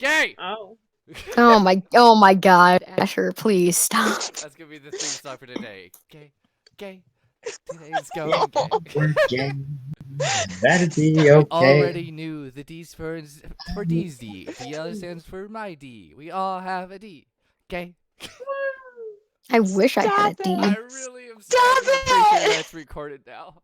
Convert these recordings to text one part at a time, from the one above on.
Gay! Oh. Oh my God, Asher, please stop. That's gonna be the theme song for today. Gay. Gay. Today's going gay. We're gay. That'd be We okay. already knew the D stands for D's D. The L stands for my D. We all have a D. Gay. I wish I had a D. I really am starting to appreciate that's recorded now.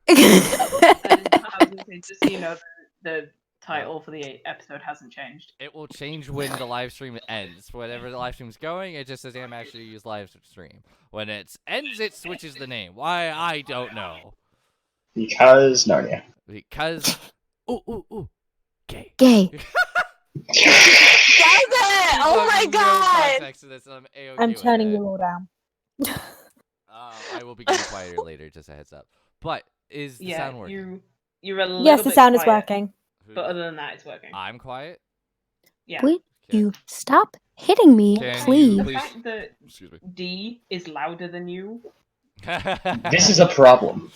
And I was gonna say, just so you know, the title for the episode hasn't changed. It will change when the live stream ends. Whenever the live stream's going, it just says I'm actually use live stream. When it ends, it switches the name. Why? I don't know. Because Narnia. Because ooh, gay. Gay. Oh my god! I'm turning you all down. I will be getting quieter later, just a heads up. But is the sound working? You're a little Yes, the bit sound is quiet, working. But other than that, it's working. I'm quiet? Yeah. Would you stop hitting me, Can please? you The fact that Excuse me. D is louder than you. This is a problem.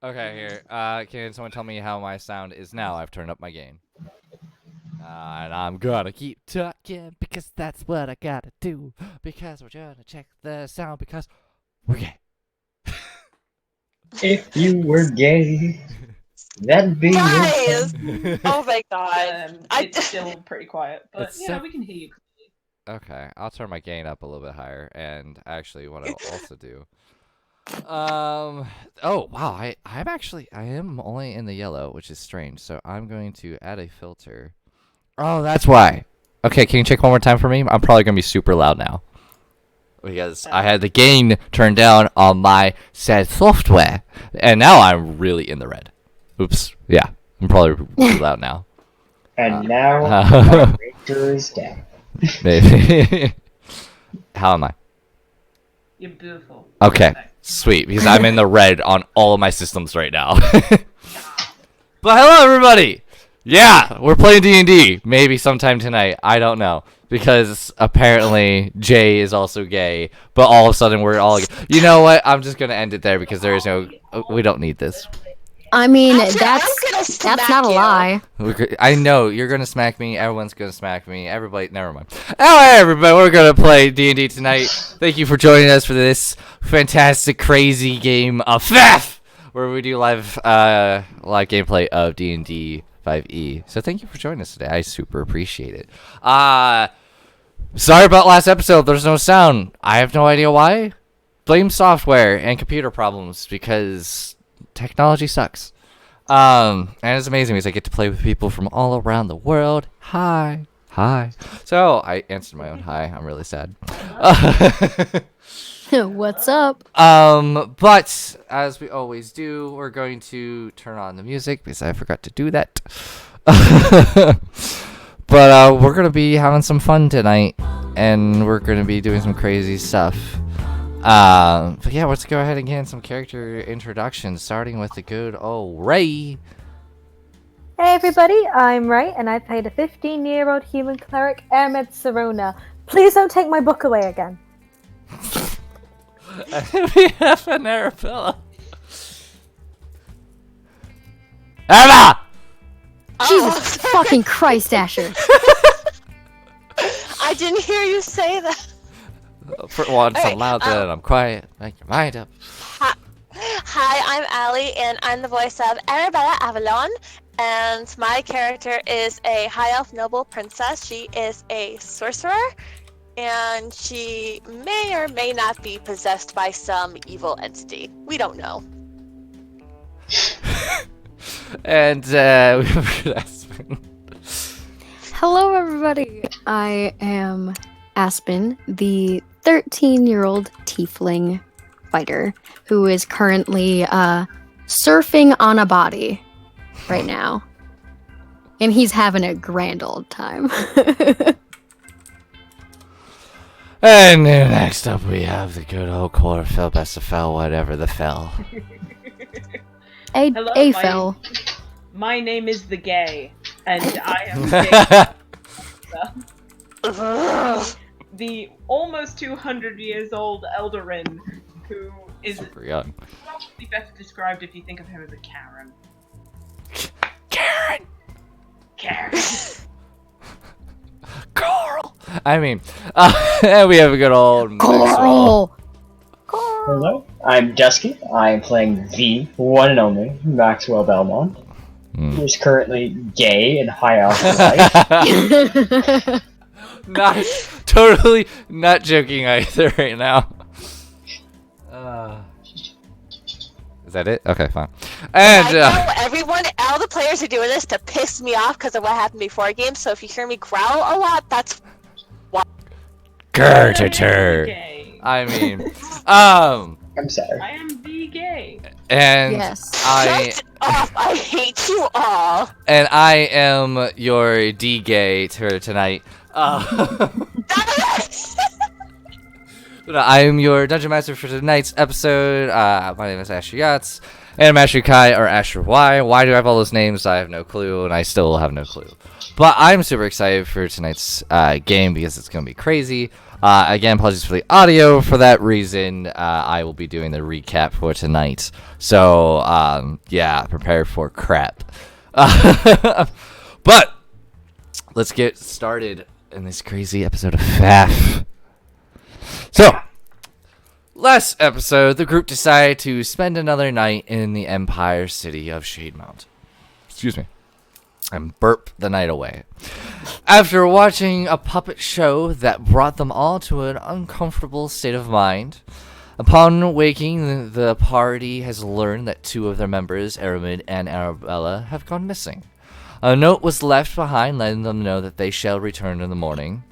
Okay, here. Can someone tell me how my sound is now? I've turned up my gain. And I'm gonna keep talking because that's what I gotta do. Because we're gonna check the sound because we're gay. If you were gay, that'd be Guys! okay. Oh my god. It's still pretty quiet, but It's we can hear you. Okay, I'll turn my gain up a little bit higher. And actually, what I'll also do. Oh wow, I am only in the yellow, which is strange. So I'm going to add a filter. Oh, that's why. Okay, can you check one more time for me? I'm probably gonna be super loud now because I had the gain turned down on my said software, and now I'm really in the red. Oops. Yeah, I'm probably really loud now. And now, my ranger is down. Maybe. How am I? You're beautiful. Okay, sweet, because I'm in the red on all of my systems right now. But hello, everybody! Yeah, we're playing D&D. Maybe sometime tonight. I don't know. Because apparently Jay is also gay. But all of a sudden we're all gay. You know what? I'm just going to end it there because there is no... We don't need this. I mean, Actually, that's not a lie. I know. You're going to smack me. Everyone's going to smack me. Everybody... Never mind. Alright, everybody. We're going to play D&D tonight. Thank you for joining us for this fantastic, crazy game of FAF! Where we do live gameplay of D&D 5e. So thank you for joining us today. I super appreciate it. Sorry about last episode. There's no sound. I have no idea why. Blame software and computer problems because technology sucks. And it's amazing because I get to play with people from all around the world. Hi. So I answered my own hi. I'm really sad. What's up? But as we always do, we're going to turn on the music because I forgot to do that. But we're gonna be having some fun tonight, and we're gonna be doing some crazy stuff. But yeah, let's go ahead and get in some character introductions, starting with the good old Ray. Hey everybody, I'm Ray, and I played a 15-year-old human cleric, Ahmed Serona. Please don't take my book away again. We have an Arabella. Emma! Jesus fucking Christ, Asher. I didn't hear you say that. For once, Alright, I'm loud, then I'm quiet. Make your mind up. Hi, I'm Allie, and I'm the voice of Arabella Avalon. And my character is a high elf noble princess. She is a sorcerer, and she may or may not be possessed by some evil entity. We don't know. And we have Aspen. Hello, everybody. I am Aspen, the 13-year-old tiefling fighter who is currently surfing on a body right now. And he's having a grand old time. And next up we have the good old Chlorophyll, Bestafel, whatever the fell. A fell. My name is the Gay, and I am the almost 200 years old Eldarin, who is Super young. probably best described if you think of him as a Karen. Karen! Karen! I mean, and we have a good old Maxwell. Coral. Hello, I'm Dusky. I am playing the one and only Maxwell Belmont, who's currently gay and high off life. Not totally not joking either right now. Is that it? Okay, fine. And I know everyone, all the players are doing this to piss me off because of what happened before games. So if you hear me growl a lot, that's Gertator. Gay. I mean, I'm sorry. I am the gay. and Yes. shut up. I hate you all. and I am your D-gay tonight. I am your Dungeon Master for tonight's episode. My name is Asher Yachts, and I'm Asher Kai or Asher Y. Why do I have all those names? I have no clue, and I still have no clue. But I'm super excited for tonight's game because it's going to be crazy. Again, apologies for the audio. For that reason, I will be doing the recap for tonight. So, yeah, prepare for crap. But let's get started in this crazy episode of FAF. So, last episode, the group decided to spend another night in the Empire City of Shademount. Excuse me. And burp the night away. After watching a puppet show that brought them all to an uncomfortable state of mind, upon waking, the party has learned that two of their members, Aramid and Arabella, have gone missing. A note was left behind letting them know that they shall return in the morning.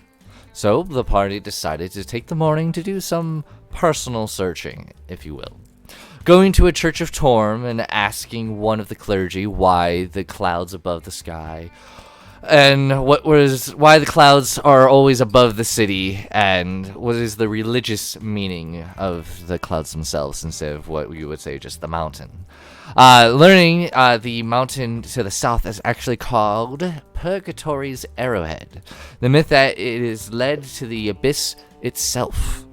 So, the party decided to take the morning to do some personal searching, if you will. Going to a church of Torm and asking one of the clergy why the clouds above the sky, and why the clouds are always above the city, and what is the religious meaning of the clouds themselves instead of what you would say just the mountain. Learning the mountain to the south is actually called Purgatory's Arrowhead. The myth that it is led to the abyss itself.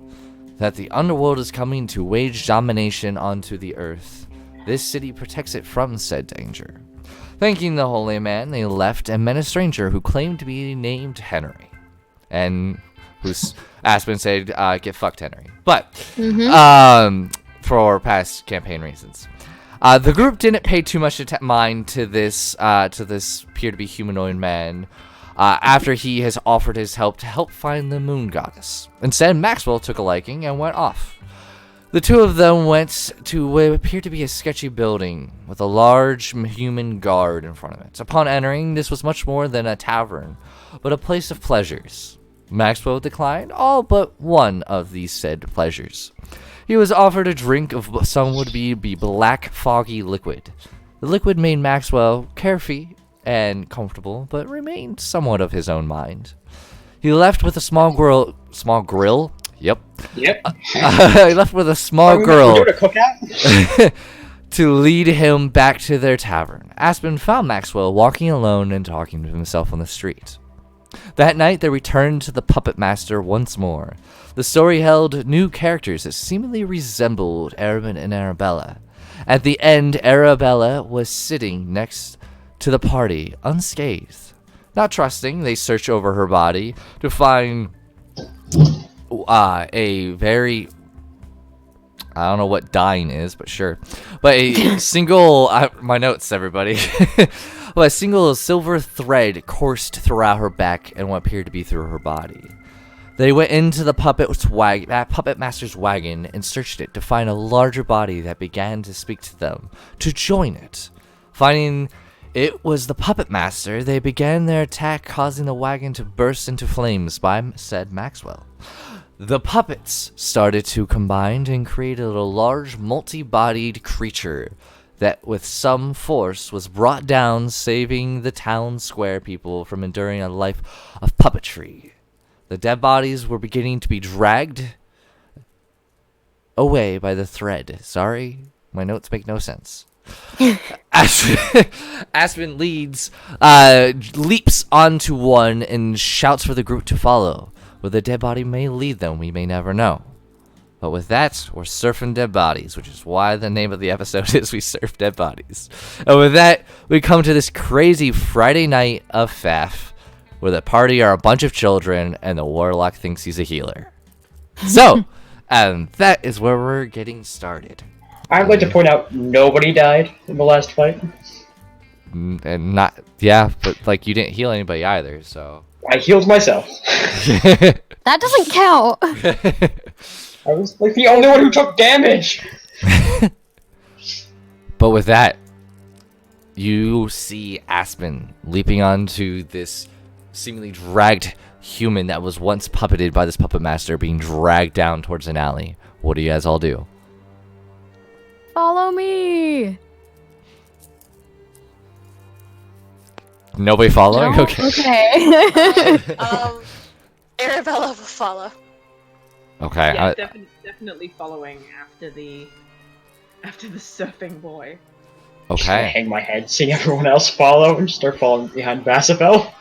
That the underworld is coming to wage domination onto the earth. This city protects it from said danger. Thanking the holy man, they left and met a stranger who claimed to be named Henry. And who's Aspen said, get fucked, Henry. But, for past campaign reasons. The group didn't pay too much mind to this appear-to-be humanoid man after he has offered his help to help find the moon goddess. Instead, Maxwell took a liking and went off. The two of them went to what appeared to be a sketchy building with a large human guard in front of it. Upon entering, this was much more than a tavern, but a place of pleasures. Maxwell declined all but one of these said pleasures. He was offered a drink of some would be black, foggy liquid. The liquid made Maxwell carefree and comfortable, but remained somewhat of his own mind. He left with a small grill. Yep. He left with a small girl to lead him back to their tavern. Aspen found Maxwell walking alone and talking to himself on the street. That night, they returned to the Puppet Master once more. The story held new characters that seemingly resembled Aramin and Arabella. At the end, Arabella was sitting next to the party, unscathed. Not trusting, they searched over her body to find a very... I don't know what dying is, but sure. But a single... my notes, everybody. Well, a single silver thread coursed throughout her back and what appeared to be through her body. They went into the puppet master's wagon and searched it to find a larger body that began to speak to them, to join it. Finding it was the puppet master, they began their attack, causing the wagon to burst into flames by said Maxwell. The puppets started to combine and created a large multi-bodied creature that with some force was brought down, saving the town square people from enduring a life of puppetry. The dead bodies were beginning to be dragged away by the thread. Sorry, my notes make no sense. Aspen leaps onto one and shouts for the group to follow. Where the dead body may lead them, we may never know. But with that, we're surfing dead bodies, which is why the name of the episode is We Surf Dead Bodies. And with that, we come to this crazy Friday night of FAF. where the party are a bunch of children and the warlock thinks he's a healer. So, and that is where we're getting started. I'd like to point out nobody died in the last fight. And not, yeah, but like you didn't heal anybody either, so. I healed myself. That doesn't count. I was like the only one who took damage. But with that, you see Aspen leaping onto this seemingly dragged human that was once puppeted by this puppet master being dragged down towards an alley. What do you guys all do? Follow me. Nobody following? No? Okay. Okay. Arabella will follow. Okay. Yeah, definitely following after the surfing boy. I Okay. hang my head, seeing everyone else follow, and start falling behind Basabel.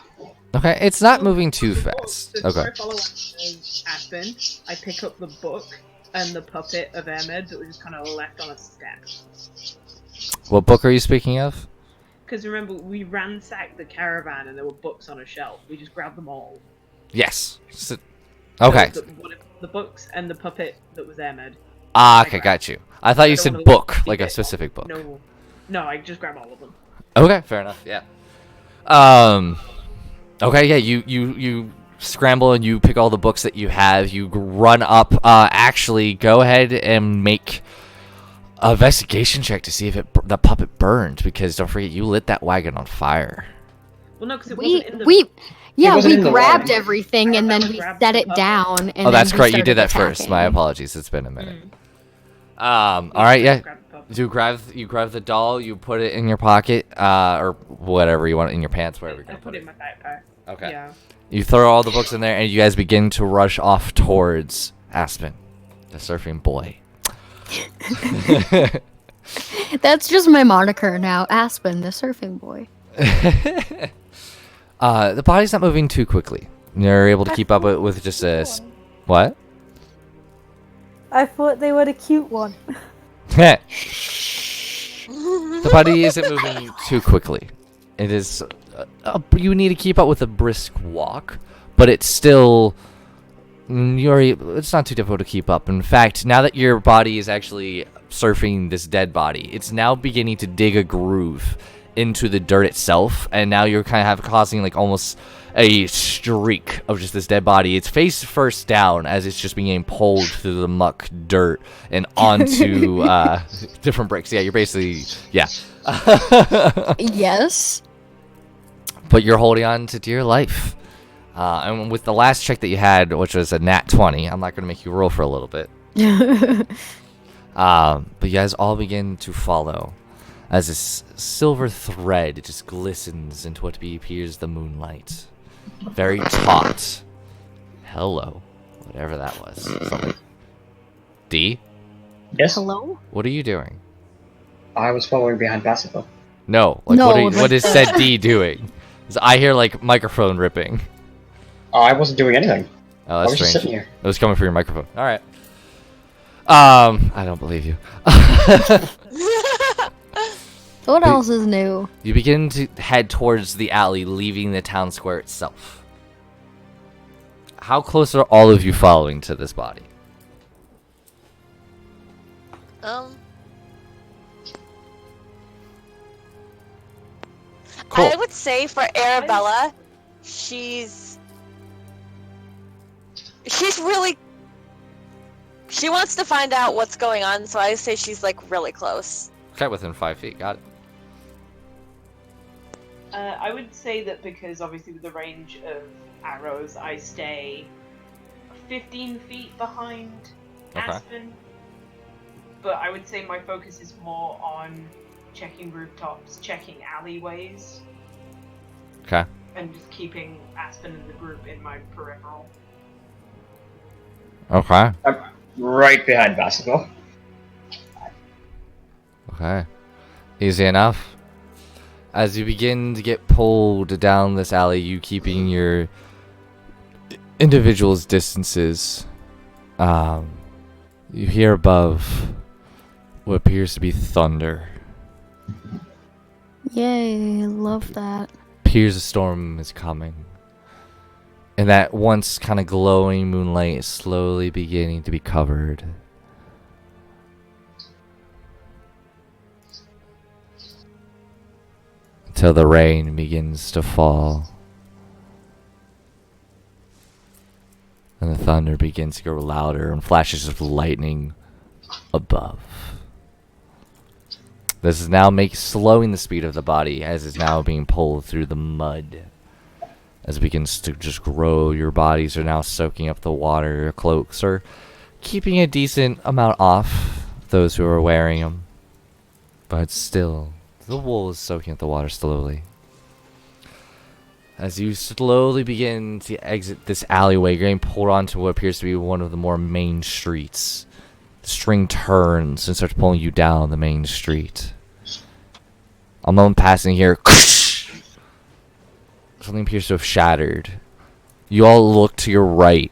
Okay. It's not moving too So fast. before Okay. I follow Aspen, I pick up the book and the puppet of Ahmed that was just kind of left on a step. What book are you speaking of? Because remember, we ransacked the caravan and there were books on a shelf. We just grabbed them all. Yes. Okay. So the books and the puppet that was Ahmed. Ah, okay, got you. I thought you don't said wanna book, leave like a it. specific book. No, I just grab all of them. Okay, fair enough. Yeah. Okay, yeah. You scramble and you pick all the books that you have. You run up. Actually, go ahead and make a investigation check to see if the puppet burned, because don't forget you lit that wagon on fire. Well, no, because it we wasn't in the. yeah, wasn't we in the grabbed wagon. everything and then we Grabbed set the it puppet. down. And Oh, that's then we correct. You did that started first. My attacking. apologies. It's been a minute. Mm. All right, yeah. Grab the puppet. You grab the doll. You put it in your pocket, or whatever you want in your pants, wherever you're I gonna put put it in it. my backpack. Okay. Yeah. You throw all the books in there, and you guys begin to rush off towards Aspen, the surfing boy. That's just my moniker now. Aspen, the surfing boy. The body's not moving too quickly. You're able to keep up with just a what? I thought they were the cute one. The body isn't moving too quickly. It is. You need to keep up with a brisk walk, but it's still. It's not too difficult to keep up. In fact, now that your body is actually surfing this dead body, it's now beginning to dig a groove into the dirt itself, and now you're kind of causing like almost a streak of just this dead body. It's face first down as it's just being pulled through the muck, dirt, and onto different bricks. Yeah, you're basically Yes. But you're holding on to dear life. And with the last check that you had, which was a nat 20, I'm not going to make you roll for a little bit. But you guys all begin to follow as this silver thread just glistens into what appears the moonlight. Very taut. Hello. Whatever that was. Something. D? Yes, Hello? What are you doing? I was following behind Basabel. No. Like, No, what is said D doing? 'Cause I hear, like, microphone ripping. I wasn't doing anything. Oh, I that's was just strange. sitting here. It was coming from your microphone. All right. I don't believe you. What else is new? You begin to head towards the alley, leaving the town square itself. How close are all of you following to this body? Cool. I would say for Arabella, she's really. She wants to find out what's going on, so I say she's like really close. Okay, within 5 feet. Got it. I would say that because obviously with the range of arrows, I stay 15 feet behind Okay. Aspen. But I would say my focus is more on checking rooftops, checking alleyways, Okay. and just keeping Aspen and the group in my peripheral. Okay. I'm right behind Basabel. Okay. Easy enough. As you begin to get pulled down this alley, you keeping your individuals' distances, you hear above what appears to be thunder. Yay, love that. Appears a storm is coming. And that once kind of glowing moonlight is slowly beginning to be covered. Until the rain begins to fall. And the thunder begins to grow louder and flashes of lightning above. This is now slowing the speed of the body as it's now being pulled through the mud. As it begins to just grow, your bodies are now soaking up the water. Your cloaks are keeping a decent amount off those who are wearing them. But still, the wool is soaking up the water slowly. As you slowly begin to exit this alleyway, you're getting pulled onto what appears to be one of the more main streets. The string turns and starts pulling you down the main street. A moment passing here, something appears to have shattered. You all look to your right,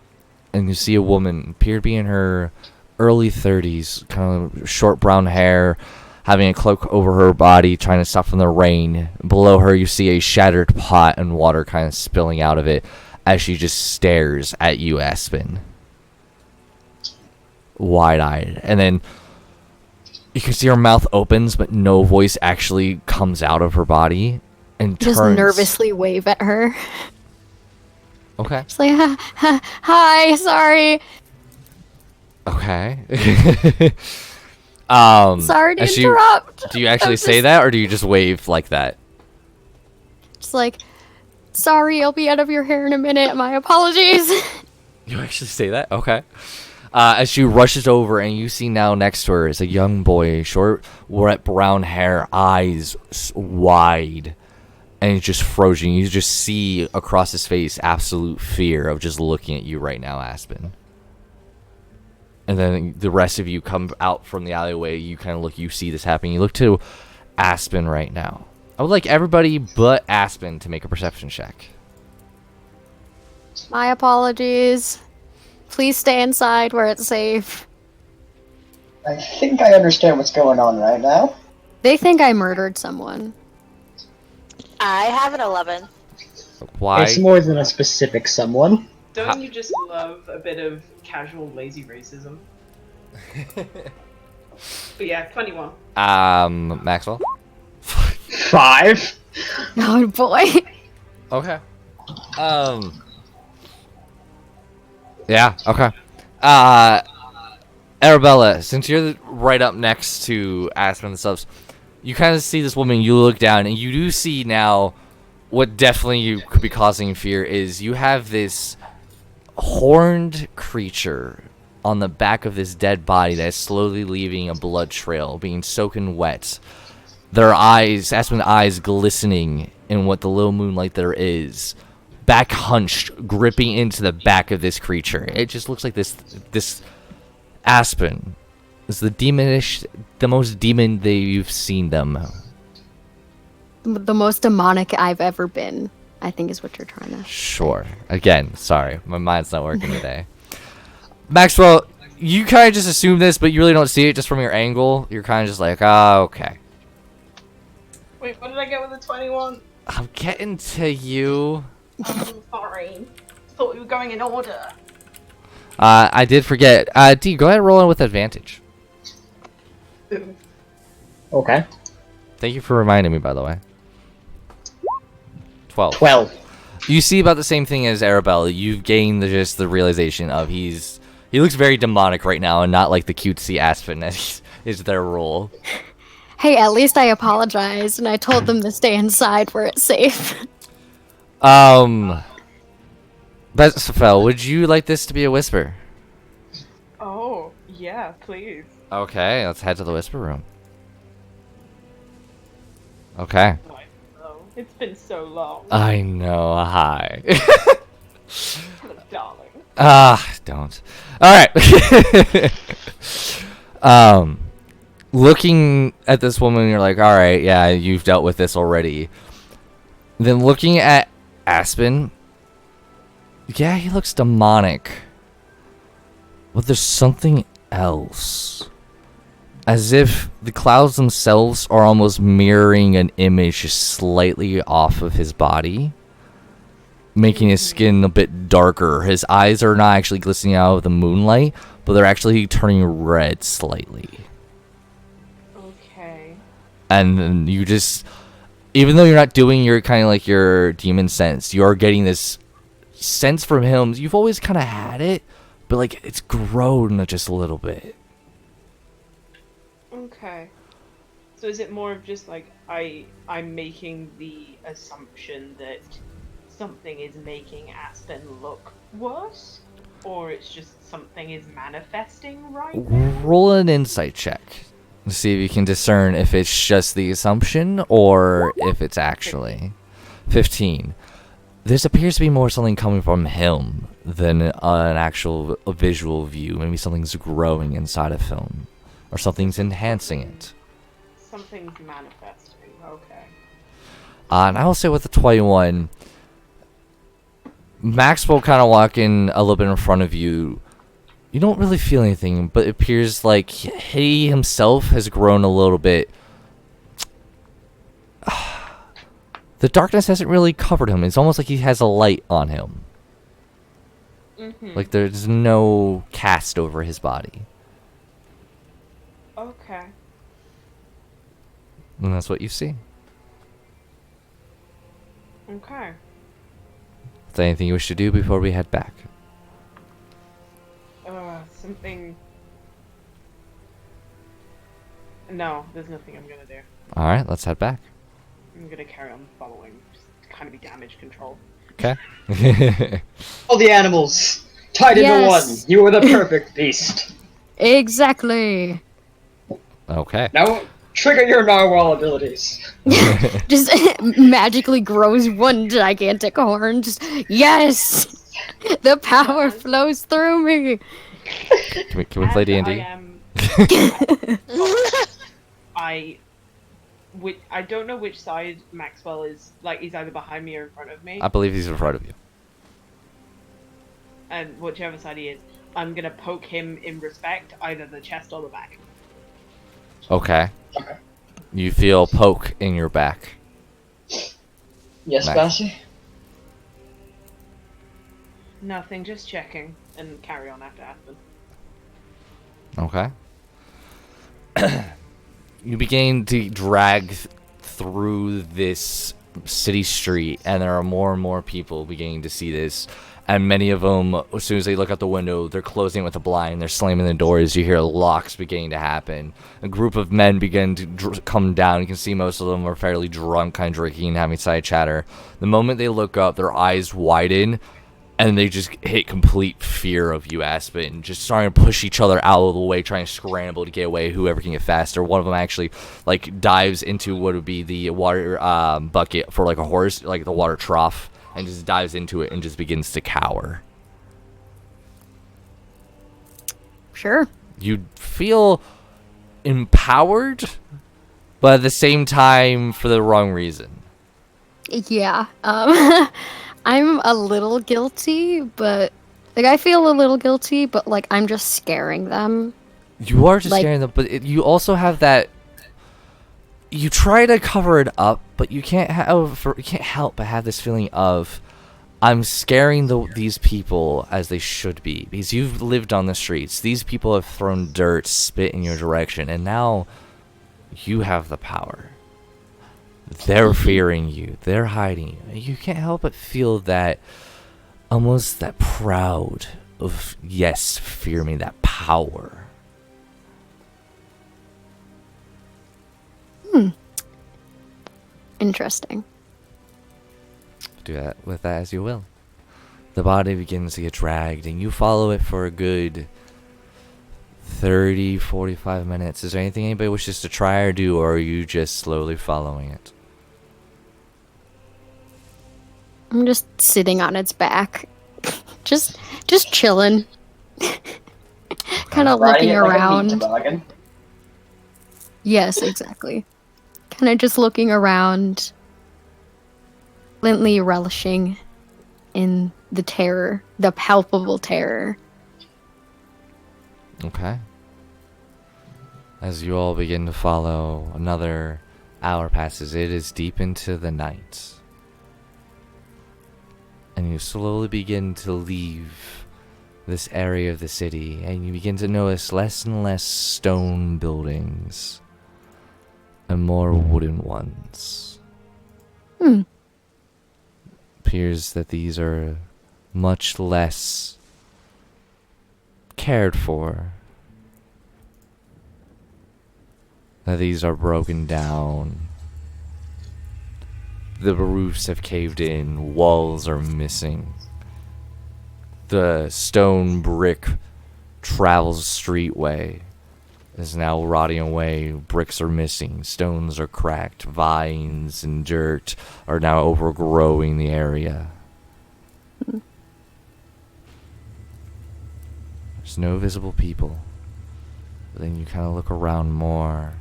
and you see a woman, appear to be in her early 30s, kind of short brown hair, having a cloak over her body, trying to stop from the rain. Below her, you see a shattered pot and water kind of spilling out of it as she just stares at you, Aspen. Wide-eyed. And then you can see her mouth opens, but no voice actually comes out of her body. And Just turns. nervously wave at her. Okay. It's like, hi, sorry. Okay. Sorry to as interrupt. do you actually I'm say just- that, or do you just wave like that? It's like, sorry, I'll be out of your hair in a minute. My apologies. You actually say that? Okay. As she rushes over, and you see now next to her is a young boy, short, wet brown hair, eyes wide, and he's just frozen. You just see across his face absolute fear of just looking at you right now, Aspen. And then the rest of you come out from the alleyway. You kind of look, you see this happening. You look to Aspen right now. I would like everybody but Aspen to make a perception check. My apologies. Please stay inside where it's safe. I think I understand what's going on right now. They think I murdered someone. I have an 11. Why? It's more than a specific someone. Don't you just love a bit of casual lazy racism? But yeah, 21. Maxwell? 5? Oh boy. Okay. Yeah, okay. Arabella, since you're right up next to Aspen and the subs, you kind of see this woman, you look down, and you do see now what definitely you could be causing fear is you have this horned creature on the back of this dead body that is slowly leaving a blood trail, being soaking wet. Their eyes, Aspen's eyes glistening in what the little moonlight there is. Back hunched, gripping into the back of this creature. It just looks like this Aspen is the most demon that you've seen them. The most demonic I've ever been, I think is what you're trying to. Sure. Again, sorry. My mind's not working today. Maxwell, you kind of just assume this, but you really don't see it just from your angle. You're kind of just like, okay. Wait, what did I get with the 21? I'm getting to you. I'm sorry. Thought we were going in order. I did forget. D, go ahead and roll in with advantage. Ooh. Okay. Thank you for reminding me, by the way. 12. 12. You see about the same thing as Arabella. You've gained just the realization of he looks very demonic right now and not like the cutesy Aspen that is their role. Hey, at least I apologized and I told them to stay inside where it's safe. Bestafel, would you like this to be a whisper? Oh, yeah, please. Okay, let's head to the whisper room. Okay. Oh, it's been so long. I know, hi. Darling. Don't. Alright. Looking at this woman, you're like, alright, yeah, you've dealt with this already. Then looking at Aspen, yeah, he looks demonic. But there's something else. As if the clouds themselves are almost mirroring an image just slightly off of his body. making his skin a bit darker. His eyes are not actually glistening out of the moonlight, but they're actually turning red slightly. Okay. And then you just, even though you're not doing your kind of like your demon sense, you're getting this sense from him. You've always kind of had it, but like it's grown just a little bit. Okay. So is it more of just like I'm making the assumption that something is making Aspen look worse? Or it's just something is manifesting right now? Roll an insight check to see if you can discern if it's just the assumption or if it's actually 15. This appears to be more something coming from him than an actual visual view. Maybe something's growing inside of him, or something's enhancing it. Something's manifesting, okay. And I will say with the 21, Maxwell kind of walking a little bit in front of you. You don't really feel anything, but it appears like he himself has grown a little bit. The darkness hasn't really covered him. It's almost like he has a light on him. Like there's no cast over his body. Okay. And that's what you see. Okay. Is there anything you wish to do before we head back? Something... No, there's nothing I'm gonna do. Alright, let's head back. I'm gonna carry on following, just to kind of be damage control. Okay. All the animals tied into one. Yes. You are the perfect beast. Exactly. Okay. Now trigger your narwhal abilities. Just magically grows one gigantic horn. Just yes, the power flows through me. Can we play D&D? I don't know which side Maxwell is. Like, he's either behind me or in front of me. I believe he's in front of you. And whichever side he is, I'm gonna poke him in respect, either the chest or the back. Okay. You feel poke in your back. Yes, Nice. Bessie? Nothing, just checking, and carry on after Aspen. Okay. You begin to drag through this city street, and there are more and more people beginning to see this. And many of them, as soon as they look out the window, they're closing with a blind, they're slamming the doors. You hear locks beginning to happen. A group of men begin to come down. You can see most of them are fairly drunk, kind of drinking and having side chatter. The moment they look up, their eyes widen, and they just hit complete fear of you, Aspen. Just starting to push each other out of the way, trying to scramble to get away, whoever can get faster. One of them actually, like, dives into what would be the water bucket for, like, a horse, like the water trough, and just dives into it and just begins to cower. Sure. You feel empowered, but at the same time for the wrong reason. Yeah. I'm a little guilty, but like I feel a little guilty, but like I'm just scaring them. You are just Like- scaring them, but you also have that. You try to cover it up, but you can't help but have this feeling of, I'm scaring these people as they should be, because you've lived on the streets. These people have thrown dirt, spit in your direction, and now you have the power. They're fearing you. They're hiding you. You can't help but feel that, almost that proud of, yes, fear me, that power. Interesting. Do that with that as you will. The body begins to get dragged, and you follow it for a good 30, 45 minutes. Is there anything anybody wishes to try or do, or are you just slowly following it? I'm just sitting on its back. just chilling. Kind of Riding looking it like a meat around. toboggan. Yes, exactly. Kind of just looking around, gently relishing in the terror, the palpable terror. Okay. As you all begin to follow, another hour passes. It is deep into the night. And you slowly begin to leave this area of the city, and you begin to notice less and less stone buildings and more wooden ones. Appears that these are much less cared for. That these are broken down. The roofs have caved in, walls are missing. The stone brick travels streetway is now rotting away. Bricks are missing, stones are cracked, vines and dirt are now overgrowing the area. There's no visible people. But then you kind of look around more,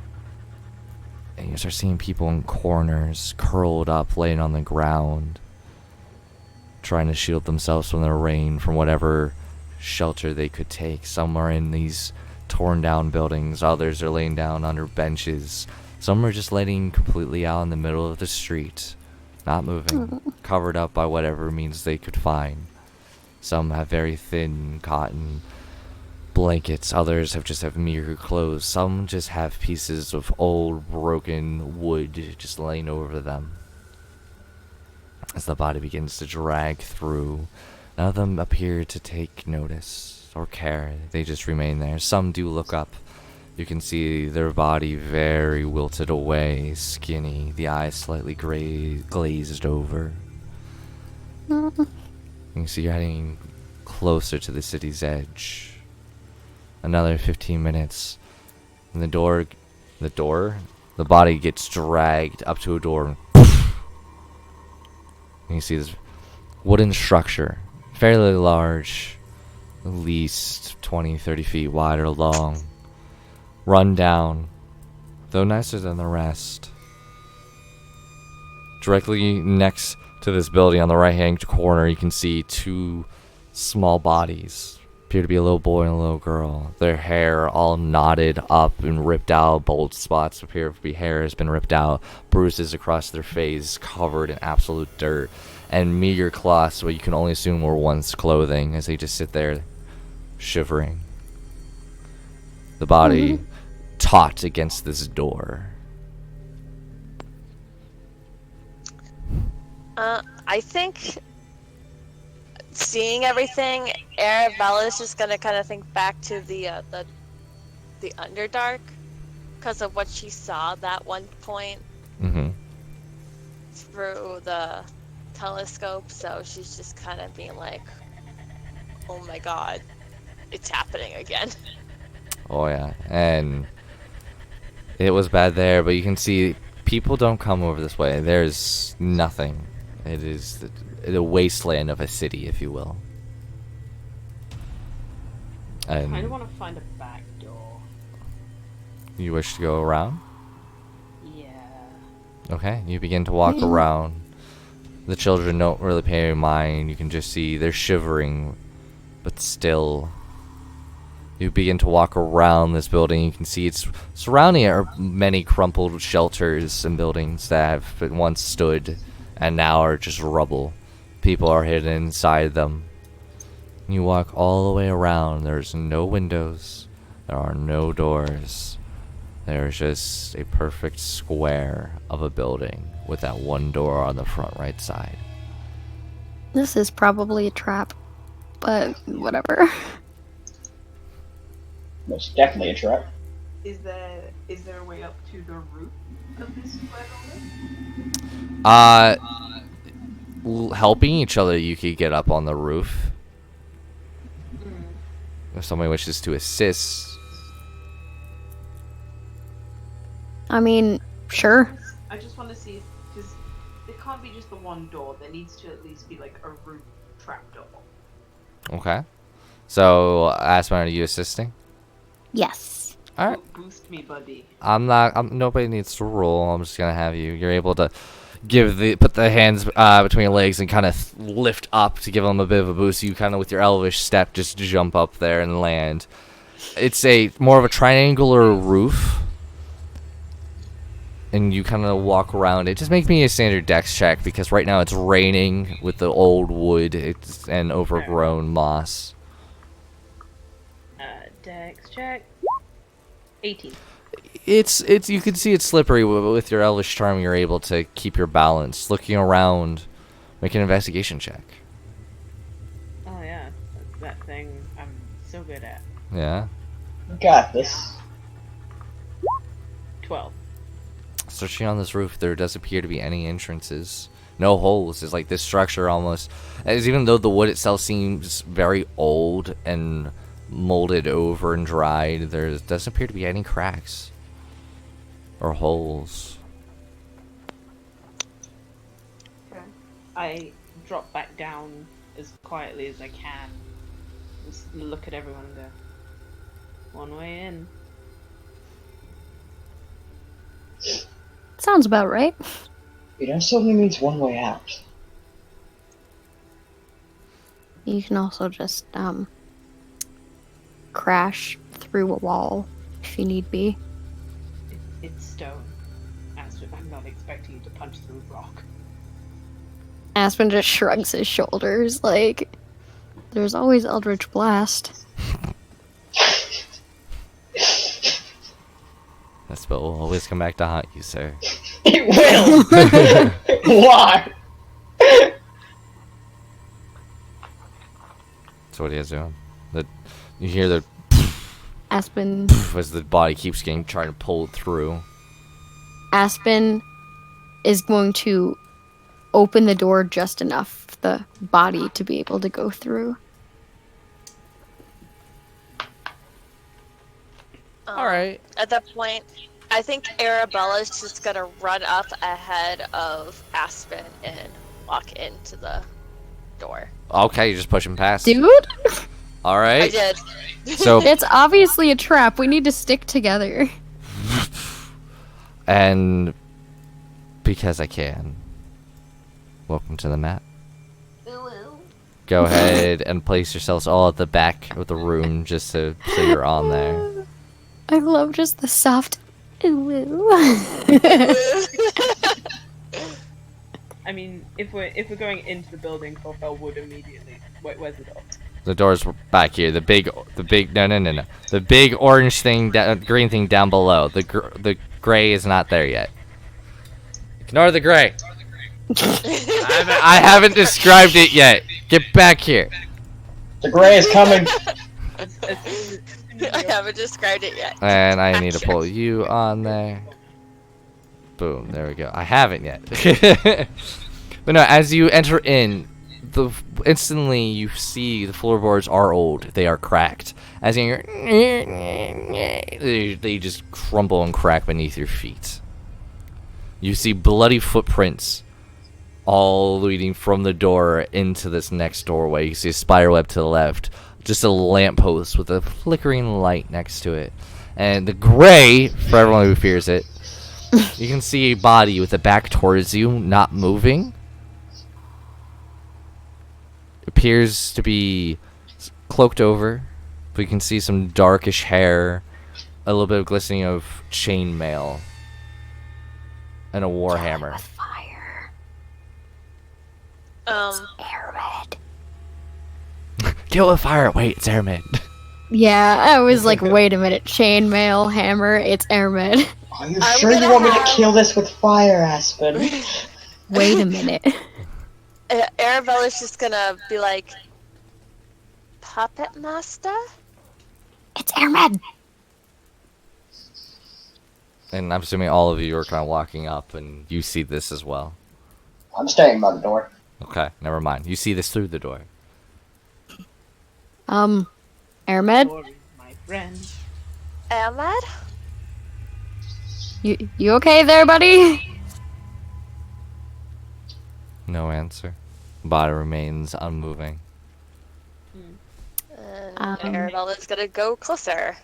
and you start seeing people in corners, curled up, laying on the ground, trying to shield themselves from the rain, from whatever shelter they could take. Some are in these torn down buildings, others are laying down under benches. Some are just laying completely out in the middle of the street, not moving, covered up by whatever means they could find. Some have very thin cotton blankets, others just have meager clothes. Some just have pieces of old broken wood just laying over them. As the body begins to drag through, none of them appear to take notice or care. They just remain there. Some do look up. You can see their body very wilted away, skinny, the eyes slightly glazed over. You can see you're heading closer to the city's edge. Another 15 minutes, and the body gets dragged up to a door. And you see this wooden structure, fairly large, at least 20, 30 feet wide or long, run down, though nicer than the rest. Directly next to this building on the right-hand corner, you can see two small bodies. Appear to be a little boy and a little girl. Their hair all knotted up and ripped out. Bald spots appear to be hair has been ripped out. Bruises across their face, covered in absolute dirt. And meager cloths, what you can only assume were once clothing, as they just sit there, shivering. The body taut against this door. I think seeing everything, Arabella's just gonna kind of think back to the Underdark, because of what she saw that one point through the telescope. So she's just kind of being like, "Oh my God, it's happening again." Oh yeah, and it was bad there, but you can see people don't come over this way. There's nothing. It is the wasteland of a city, if you will. I And kind of want to find a back door. you wish to go around? Yeah. Okay, you begin to walk around. The children don't really pay mind. You can just see they're shivering, but still. You begin to walk around this building. You can see it's surrounding it are many crumpled shelters and buildings that have been once stood and now are just rubble. People are hidden inside them. You walk all the way around. There's no windows. There are no doors. There's just a perfect square of a building with that one door on the front right side. This is probably a trap, but whatever. Most definitely a trap. Is there a way up to the roof of this square building? Helping each other, you could get up on the roof. Mm. If somebody wishes to assist. I mean, sure. I just want to see, because there can't be just the one door. There needs to at least be like a roof trapdoor. Okay. So, Aspen, are you assisting? Yes. Alright. Boost me, buddy. Nobody needs to roll. I'm just gonna have you. You're able to put the hands between your legs and kind of lift up to give them a bit of a boost. You kind of, with your elvish step, just jump up there and land. It's more of a triangular roof and you kind of walk around it. Just make me a standard dex check, because right now it's raining with the old wood and overgrown moss. Dex check. 18. It's you can see it's slippery. With your Elvish Charm, you're able to keep your balance. Looking around, make an investigation check. Oh yeah, that thing I'm so good at. Yeah. Got this. 12. Searching on this roof, there does appear to be any entrances. No holes. It's like this structure almost, as even though the wood itself seems very old and molded over and dried, there doesn't appear to be any cracks or holes. I drop back down as quietly as I can. Just look at everyone and go, one way in. Sounds about right. It also only means one way out. You can also just crash through a wall if you need be. It's stone. I'm not expecting you to punch through rock. Aspen just shrugs his shoulders like, there's always Eldritch Blast. That spell will always come back to haunt you, sir. It will! Why? So what are you guys doing? You hear the Aspen as the body keeps trying to pull it through. Aspen is going to open the door just enough for the body to be able to go through. Alright. At that point, I think Arabella's just gonna run up ahead of Aspen and walk into the door. Okay, you're just pushing past. Dude? I Alright. did. So, It's obviously a trap. We need to stick together. and because I can. Welcome to the map. Go ahead and place yourselves all at the back of the room just so you're on there. I love just the soft ooh. I mean, if we're going into the building, Corfell would immediately. Wait, where's the door? The door's back here. The big no. The big orange thing, green thing down below. The gray is not there yet. Ignore the gray. I haven't described it yet. Get back here. The gray is coming. I haven't described it yet. And I need to pull you on there. Boom. There we go. I haven't yet. But no, as you enter in, instantly you see the floorboards are old. They are cracked. As you they just crumble and crack beneath your feet. You see bloody footprints all leading from the door into this next doorway. You see a spiderweb to the left. Just a lamppost with a flickering light next to it. And the gray, for everyone who fears it, you can see a body with the back towards you, not moving. Appears to be cloaked over, but you can see some darkish hair, a little bit of glistening of chainmail, and a warhammer. With fire. Arid. Kill with fire. Wait, it's Airman. Yeah, I was like, wait a minute. Chainmail, hammer, it's Airmed. Are you I'm sure you gonna want me to have- kill this with fire, Aspen? Wait a minute. Arabella's just gonna be like, Puppet Master? It's Airmed. And I'm assuming all of you are kind of walking up, and you see this as well. I'm staying by the door. Okay, never mind. You see this through the door. Airmed, Sorry, my friend. Ahmad? you okay there, buddy? No answer. Body remains unmoving. Um, Arabella's gonna go closer.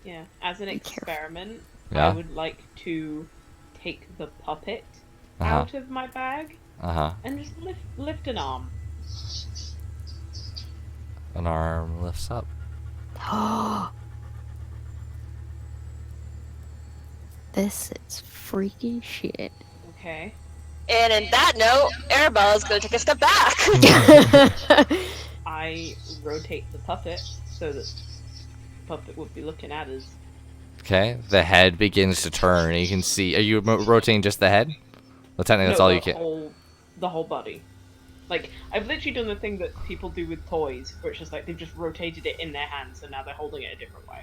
Yeah, as an Be careful. experiment, Yeah. I would like to take the puppet Uh-huh. out of my bag Uh-huh. and just lift an arm. An arm lifts up. This is freaky shit. Okay. And in that note, Arabella is going to take a step back. I rotate the puppet so that the puppet would be looking at us. Okay, the head begins to turn. And you can see. Are you rotating just the head? Well, technically, that's No, all the you can. the whole body. Like, I've literally done the thing that people do with toys, where it's just like they've just rotated it in their hands, and now they're holding it a different way.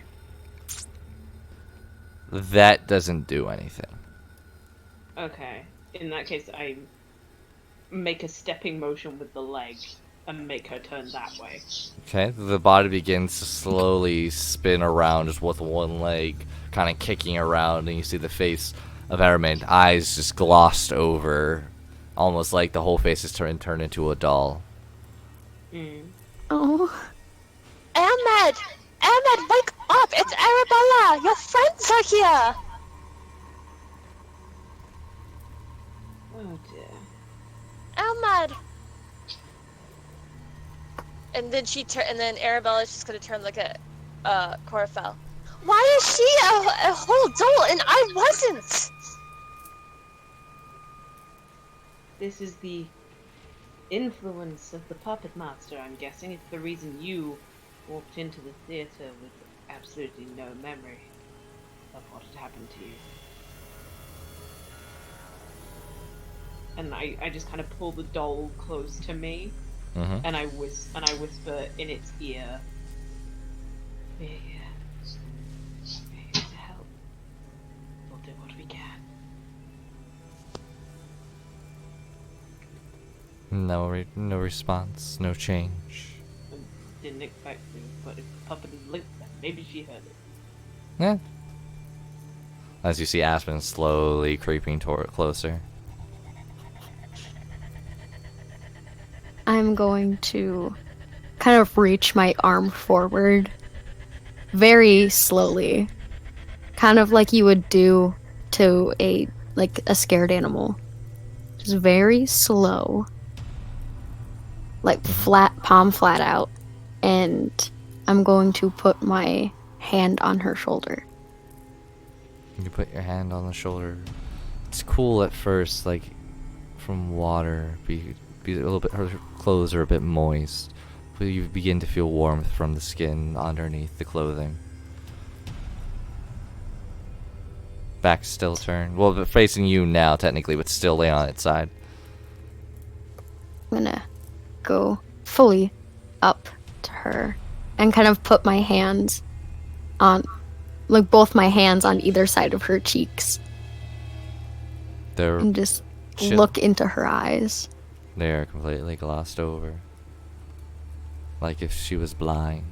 That doesn't do anything. Okay. In that case, I make a stepping motion with the leg and make her turn that way. Okay, the body begins to slowly spin around just with one leg kind of kicking around, and you see the face of Aramin, eyes just glossed over, almost like the whole face is turned into a doll. Oh. Ahmed! Ahmed, wake up! It's Arabella! Your friends are here! Oh dear. Ahmed! And then and then Arabella's just gonna turn like a Corfel. Why is she a whole doll and I wasn't? This is the influence of the puppet master, I'm guessing. It's the reason you walked into the theater with absolutely no memory of what had happened to you. And I just kind of pull the doll close to me, and I whisper in its ear, "We're here. We're here to help. We'll do what we can." No response, no change. I didn't expect to, but if the puppet is linked, then maybe she heard it. Yeah. As you see Aspen slowly creeping closer. I'm going to kind of reach my arm forward very slowly, kind of like you would do to a scared animal. Just very slow, like palm flat out, and I'm going to put my hand on her shoulder. You put your hand on the shoulder. It's cool at first, like from water. Be a little bit. Her clothes are a bit moist, but you begin to feel warmth from the skin underneath the clothing. Back still turned. Well, but facing you now, technically, but still lay on its side. I'm gonna go fully up to her and kind of put my hands on, like both my hands on either side of her cheeks, They're and just chill. look into her eyes. They're completely glossed over. Like if she was blind.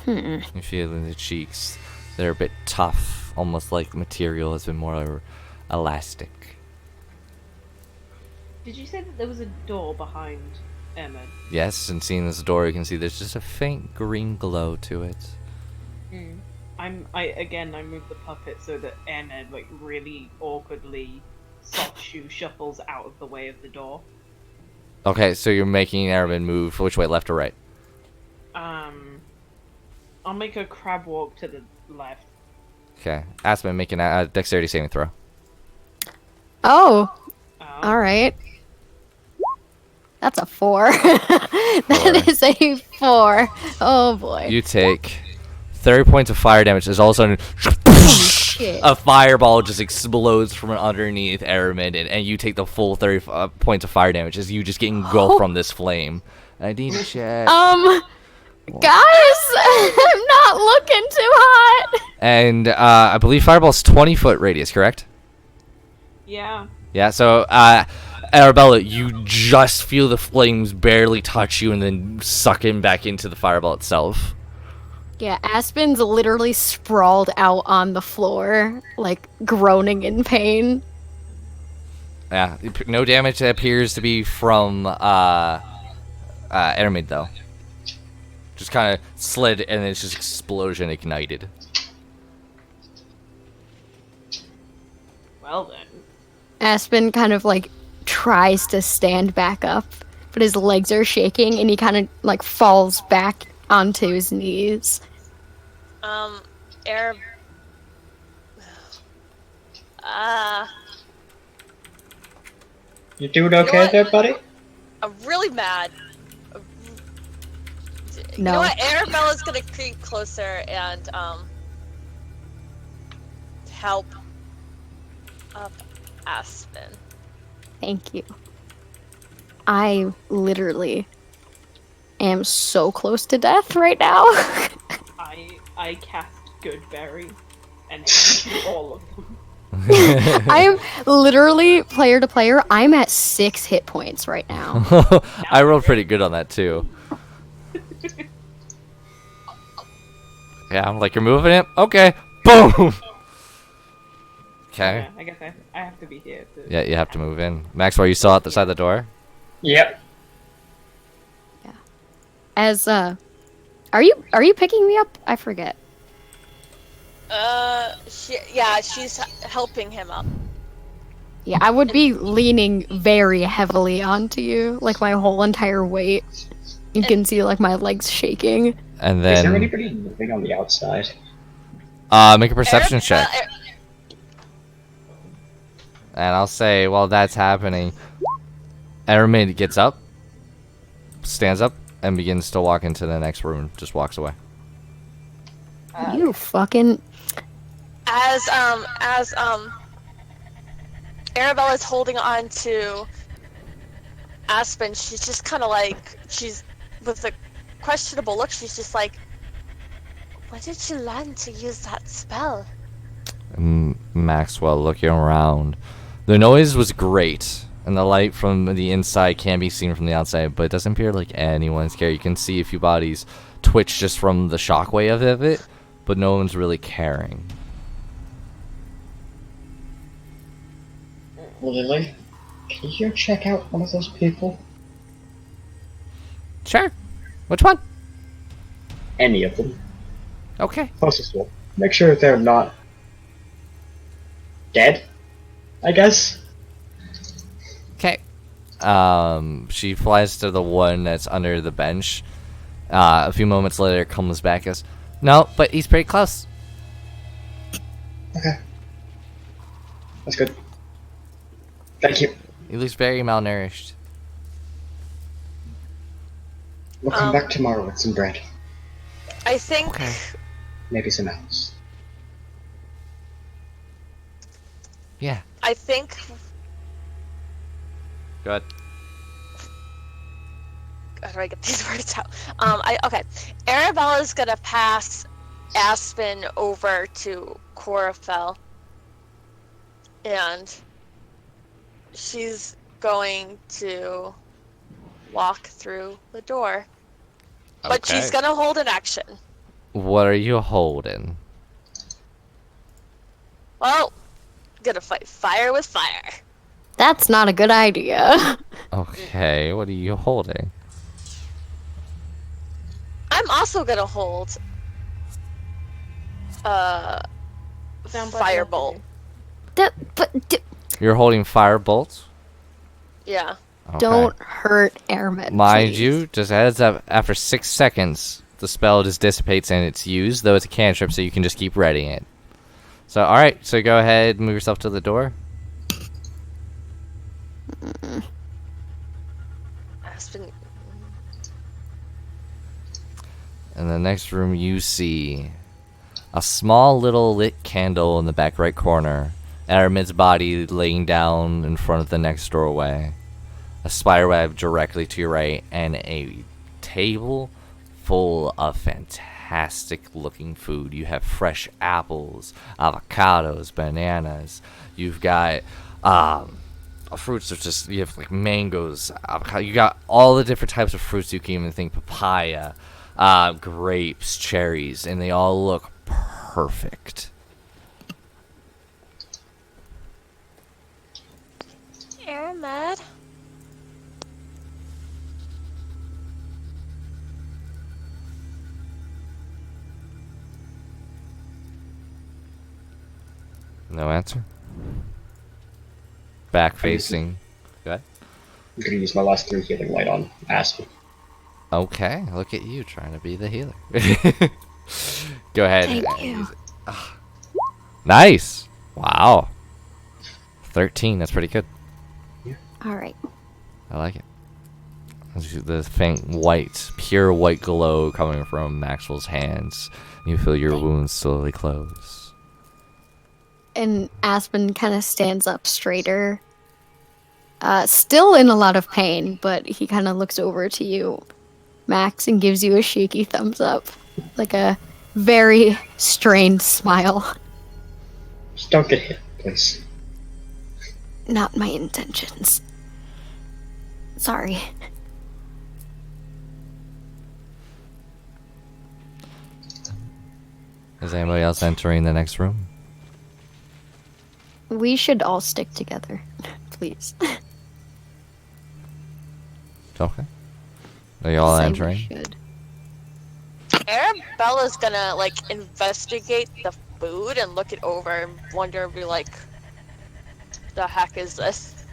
You feel in the cheeks. They're a bit tough, almost like the material has been more elastic. Did you say that there was a door behind Emma? Yes, and seeing this door, you can see there's just a faint green glow to it. I move the puppet so that Emma, like, really awkwardly soft shoe shuffles out of the way of the door. Okay, so you're making Aramin move which way, left or right? I'll make a crab walk to the left. Okay, Aspen, make a dexterity saving throw. Oh, all right. That's a 4. That is a 4. Oh boy. You take 30 points of fire damage. As all of a sudden, Shit. a fireball just explodes from underneath Aramin, and you take the full 30 points of fire damage as you just get engulfed from this flame. I need to check. Guys, I'm not looking too hot. And I believe fireball's 20-foot radius, correct? Yeah. Yeah, so Arabella, you just feel the flames barely touch you and then suck him back into the fireball itself. Yeah, Aspen's literally sprawled out on the floor, like groaning in pain. Yeah, no damage appears to be from Aramid, though. Just kind of slid and it's just explosion ignited. Well then. Aspen kind of like tries to stand back up, but his legs are shaking and he kind of like falls back onto his knees. You doing know okay what? there, buddy? I'm really mad. You No. know what? Arabella's gonna creep closer and help up Aspen. Thank you. I literally am so close to death right now. I cast Goodberry and heal all of them. I am literally player to player. I'm at 6 hit points right now. I rolled pretty good on that too. Yeah, I'm like, you're moving it? Okay. Boom! Okay. Yeah, I guess I have to be here. Yeah, you have to move in. Maxwell, you still outside the door? Yep. As are you picking me up? I forget. She's helping him up. Yeah, I would be leaning very heavily onto you, like my whole entire weight. You can see like my legs shaking. And Is there then anybody living on the outside? make a perception check. And I'll say while that's happening, Aramid gets up, stands up, and begins to walk into the next room. Just walks away. You fucking As Arabella's holding on to Aspen, she's just kind of like, she's with a questionable look, she's just like, where did you learn to use that spell? Maxwell looking around. The noise was great, and the light from the inside can be seen from the outside, but it doesn't appear like anyone's scared. You can see a few bodies twitch just from the shockwave of it, but no one's really caring. Lily, can you check out one of those people? Sure. Which one? Any of them. Okay. Closest one. Make sure they're not dead, I guess. Okay. She flies to the one that's under the bench. A few moments later, comes back as, no, but he's pretty close. Okay. That's good. Thank you. He looks very malnourished. We'll come back tomorrow with some bread. I think Okay. Maybe some apples. Yeah. I think Go ahead. how do I get these words out? Okay. Arabella's gonna pass Aspen over to Corafel, and she's going to walk through the door. But she's Okay. gonna hold an action. What are you holding? Well, gonna fight fire with fire. That's not a good idea. Okay, what are you holding? I'm also gonna hold Sounds like firebolt. You're holding firebolt? Yeah. Okay. Don't hurt Airmed. Mind please. you, just a heads up, after 6 seconds, the spell just dissipates and it's used, though it's a cantrip, so you can just keep readying it. So, alright, so go ahead and move yourself to the door. Aspen. In the next room, you see a small little lit candle in the back right corner, Aramid's body laying down in front of the next doorway, a spiderweb directly to your right, and a table full of fantastic looking food. You have fresh apples, avocados, bananas. You've got fruits of just, you have like mangoes, avocado. You got all the different types of fruits you can even think. Papaya, grapes, cherries, and they all look perfect. Aramed. No answer. Back facing. Go ahead. I'm gonna use my last 3 healing light on Aspen. Okay, look at you trying to be the healer. Go ahead. Thank and you. use it. Ah. Nice. Wow. 13. That's pretty good. All right. I like it. The faint white, pure white glow coming from Maxwell's hands. You feel your wounds slowly close. And Aspen kind of stands up straighter. Still in a lot of pain, but he kind of looks over to you, Max, and gives you a shaky thumbs up. Like a very strained smile. Just don't get hit, please. Not my intentions. Sorry. Is anybody else entering the next room? We should all stick together, please. Okay. Are you all Say we entering? should. Arabella's gonna like investigate the food and look it over and wonder, be like, the heck is this?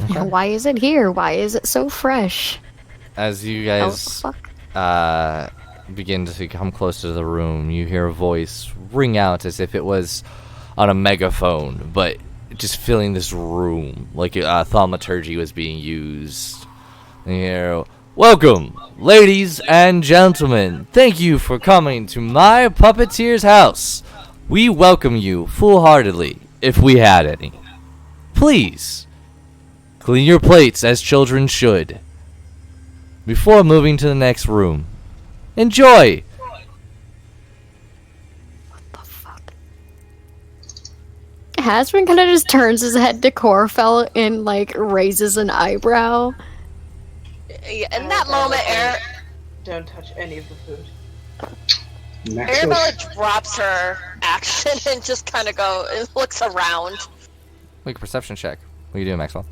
Why is it here? Why is it so fresh? As you Oh, guys fuck. begin to come closer to the room, you hear a voice ring out as if it was on a megaphone, but just filling this room like thaumaturgy was being used. And you hear, "Welcome, ladies and gentlemen. Thank you for coming to my puppeteer's house. We welcome you full-heartedly, if we had any. Please, clean your plates as children should. Before moving to the next room, enjoy." The fuck? Hasbin kind of just turns his head to Corfell and like raises an eyebrow. Yeah, in that moment, Don't touch any of the food. Arabella drops her action and just kind of looks around. Make a perception check. What are you doing, Maxwell?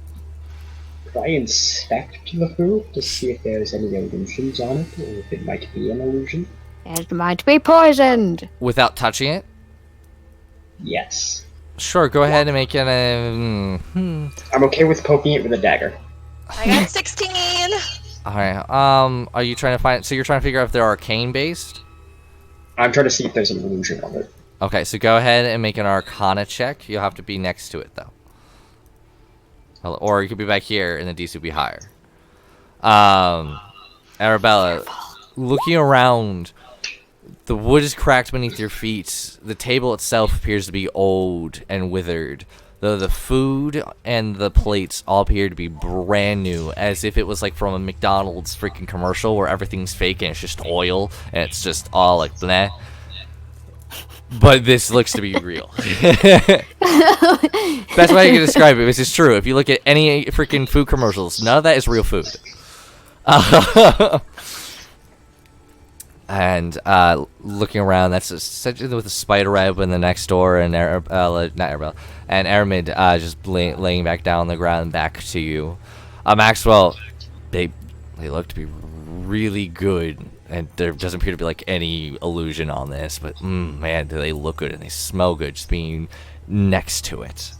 Try inspect the food to see if there's any illusions on it, or if it might be an illusion. It might be poisoned. Without touching it? Yes. Sure, go ahead and make it a... I'm okay with poking it with a dagger. I got 16! Alright, are you trying to find... So you're trying to figure out if they're arcane-based? I'm trying to see if there's an illusion on it. Okay, so go ahead and make an arcana check. You'll have to be next to it, though. Or you could be back here, and the DC would be higher. Arabella, looking around, the wood is cracked beneath your feet. The table itself appears to be old and withered. Though the food and the plates all appear to be brand new, as if it was like from a McDonald's freaking commercial where everything's fake and it's just oil and it's just all like bleh. But this looks to be real. That's why I can describe it. This is true. If you look at any freaking food commercials, none of that is real food. And looking around, that's essentially with the spider web in the next door, and not Arabella, and Aramid just laying back down on the ground back to you. Maxwell, they look to be really good, and there doesn't appear to be like any illusion on this, but man, do they look good and they smell good just being next to it.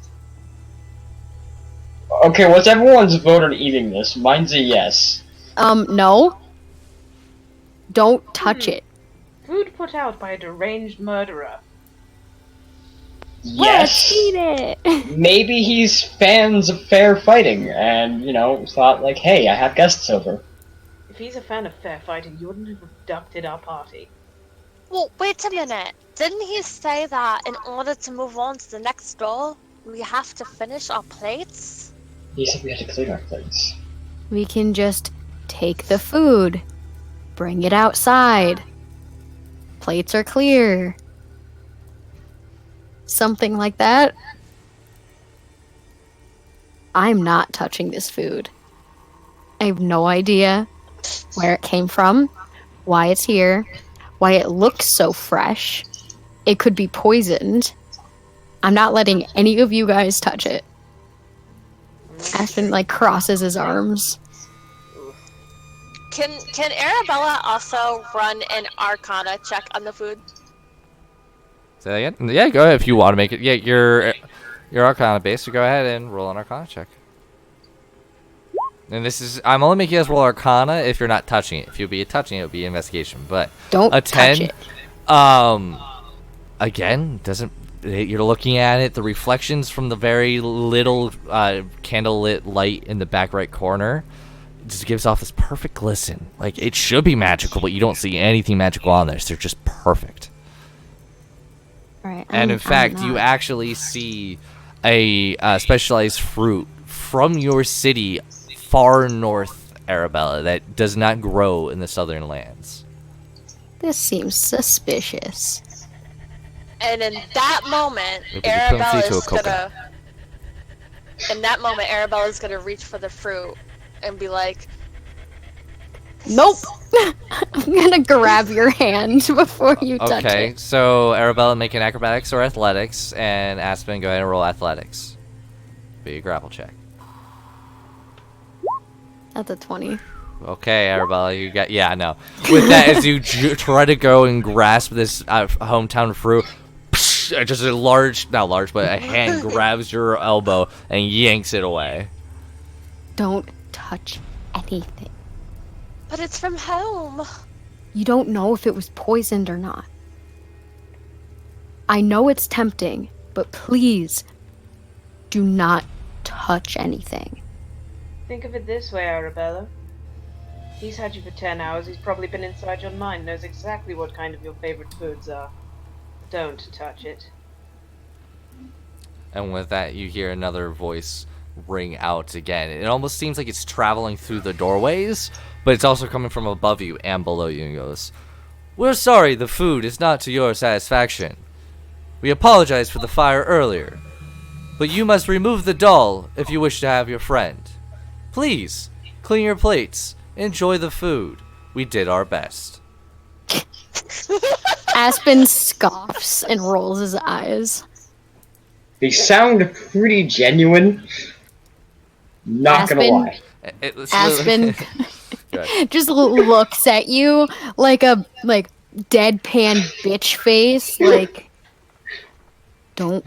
Okay, what's everyone's vote on eating this? Mine's a yes. No. Don't touch it. Food put out by a deranged murderer. Yes. Let's eat it. Maybe he's fans of fair fighting, and, thought like, hey, I have guests over. If he's a fan of fair fighting, he wouldn't have abducted our party. Well, wait a minute. Didn't he say that in order to move on to the next door, we have to finish our plates? He said we had to clean our plates. We can just take the food, bring it outside. Plates are clear. Something like that. I'm not touching this food. I have no idea where it came from, why it's here, why it looks so fresh. It could be poisoned. I'm not letting any of you guys touch it. Ashton crosses his arms. Can Arabella also run an Arcana check on the food? Say that again? Yeah, go ahead if you want to make it. Yeah, you're Arcana based, so go ahead and roll an Arcana check. And this is, I'm only making you guys roll Arcana if you're not touching it. If you'll be touching it, it'll be investigation. But Don't a 10, touch it. again, doesn't you're looking at it. The reflections from the very little candlelit light in the back right corner just gives off this perfect glisten. Like, it should be magical, but you don't see anything magical on this. They're just perfect. Right. And in fact, you actually see a specialized fruit from your city far north, Arabella, that does not grow in the southern lands. This seems suspicious. And in that moment, Maybe you put 'em through to a coconut. Arabella's gonna reach for the fruit and be like, Nope. I'm gonna grab your hand before you touch Okay, it. so Arabella, make an acrobatics or athletics, and Aspen, go ahead and roll athletics. Be a grapple check. That's a 20. Okay, Arabella, you got no. With that, as you try to go and grasp this hometown fruit, just a not large, but a hand grabs your elbow and yanks it away. Don't touch anything. but it's from home. You don't know if it was poisoned or not. I know it's tempting, but please do not touch anything. Think of it this way, Arabella. He's had you for 10 hours, he's probably been inside your mind, knows exactly what kind of your favorite foods are. Don't touch it. And with that, you hear another voice ring out again. It almost seems like it's traveling through the doorways, but it's also coming from above you and below you, and goes, "We're sorry the food is not to your satisfaction. We apologize for the fire earlier, but you must remove the doll if you wish to have your friend. Please, clean your plates. Enjoy the food. We did our best." Aspen scoffs and rolls his eyes. They sound pretty genuine. Not gonna Aspen? lie. Aspen Good. just looks at you like a deadpan bitch face, like, don't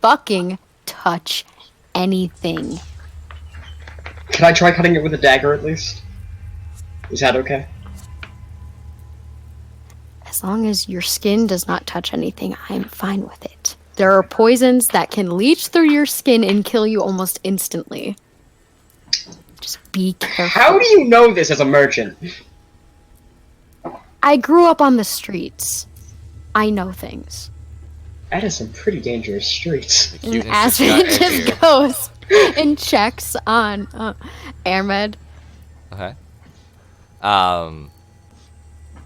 fucking touch anything. Can I try cutting it with a dagger at least? Is that okay? As long as your skin does not touch anything, I'm fine with it. There are poisons that can leach through your skin and kill you almost instantly. Just be careful. How do you know this as a merchant? I grew up on the streets. I know things. That is some pretty dangerous streets. And Cuteness Aspen just got edgier. just goes and checks on Ahmed. Okay.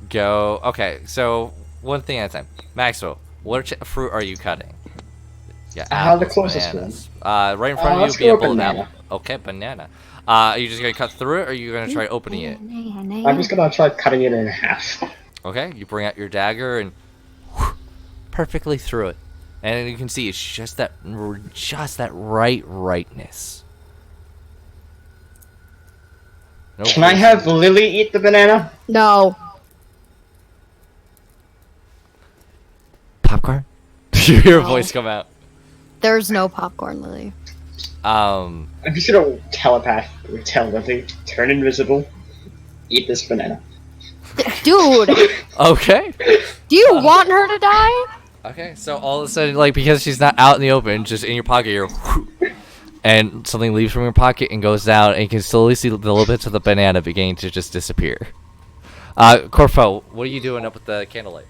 Go. Okay, so one thing at a time. Maxwell, what fruit are you cutting? Yeah, The apples, closest bananas. Right in front of let's you, be a go bowl banana. apple. Okay, banana. Are you just gonna cut through it, or are you gonna try opening it? I'm just gonna try cutting it in half. Okay, you bring out your dagger and perfectly through it, and you can see it's just that rightness. No Can I poison. have Lily eat the banana? No. Popcorn? You hear a No. voice come out. There's no popcorn, Lily. I'm just gonna telepathically tell Lily, turn invisible, eat this banana. Dude, Okay. do you want her to die? Okay, so all of a sudden, like, because she's not out in the open, just in your pocket, you're and something leaves from your pocket and goes down, and you can slowly see the little bits of the banana beginning to just disappear. Corfo, what are you doing up with the candlelight?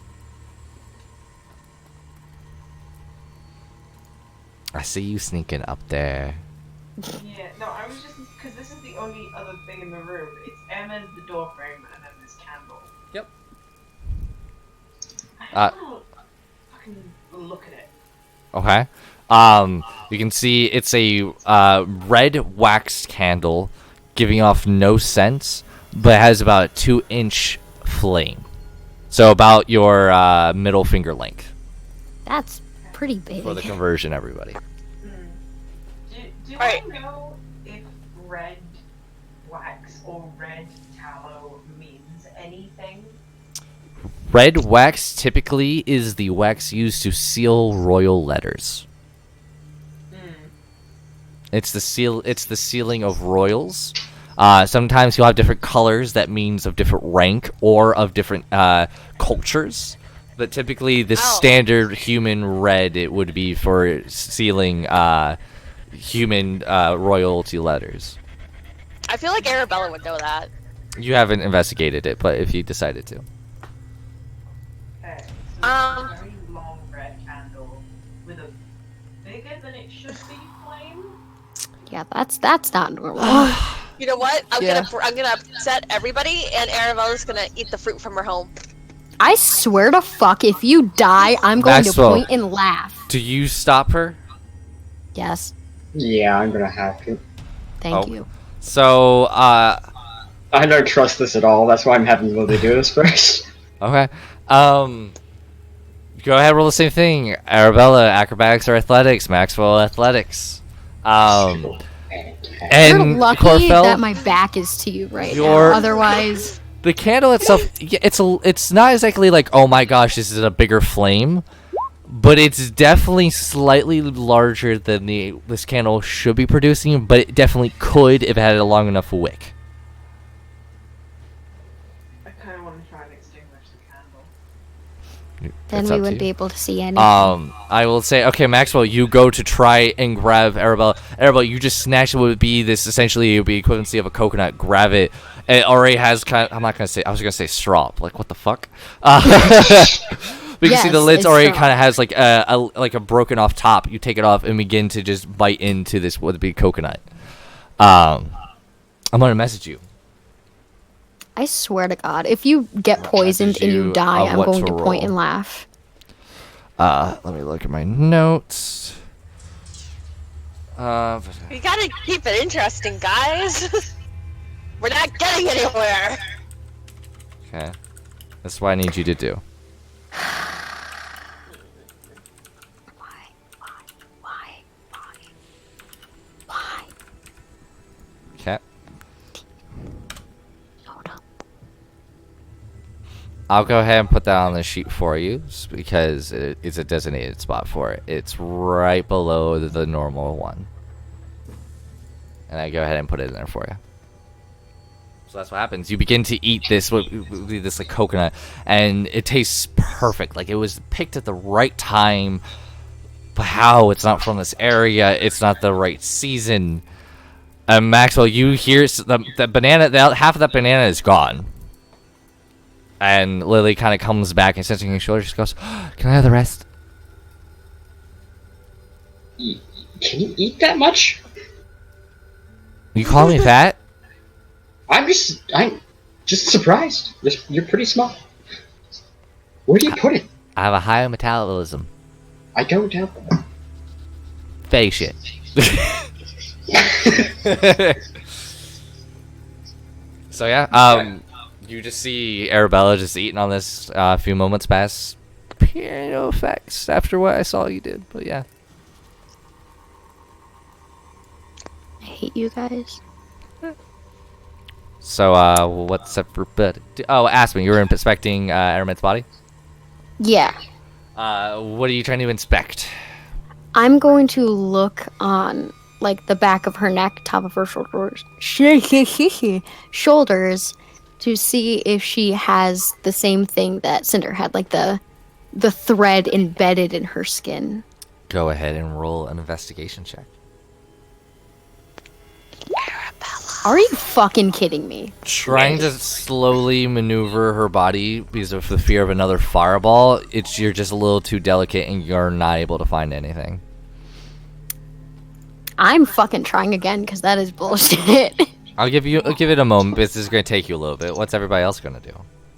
I see you sneaking up there. Yeah, no, I was just because this is the only other thing in the room. It's Emma's, the door frame, and then this candle. Yep. I don't want to fucking look at it. Okay. You can see it's a red waxed candle, giving off no scent, but it has about a 2-inch flame. So about your middle finger length That's pretty big. for the conversion, everybody. Do Alright. I know if red wax or red tallow means anything? Red wax typically is the wax used to seal royal letters. It's the sealing of royals. Sometimes you'll have different colors that means of different rank or of different cultures. But typically, the Oh. standard human red it would be for sealing human royalty letters. I feel like Arabella would know that. You haven't investigated it, but if you decided to. Okay, so Um. it's a very long red candle with a bigger than it should be flame. Yeah, that's not normal. You know what? I'm Yeah. gonna upset everybody, and Arabella's gonna eat the fruit from her home. I swear to fuck, if you die, I'm going Maxwell. to point and laugh. Do you stop her? Yes, Yeah, I'm gonna have to. thank Oh. you. So, I don't trust this at all. That's why I'm having Lily do this first. okay. Go ahead, roll the same thing. Arabella, acrobatics or athletics? Maxwell, athletics. And You're lucky Chlorophyll, that my back is to you right You're- now. Otherwise, the candle itself, yeah, it's not exactly like, oh my gosh, this is a bigger flame, but it's definitely slightly larger than this candle should be producing, but it definitely could if it had a long enough wick. I kind of want to try and extinguish the candle. then It's we up to wouldn't you. be able to see anything. I will say, okay, Maxwell, you go to try and grab Arabella. Arabella, you just snatch what would be this, essentially, it would be equivalency of a coconut, grab it. It already has kind of, I'm not going to say, I was going to say strop. Like, what the fuck? We can see the Yes, lid's it's already strop. kind of has like a broken off top. You take it off and begin to just bite into this, what would be coconut. I'm going to message you. I swear to God, if you get poisoned and you you die, of I'm what going to to point roll. and laugh. Let me look at my notes. We gotta keep it interesting, guys. We're not getting anywhere. Okay. That's what I need you to do. Why? Okay. Hold up. I'll go ahead and put that on the sheet for you because it's a designated spot for it. It's right below the normal one. And I go ahead and put it in there for you. So that's what happens. You begin to eat this like coconut, and it tastes perfect. Like it was picked at the right time. But how? It's not from this area. It's not the right season. Maxwell, you hear the banana. Half of that banana is gone. And Lily kind of comes back and sensing her shoulder. She goes, "Can I have the rest?" Can you eat that much? You call me fat? I'm just surprised. You're pretty small. Where do you put it? I have a high metabolism. I don't doubt that. Face it. So yeah, you just see Arabella just eating on this. A few moments pass. No effects after what I saw you did, but yeah. I hate you guys. So what's up for bed? Oh, ask me. You were inspecting Aramid's body. Yeah. What are you trying to inspect? I'm going to look on like the back of her neck, top of her shoulders, to see if she has the same thing that Cinder had, like the thread embedded in her skin. Go ahead and roll an investigation check. Are you fucking kidding me? Trying to slowly maneuver her body because of the fear of another fireball, you're just a little too delicate and you're not able to find anything. I'm fucking trying again because that is bullshit. I'll give it a moment. This is gonna take you a little bit. What's everybody else gonna do?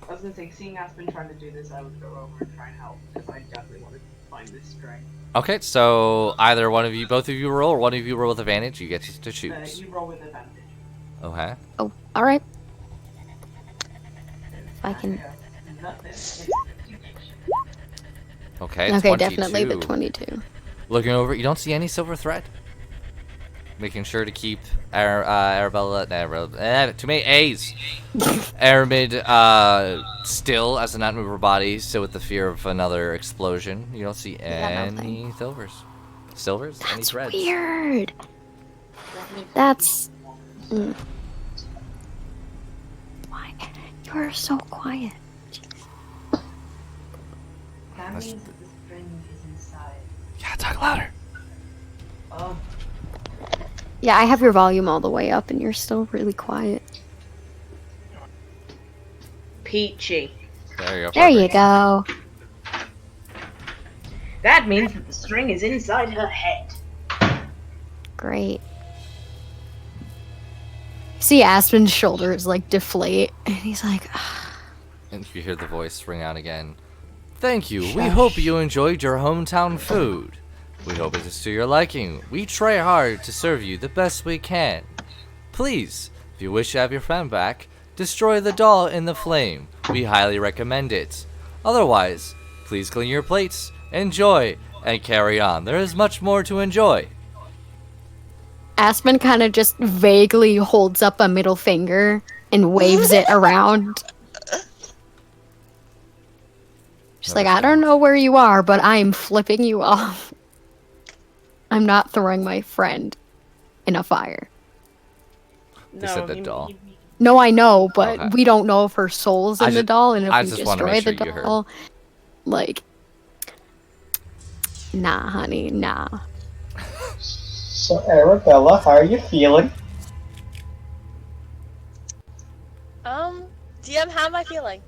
I was gonna say, seeing Aspen trying to do this, I would go over and try and help because I definitely want to find this string. Okay, so either one of you, both of you roll, or one of you roll with advantage. You get to choose. You roll with advantage. Okay. Oh, all right. If I can. Okay. Okay, 22. definitely the 22. Looking over, you don't see any silver thread. Making sure to keep Arabella, too many A's. Aramid still as a not move her body, still with the fear of another explosion. You don't see Yeah, no any silvers. Silvers? Any That's threads? weird. That's. Why? You're so quiet. That means that the string is inside. Yeah, talk louder. Oh. Yeah, I have your volume all the way up and you're still really quiet. Peachy. There you go. There you perfect. go. That means that the string is inside her head. Great. See Aspen's shoulders like deflate, and he's like, And you hear the voice ring out again. Thank you. We hope you enjoyed your hometown food. We hope it is to your liking. We try hard to serve you the best we can. Please, if you wish to have your friend back, destroy the doll in the flame. We highly recommend it. Otherwise, please clean your plates, enjoy, and carry on. There is much more to enjoy. Aspen kind of just vaguely holds up a middle finger and waves it around. She's like, I don't know where you are, but I'm flipping you off. I'm not throwing my friend in a fire. They said the doll. No, I know, but Okay. we don't know if her soul's in the doll, and if I we just wanna destroy make the sure you heard. doll, like, nah, honey, nah. So, Arabella, how are you feeling? DM, how am I feeling?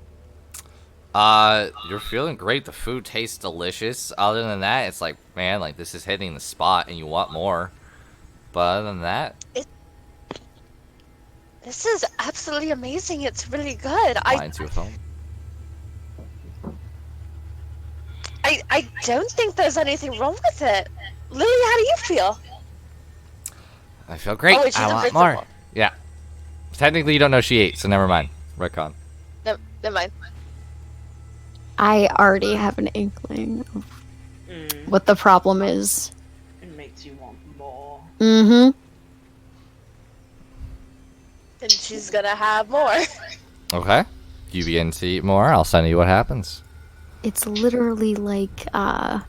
You're feeling great. The food tastes delicious. Other than that, it's like, man, like this is hitting the spot and you want more. But other than that, This is absolutely amazing. It's really good. mine's your phone. I don't think there's anything wrong with it. Lily, how do you feel? I feel great. Oh, wait, she's I want invincible. more. Yeah. Technically, you don't know she ate, so never mind. Retcon. No, never mind. I already have an inkling of what the problem is. It makes you want more. Mm-hmm. And she's gonna have more. Okay. You begin to eat more. I'll send you what happens. It's literally like, the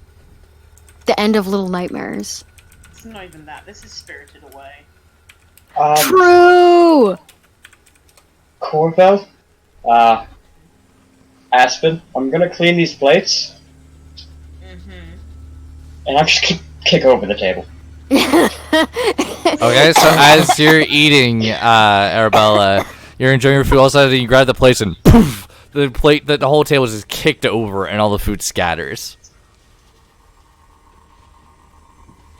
end of Little Nightmares. It's not even that. This is Spirited Away. True! Corvel? Aspen, I'm gonna clean these plates, and I'm just gonna kick over the table. Okay, so as you're eating, Arabella, you're enjoying your food. All of a sudden, you grab the plates and poof! The whole table is just kicked over, and all the food scatters.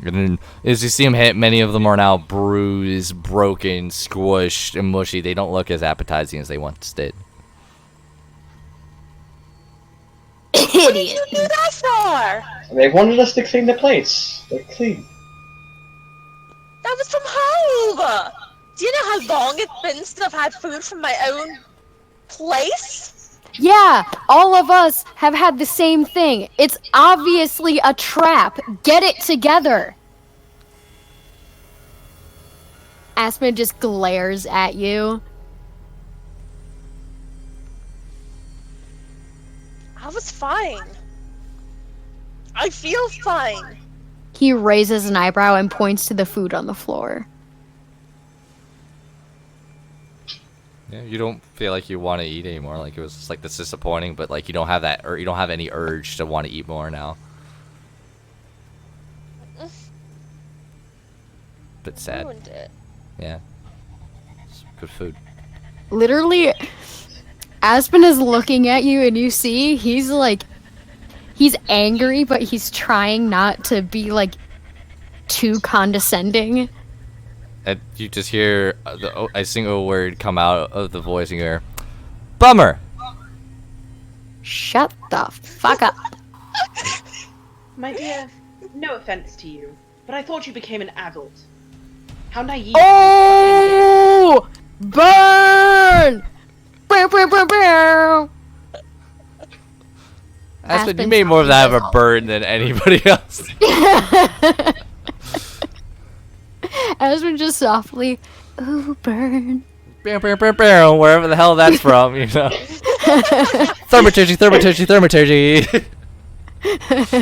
And then, as you see them hit, many of them are now bruised, broken, squished, and mushy. They don't look as appetizing as they once did. What did you do that for? They wanted us to clean the plates. They're clean. That was from home. Do you know how long it's been since I've had food from my own place? Yeah, all of us have had the same thing. It's obviously a trap. Get it together. Aspen just glares at you. I was fine. I feel fine. He raises an eyebrow and points to the food on the floor. Yeah, you don't feel like you want to eat anymore. Like it was just like that's disappointing, but like you don't have that, or you don't have any urge to want to eat more now. Bit sad. Ruined it. Yeah. It's good food. Literally, Aspen is looking at you and you see he's like, he's angry, but he's trying not to be like too condescending. And you just hear a single word come out of the voice and you hear, "Bummer." Shut the fuck up. My dear, no offense to you, but I thought you became an adult. How naive. Oh! Burn! Bow, bow, bow, bow. Aspen, you Aspen made more of that of a sounds- burn than anybody else. Aspen just softly, ooh, burn. Wherever the hell that's from, you know. Thermaturgy, thermaturgy, thermaturgy.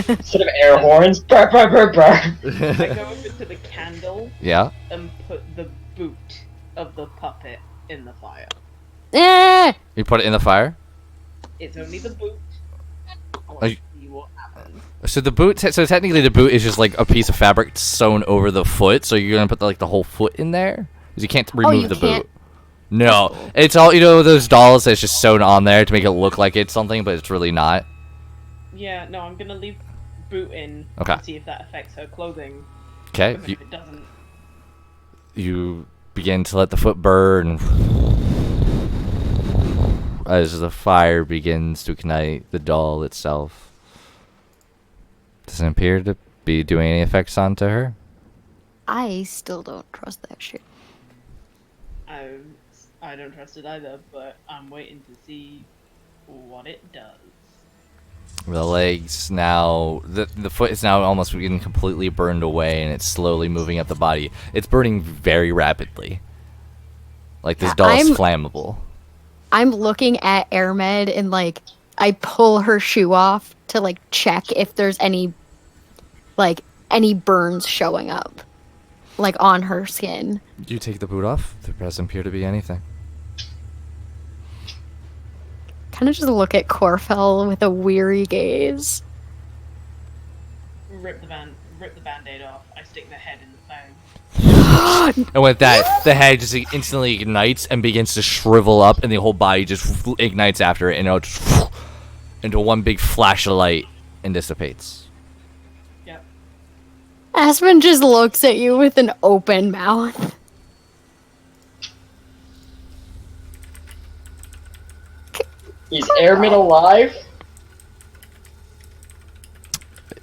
Instead of air horns, brr, brr, brr, brr. I go over to the candle Yeah. and put the boot of the puppet in the fire. Eh! You put it in the fire? It's only the boot. want to see what happens. So the boot. So technically, the boot is just like a piece of fabric sewn over the foot. So you're gonna put the whole foot in there because you can't remove you the can't? boot. No, it's all those dolls that's just sewn on there to make it look like it's something, but it's really not. Yeah, no, I'm gonna leave boot in Okay. and see if that affects her clothing. Okay. Even if it doesn't. You begin to let the foot burn as the fire begins to ignite the doll itself. Doesn't appear to be doing any effects onto her. I still don't trust that shit. I don't trust it either, but I'm waiting to see what it does. The legs now, the foot is now almost getting completely burned away, and it's slowly moving up the body. It's burning very rapidly. Like this doll is flammable. I'm looking at Airmed and like I pull her shoe off to like check if there's any burns showing up like on her skin. You take the boot off. There doesn't appear to be anything. Kind of just look at Corfell with a weary gaze. Rip the band-aid off. I stick the head in the thing. And with that, the head just instantly ignites and begins to shrivel up, and the whole body just ignites after it, and it just into one big flash of light and dissipates. Yep. Aspen just looks at you with an open mouth. Is Airman alive?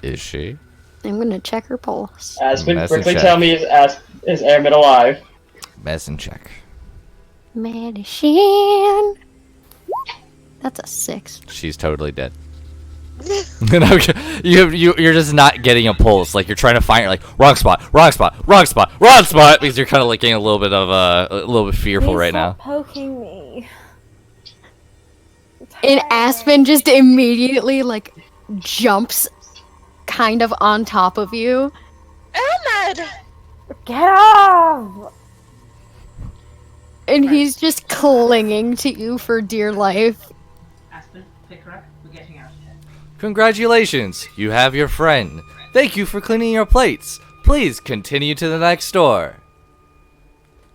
Is she? I'm gonna check her pulse. Aspen, Medicine quickly check. tell me, is Airman alive? Medicine check. Medicine. That's a 6. She's totally dead. You're just not getting a pulse. Like you're trying to find her, like wrong spot, because you're kind of like getting a little bit fearful Please right now. stop poking me. And Aspen just immediately like jumps kind of on top of you. Ahmed! Get off! And he's just clinging to you for dear life. Aspen, pick her up. We're getting out of here. Congratulations, you have your friend. Thank you for cleaning your plates. Please continue to the next door.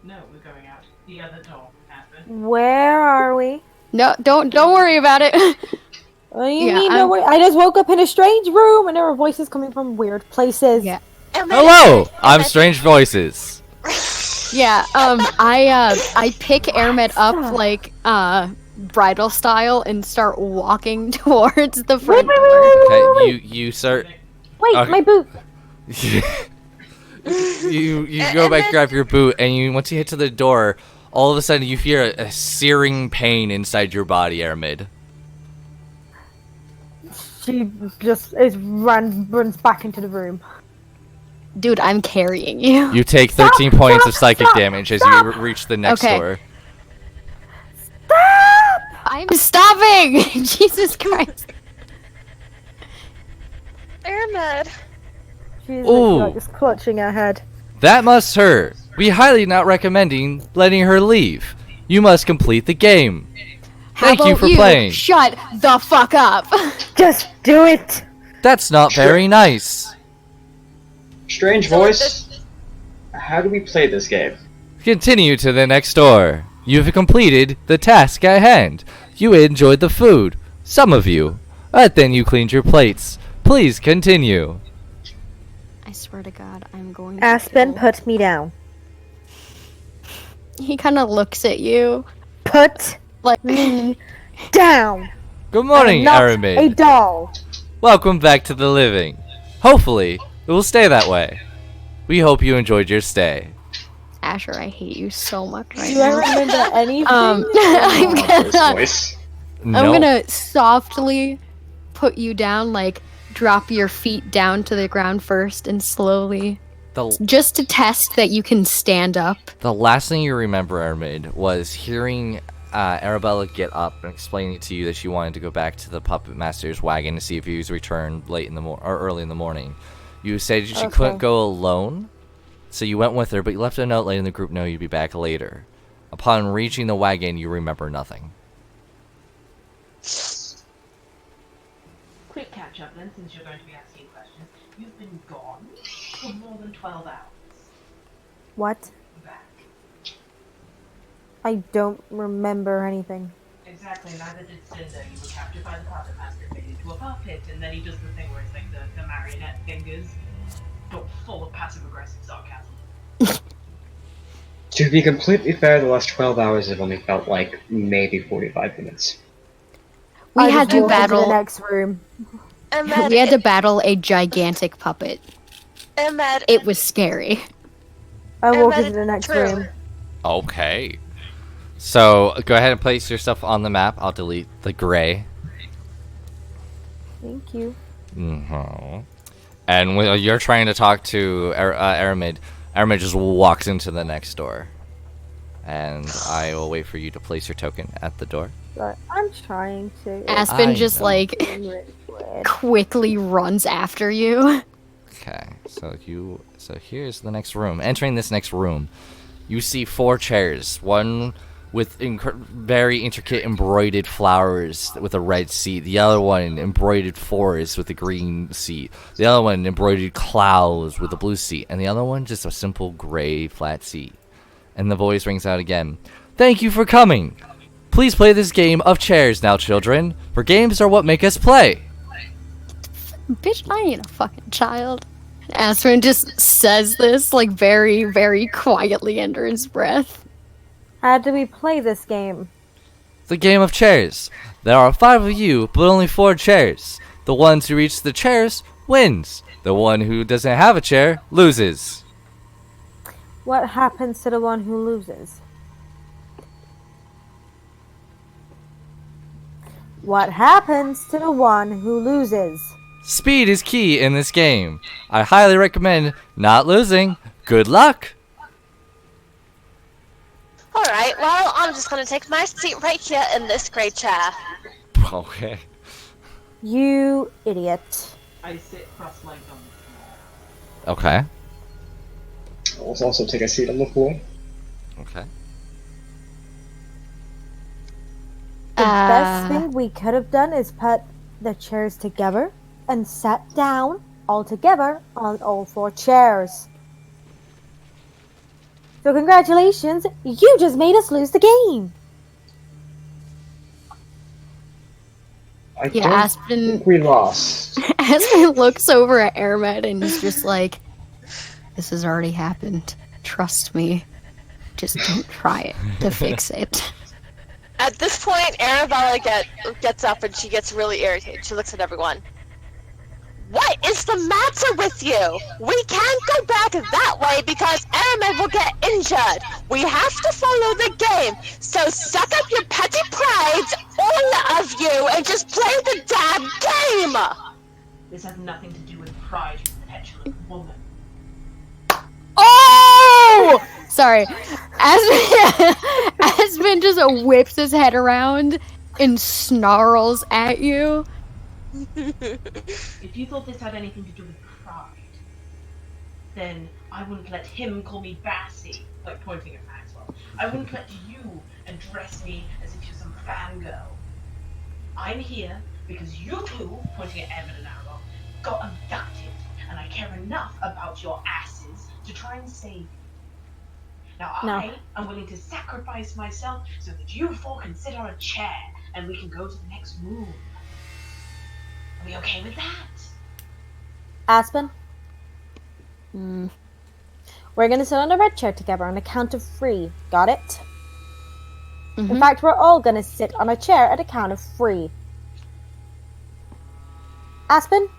No, we're going out. The other door, Aspen. Where are we? No, don't worry about it. What do you Yeah, mean? I'm- No, I just woke up in a strange room and there were voices coming from weird places. Yeah. Ahmed, Hello, I'm Ahmed. Strange Voices. Yeah, I pick Airmed up like bridal style and start walking towards the front door. Okay, you start. Wait, Okay. my boot. you go back, grab your boot, and once you hit to the door, all of a sudden you feel a searing pain inside your body, Airmid. She just runs back into the room. Dude, I'm carrying you. You take 13 points of psychic damage as you reach the next Okay. door. I'm stopping! Jesus Christ. Ahmed. She's Ooh. like just clutching her head. That must hurt. We highly not recommending letting her leave. You must complete the game. Thank How you about for playing. Shut the fuck up. Just do it! That's not very nice. Strange voice. How do we play this game? Continue to the next door. You've completed the task at hand. You enjoyed the food. Some of you. But then you cleaned your plates. Please continue. I swear to God, I'm going to Aspen, kill- put me down. He kind of looks at you. Put Like, me down! Good morning, I'm not Aramid. a doll! Welcome back to the living. Hopefully, it will stay that way. We hope you enjoyed your stay. Asher, I hate you so much right Do I now. remember anything? I'm This gonna, voice. I'm No. gonna softly put you down, like drop your feet down to the ground first and slowly, The just to test that you can stand up. The last thing you remember, Armid, was hearing Arabella get up and explaining to you that she wanted to go back to the puppet master's wagon to see if he was returned late in the or early in the morning. You said she couldn't go alone, so you went with her, but you left a note letting the group know you'd be back later. Upon reaching the wagon, you remember nothing. quick catch up then, since you're going to be asking questions. You've been gone for more than 12 hours. What? Back. I don't remember anything. Exactly, neither did Cinder. You were captured by the puppet master and made into a puppet, and then he does the thing where it's like the marionette fingers, but full of passive aggressive sarcasm. To be completely fair, the last 12 hours have only felt like maybe 45 minutes. We I had just to walk into the battle. next room. Ahmed, We had to battle a gigantic puppet. Ahmed, It was scary. I walk Ahmed, into the next true. room. Okay. So go ahead and place yourself on the map. I'll delete the gray. Thank you. And when you're trying to talk to Aramid, Aramid just walks into the next door. And I will wait for you to place your token at the door. But I'm trying to. Aspen I just know. like It's really weird. quickly runs after you. Okay, so here's the next room. Entering this next room, you see 4 chairs. One with very intricate embroidered flowers with a red seat. The other one embroidered forest with a green seat. The other one embroidered clouds with a blue seat. And the other one just a simple gray flat seat. And the voice rings out again. Thank you for coming. Please play this game of chairs now, children. For games are what make us play. Bitch, I ain't a fucking child. Aspen just says this like very, very quietly under his breath. How do we play this game? The game of chairs. There are 5 of you, but only 4 chairs. The ones who reach the chairs wins. The one who doesn't have a chair loses. What happens to the one who loses? What happens to the one who loses? Speed is key in this game. I highly recommend not losing. Good luck. Alright, well, I'm just gonna take my seat right here in this gray chair. Okay. You idiot. I sit cross-legged on the floor. Okay. I'll also take a seat on the floor. Okay. The best thing we could have done is put the chairs together and sat down all together on all 4 chairs. So congratulations, you just made us lose the game. I Yeah, don't Aspen think we lost. Aspen looks over at Airmed and he's just like, this has already happened. Trust me. Just don't try it to fix it. At this point, Arabella gets up and she gets really irritated. She looks at everyone. What is the matter with you? We can't go back that way because Aramed will get injured. We have to follow the game. So suck up your petty prides, all of you, and just play the damn game! This has nothing to do with pride, you petulant woman. Oh! Sorry. Aspen just whips his head around and snarls at you. If you thought this had anything to do with pride, then I wouldn't let him call me Bassy, like pointing at Maxwell. I wouldn't let you address me as if you're some fangirl. I'm here because you two, pointing at Evan and Arrow, got abducted, and I care enough about your asses to try and save you. Now I am willing to sacrifice myself so that you four can sit on a chair and we can go to the next room. Are we okay with that? Aspen? We're gonna sit on a red chair together on the count of 3. Got it? In fact, we're all gonna sit on a chair at a count of 3. Aspen?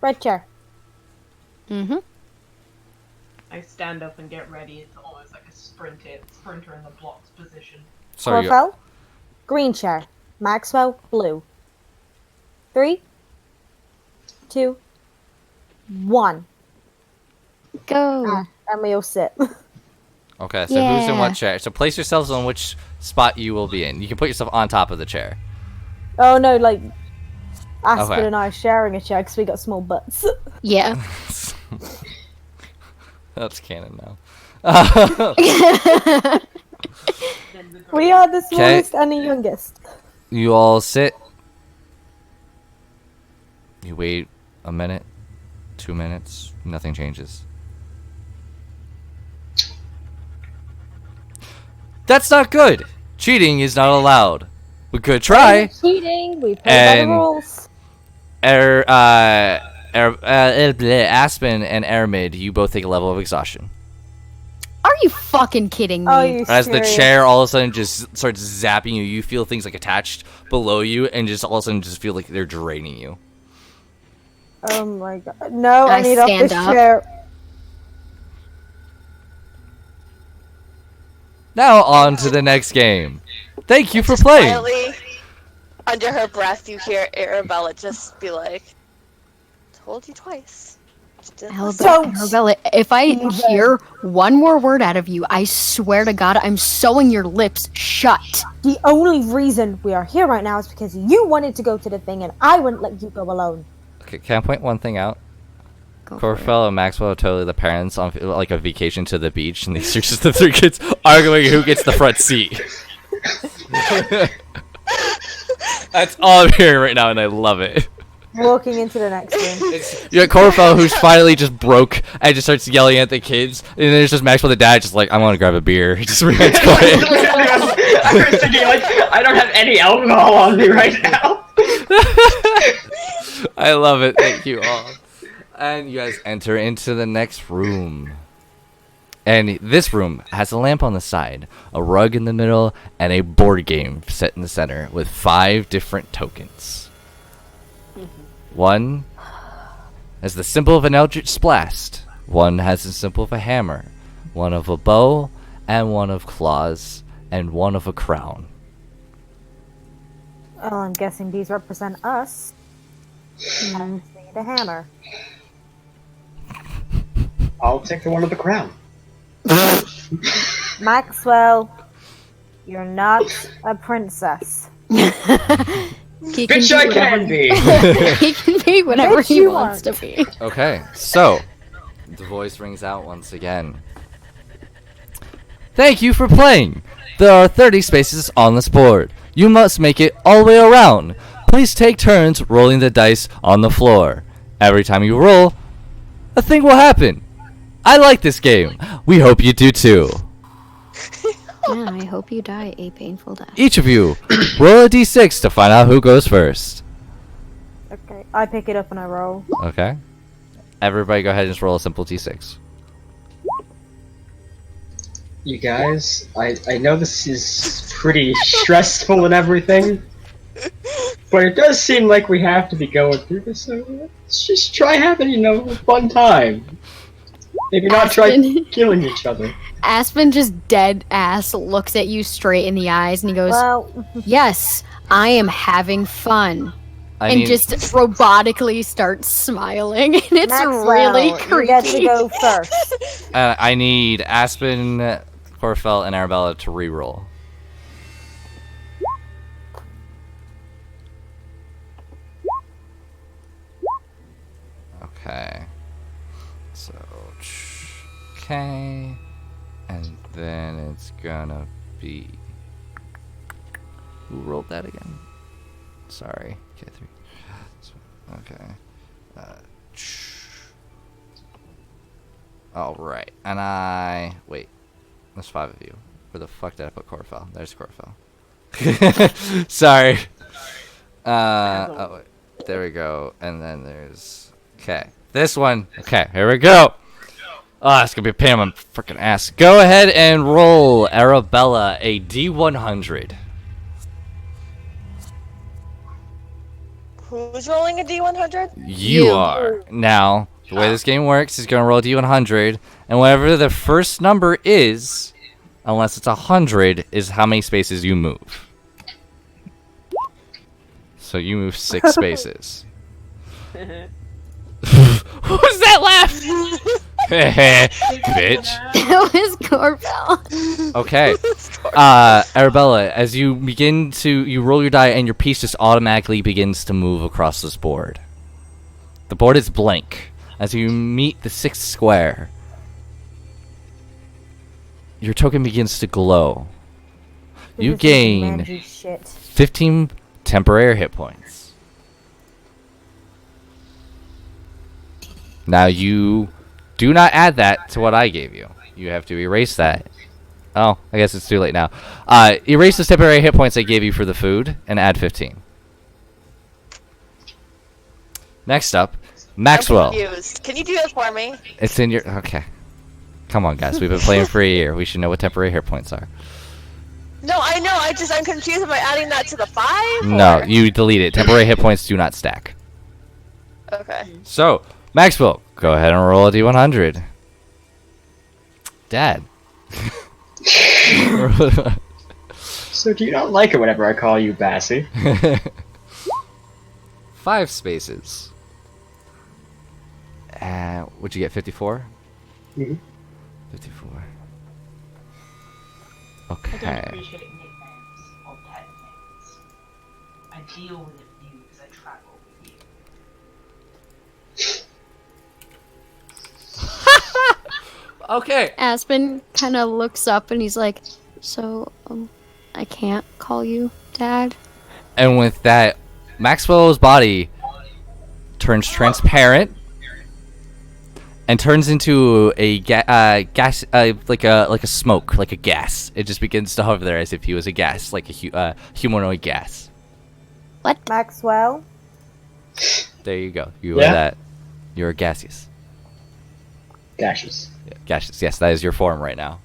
Red chair. I stand up and get ready. It's almost like a sprinter in the blocks position. So you Corfell? Green chair. Maxwell? Blue. 3, 2, 1. Go. And we all sit. Okay, so who's in Yeah. what chair? So place yourselves on which spot you will be in. You can put yourself on top of the chair. Oh no, like Aspen Okay. and I are sharing a chair because we got small butts. Yeah. That's canon now. We are the smallest and the youngest. You all sit You wait a minute, 2 minutes, nothing changes. That's not good. Cheating is not allowed. We could try. Cheating. We play by And- the rules. Aspen and Aramid, you both take a level of exhaustion. Are you fucking kidding me? Oh, you As the serious? chair all of a sudden just starts zapping you, you feel things like attached below you, and just all of a sudden just feel like they're draining you. Oh my god. No, I I need off stand this up. chair. Now on to the next game. Thank you for playing. Quietly, under her breath, you hear Arabella just be like, "Told you twice." Just didn't listen." Arabella, if I hear one more word out of you, I swear to God, I'm sewing your lips shut. The only reason we are here right now is because you wanted to go to the thing and I wouldn't let you go alone. Okay, can I point one thing out? Go for it. Corfell and Maxwell are totally the parents on like a vacation to the beach, and these are just the 3 kids arguing who gets the front seat. That's all I'm hearing right now, and I love it. Walking into the next room. You got Corfell, who's finally just broke and just starts yelling at the kids, and then there's just Maxwell the dad, just like, I want to grab a beer. He just remains quiet. I was thinking, like, I don't have any alcohol on me right now. I love it. Thank you all. And you guys enter into the next room. And this room has a lamp on the side, a rug in the middle, and a board game set in the center with 5 different tokens. One has the symbol of an eldritch blast. One has the symbol of a hammer. One of a bow, and one of claws, and one of a crown. Well, I'm guessing these represent us. And we need a hammer. I'll take the one of the crown. Maxwell, you're not a princess. He Bitch, I can be! He can be whatever Bitch, he you wants to aren't. be. Okay, so the voice rings out once again. Thank you for playing. There are 30 spaces on this board. You must make it all the way around. Please take turns rolling the dice on the floor. Every time you roll, a thing will happen. I like this game. We hope you do too. Yeah, I hope you die a painful death. Each of you, roll a d6 to find out who goes first. Okay, I pick it up and I roll. Okay? Everybody go ahead and just roll a simple d6. You guys, I know this is pretty stressful and everything, but it does seem like we have to be going through this, so let's just try having, a fun time. Maybe not try Aspen. killing each other. Aspen just dead ass looks at you straight in the eyes and he goes, Well, yes, I am having fun. I And need- just robotically starts smiling. And it's Maxwell, really you creepy. get to go first. I need Aspen, Corfell, and Arabella to reroll. Okay. So, okay. And then it's gonna be. Who rolled that again? Sorry. Okay, 3. Okay. Alright. And wait. There's 5 of you. Where the fuck did I put Corfell? There's Corfell. Sorry. Oh, wait. There we go. And then there's... Okay. This one. Okay, here we go. Oh, it's gonna be a pain on my freaking ass. Go ahead and roll, Arabella, a D100. Who's rolling a D100? You are. Now, the way this game works is gonna roll a D100, and whatever the first number is, unless it's 100, is how many spaces you move. So you move 6 spaces. What was that laugh? Bitch. That was Corfell. Okay. Arabella, as you begin to, you roll your die and your piece just automatically begins to move across this board. The board is blank. As you meet the 6th square, your token begins to glow. You This is gain mangy shit. 15 temporary hit points. Now you do not add that to what I gave you. You have to erase that. Oh, I guess it's too late now. Erase the temporary hit points I gave you for the food and add 15. Next up, Maxwell. I'm confused. Can you do it for me? It's in your... Okay. Come on, guys. We've been playing for a year. We should know what temporary hit points are. No, I know. I'm confused. Am I adding that to the 5? No, or- you delete it. Temporary hit points do not stack. Okay. So, Maxwell, go ahead and roll a d100. Dad. So do you not like it whenever I call you Bassy? 5 spaces. Would you get 54? Mhm. 54. I Okay. don't appreciate nicknames or pet names. I deal with it with you because I travel with you. Okay. Aspen kind of looks up and he's like, so, I can't call you Dad? And with that, Maxwell's body turns transparent and turns into a gas, like a smoke, like a gas. It just begins to hover there as if he was a gas, like a humanoid gas. What? Maxwell. There you go. You are Yeah. that. You're gaseous. Gaseous. Yeah, gaseous. Yes, that is your form right now.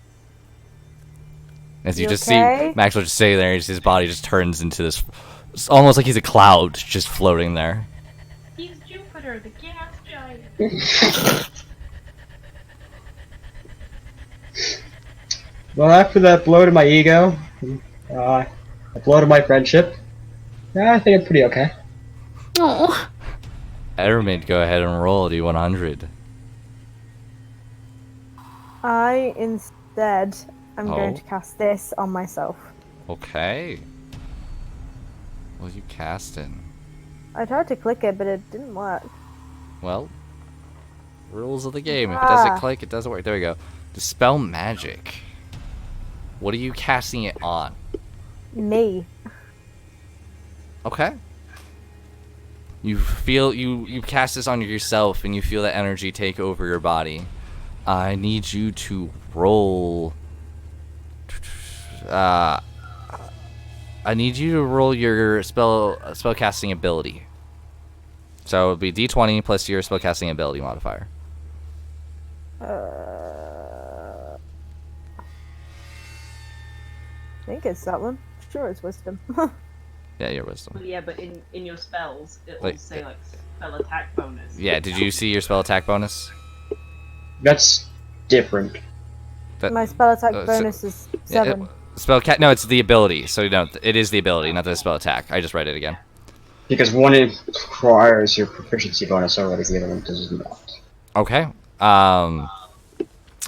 As you You just okay? see Maxwell just sitting there, his body just turns into this, it's almost like he's a cloud just floating there. He's Jupiter, the gas giant. Well, after that blow to my ego, a blow to my friendship, I think I'm pretty okay. Oh. Ermid, go ahead and roll a d100. I instead am going Oh. to cast this on myself. Okay. What are you casting? I tried to click it, but it didn't work. Well, rules of the game. If it doesn't Ah. click, it doesn't work. There we go. Dispel magic. What are you casting it on? Me. Okay. You feel you cast this on yourself, and you feel that energy take over your body. I need you to roll. I need you to roll your spellcasting ability. So it would be d20 plus your spellcasting ability modifier. I think it's that one. Sure, it's wisdom. Yeah, your wisdom. Well, yeah, but in your spells, it'll Like- say like spell attack bonus. Yeah, did you see your spell attack bonus? That's different. That, My spell attack so- bonus is yeah, 7. no, it's the ability. So no, it is the ability, not the spell attack. I just read it again. Because one requires your proficiency bonus already, the other one does not. Okay.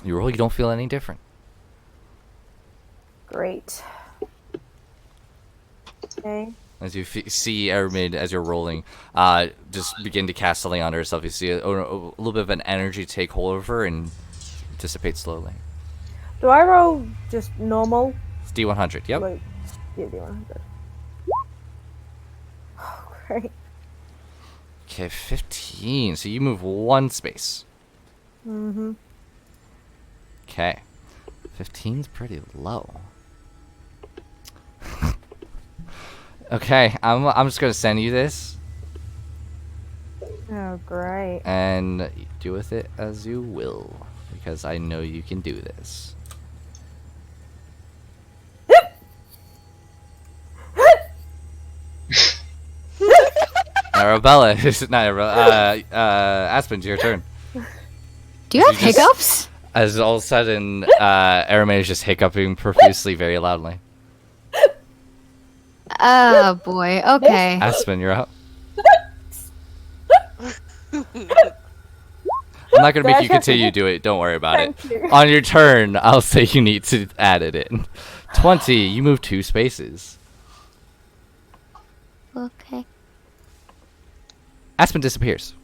You roll, you don't feel any different. Great. Okay. As you see Ermid, as you're rolling, just begin to cast something onto herself. You see a little bit of an energy take hold of her and dissipate slowly. Do I roll just normal? It's D100, yep. Like, yeah, D100. Oh, great. Okay, 15. So you move 1 space. Mm-hmm. Okay. 15's pretty low. Okay, I'm just gonna send you this, Oh, great. and do with it as you will, because I know you can do this. Arabella, not Arabella. Aspen's your turn. Do you have You just- hiccups? As all of a sudden, Aramay is just hiccuping profusely, very loudly. Oh boy. Okay. Aspen, you're up. I'm not gonna make you continue to do it. Don't worry about it. Thank you. On your turn, I'll say you need to add it in. 20. You move 2 spaces. Okay. Aspen disappears.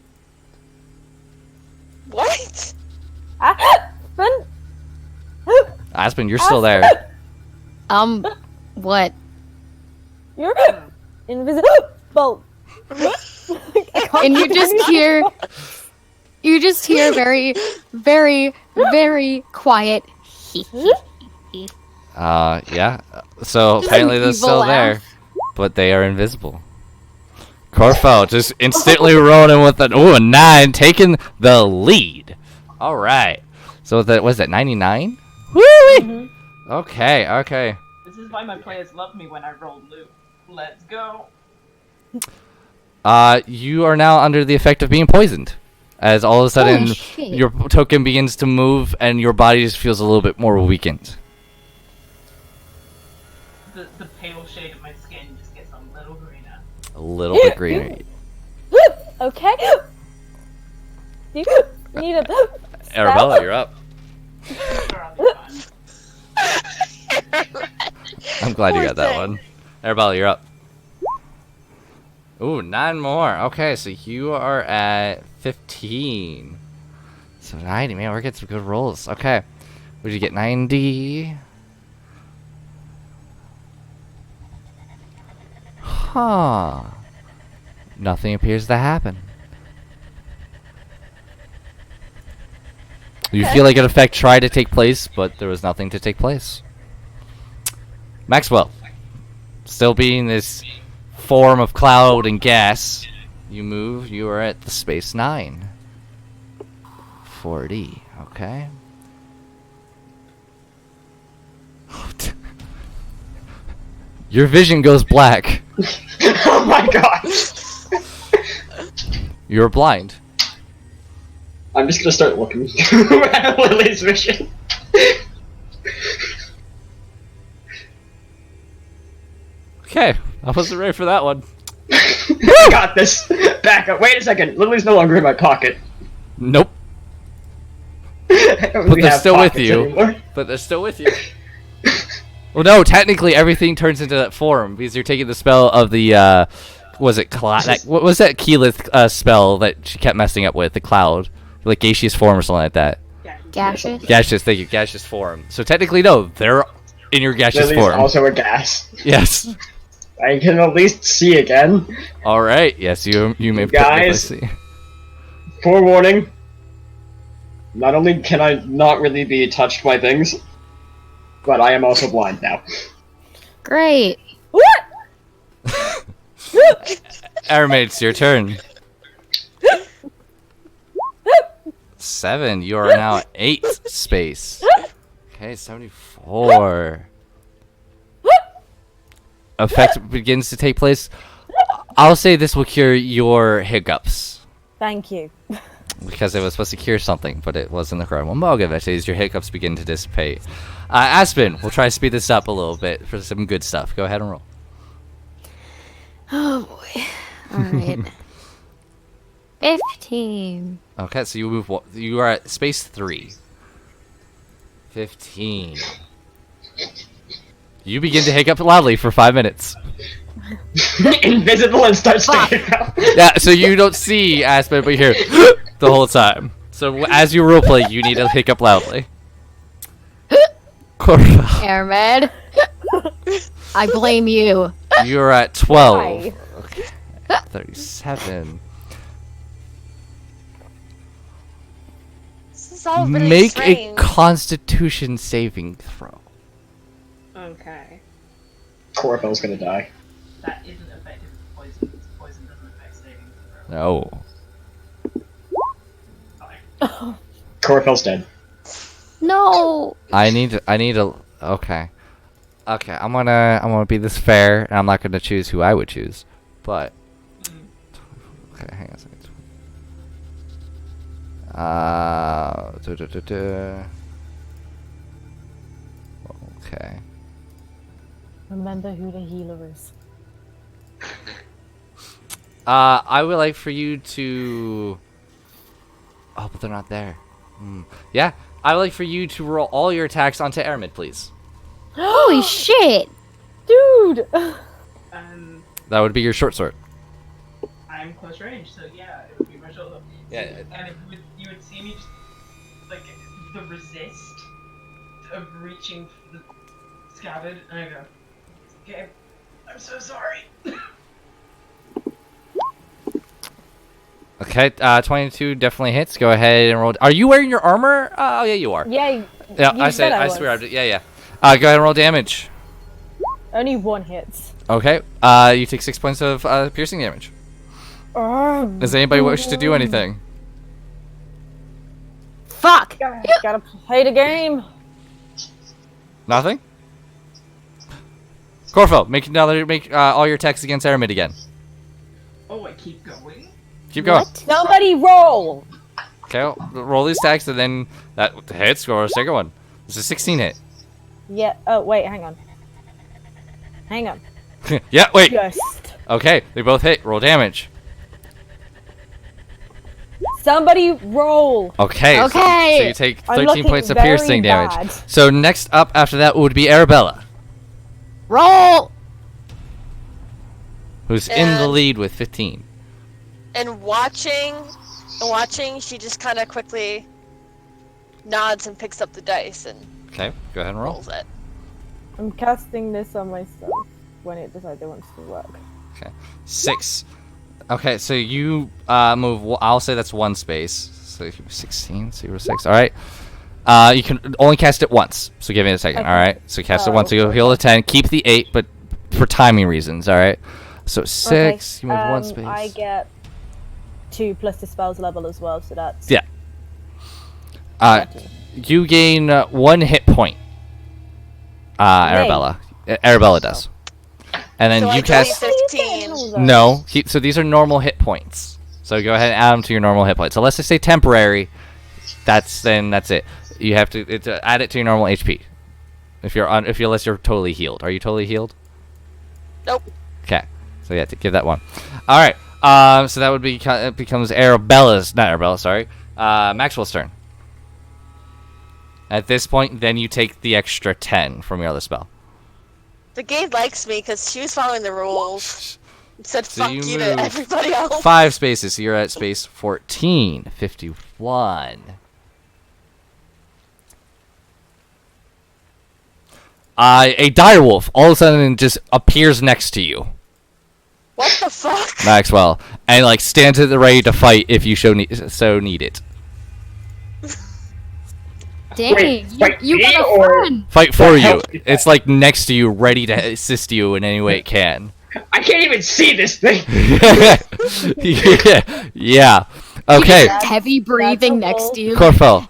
What? Aspen? Aspen, you're still there. What? You're invisible. And you just hear You just hear very, very, very quiet. Yeah. So apparently they're evil still laugh. there, but they are invisible. Corfel just instantly rolling with a 9, taking the lead. All right. So that was it 99. Woo! Mhm. Okay. This is why my players love me when I roll loot. Let's go. You are now under the effect of being poisoned, as all of a Holy sudden shit. your token begins to move and your body just feels a little bit more weakened. The pale shade of my skin just gets a little greener. A little bit greener. Okay. You need a Arabella, you're up. Or I'll be fine. I'm glad you Poor got that thing. one. Arabella, you're up. Ooh, 9 more. Okay, so you are at 15. So 90, man, we're getting some good rolls. Okay. What did you get? 90. Huh. Nothing appears to happen. You feel like an effect tried to take place, but there was nothing to take place. Maxwell, still being this form of cloud and gas, you move. You are at the space 9. 40. Okay. Your vision goes black. Oh my god! You're blind. I'm just gonna start looking at Lily's vision. Okay, I wasn't ready for that one. I got this. Back up. Wait a second. Lily's no longer in my pocket. Nope. I don't But really they're have still with pockets you. anymore. But they're still with you. Well, no, technically everything turns into that form because you're taking the spell of the, what was that Keyleth spell that she kept messing up with? The cloud. Like gaseous form or something like that. Gaseous. Gaseous, thank you, gaseous form. So technically, no, they're in your gaseous Lily's form. also a gas. Yes. I can at least see again. Alright, yes, you may Guys. see. Forewarning. Not only can I not really be touched by things, but I am also blind now. Great. Aramate, it's your turn. 7, you are now 8 space. Okay, 74. Effect begins to take place. I'll say this will cure your hiccups. Thank you. Because it was supposed to cure something, but it wasn't the correct one. But I'll give it to you as your hiccups begin to dissipate. Aspen, we'll try to speed this up a little bit for some good stuff. Go ahead and roll. Oh boy. Alright. 15. Okay, so you move. You are at space 3. 15. You begin to hiccup loudly for 5 minutes. Invisible and starts to hiccup. Yeah, so you don't see Aspen, but you hear the whole time. So as you roleplay, you need to hiccup loudly. Airmed. I blame you. You're at 12. Why? Okay. 37. This is all really Make strange. a Constitution saving throw. Okay. Corabel's gonna die. That isn't effective for poison. Poison doesn't affect saving throw. No. Fine. Corabel's dead. No. I need a. Okay. Okay, I'm gonna be this fair, and I'm not gonna choose who I would choose, but. Okay, hang on a second. Okay. Remember who the healer is. I would like for you to. Oh, but they're not there. Yeah, I would like for you to roll all your attacks onto Aramid, please. Holy shit. Dude! That would be your short sword. I'm close range, so yeah, it would be my shoulder. Yeah, And you would see me just like the resist of reaching for the scabbard, and I go, okay, I'm so sorry. Okay, 22 definitely hits. Go ahead and roll. Are you wearing your armor? Oh, yeah, you are. Yeah, Yeah, you I said I swear. was. Yeah, yeah. Go ahead and roll damage. Only one hits. Okay. You take 6 points of piercing damage. Does anybody wish to do anything? Fuck! Gotta play the game. Nothing. Corfo, make all your attacks against Aramid again. Oh, I keep going. Keep going. Somebody roll. Okay, roll these attacks and then that hits. Go a second one. This is a 16 hit. Yeah. Oh wait, hang on. Hang on. Yeah, wait. Just. Okay, they both hit. Roll damage. Somebody roll. Okay. Okay. So you take I'm 13 looking points of very piercing damage. bad. So next up after that would be Arabella, Roll! who's in the And- lead with 15. And watching, she just kind of quickly nods and picks up the dice and Okay, go ahead and roll. rolls it. I'm casting this on myself when it decides it wants to work. 6. Okay, so you move. I'll say that's 1 space. So if you 16, 0, 6. All right. You can only cast it once. So give me a second. Okay. All right. So cast it once. So Oh, you'll heal a 10. Keep the 8, but for timing reasons. All right. So 6. You move 1 space. I get 2 plus the spell's level as well, so that's Yeah. 13. You gain 1 hit point. Arabella. Arabella does. And then So you I cast. delete 15. No. So these are normal hit points. So go ahead and add them to your normal hit points. So let's just say temporary. That's it. You have to add it to your normal HP. Unless you're totally healed. Are you totally healed? Nope. Okay. So yeah, to give that one. All right. So that would be it becomes Maxwell's turn. At this point, then you take the extra 10 from your other spell. The game likes me because she was following the rules. Said So fuck you you move to everybody else. 5 spaces. So you're at space 14, 51. A direwolf all of a sudden just appears next to you, What the fuck? Maxwell, and like stands at the ready to fight if you so need it. Dang, Wait, fight you me got a or- friend! Fight for you. hell is It's like next to you, ready to assist you in any way it can. I can't even see this thing. Yeah. Okay. Just heavy breathing That's a next to you. Corfel,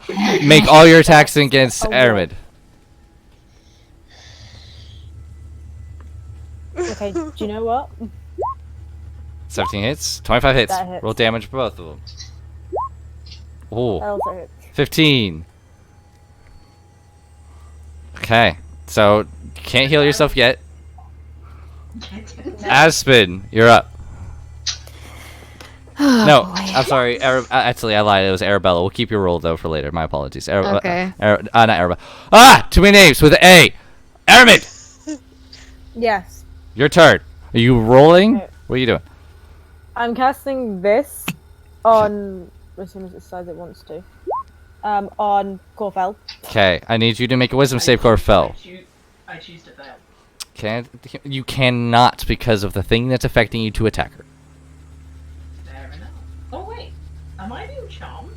make all your attacks against Oh, boy. Aramid. Okay, do you know what? 17 hits, 25 hits. That hits. Roll damage for both of them. Oh, That also hits. 15. Okay, so you can't heal yourself yet. Aspen, you're up. No, boy. I'm sorry. Actually, I lied. It was Arabella. We'll keep your roll though for later. My apologies. Okay. Not Arabella. Too many names with an A. Aramid, Yes. your turn. Are you rolling? Okay. What are you doing? I'm casting this on as soon as it decides it wants to. On Corfel. Okay, I need you to make a wisdom save, Corfel. I choose to fail. You cannot because of the thing that's affecting you to attack her. Fair enough. Oh wait, am I being charmed?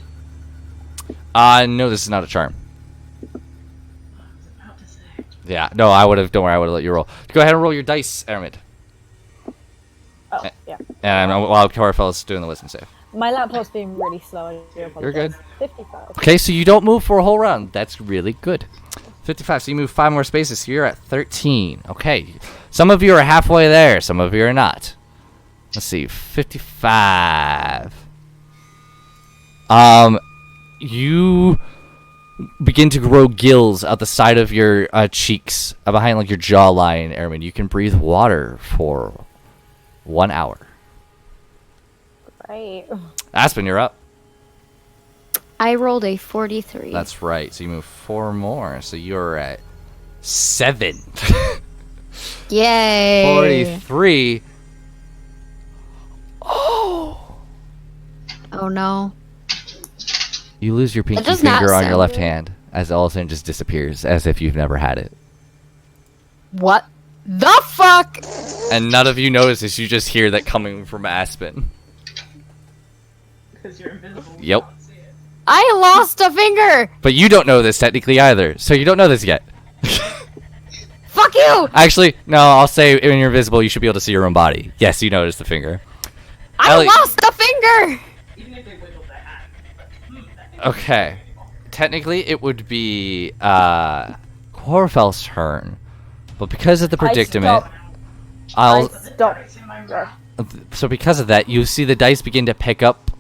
No, this is not a charm. I was about to say. Yeah, no, I would have. Don't worry, I would have let you roll. Go ahead and roll your dice, Aramid. Oh, yeah. And while Corfel's doing the wisdom save. My laptop's being really slow. I do apologize. You're good. 55. Okay, so you don't move for a whole round. That's really good. 55, so you move 5 more spaces, so you're at 13. Okay, some of you are halfway there, some of you are not. Let's see, 55. You begin to grow gills out the side of your cheeks, behind like your jawline, Airman. You can breathe water for 1 hour. Right. Aspen, you're up. I rolled a 43. That's right. So you move 4 more. So you're at 7. Yay! 43. Oh no. You lose your pinky does not finger on your sound left good. hand as all of a sudden just disappears as if you've never had it. What the fuck? And none of you notice this. You just hear that coming from Aspen. Because you're invisible. we Yep. can't see it. I lost a finger. But you don't know this technically either, so you don't know this yet. Fuck you. Actually, no, I'll say when you're invisible, you should be able to see your own body. Yes, you noticed the finger. I Ellie- lost a finger. Even if they wiggled their hand. Okay. Technically, it would be Corfel's turn. But because of the predicament, I I'll... stop. So because of that, you see the dice begin to pick up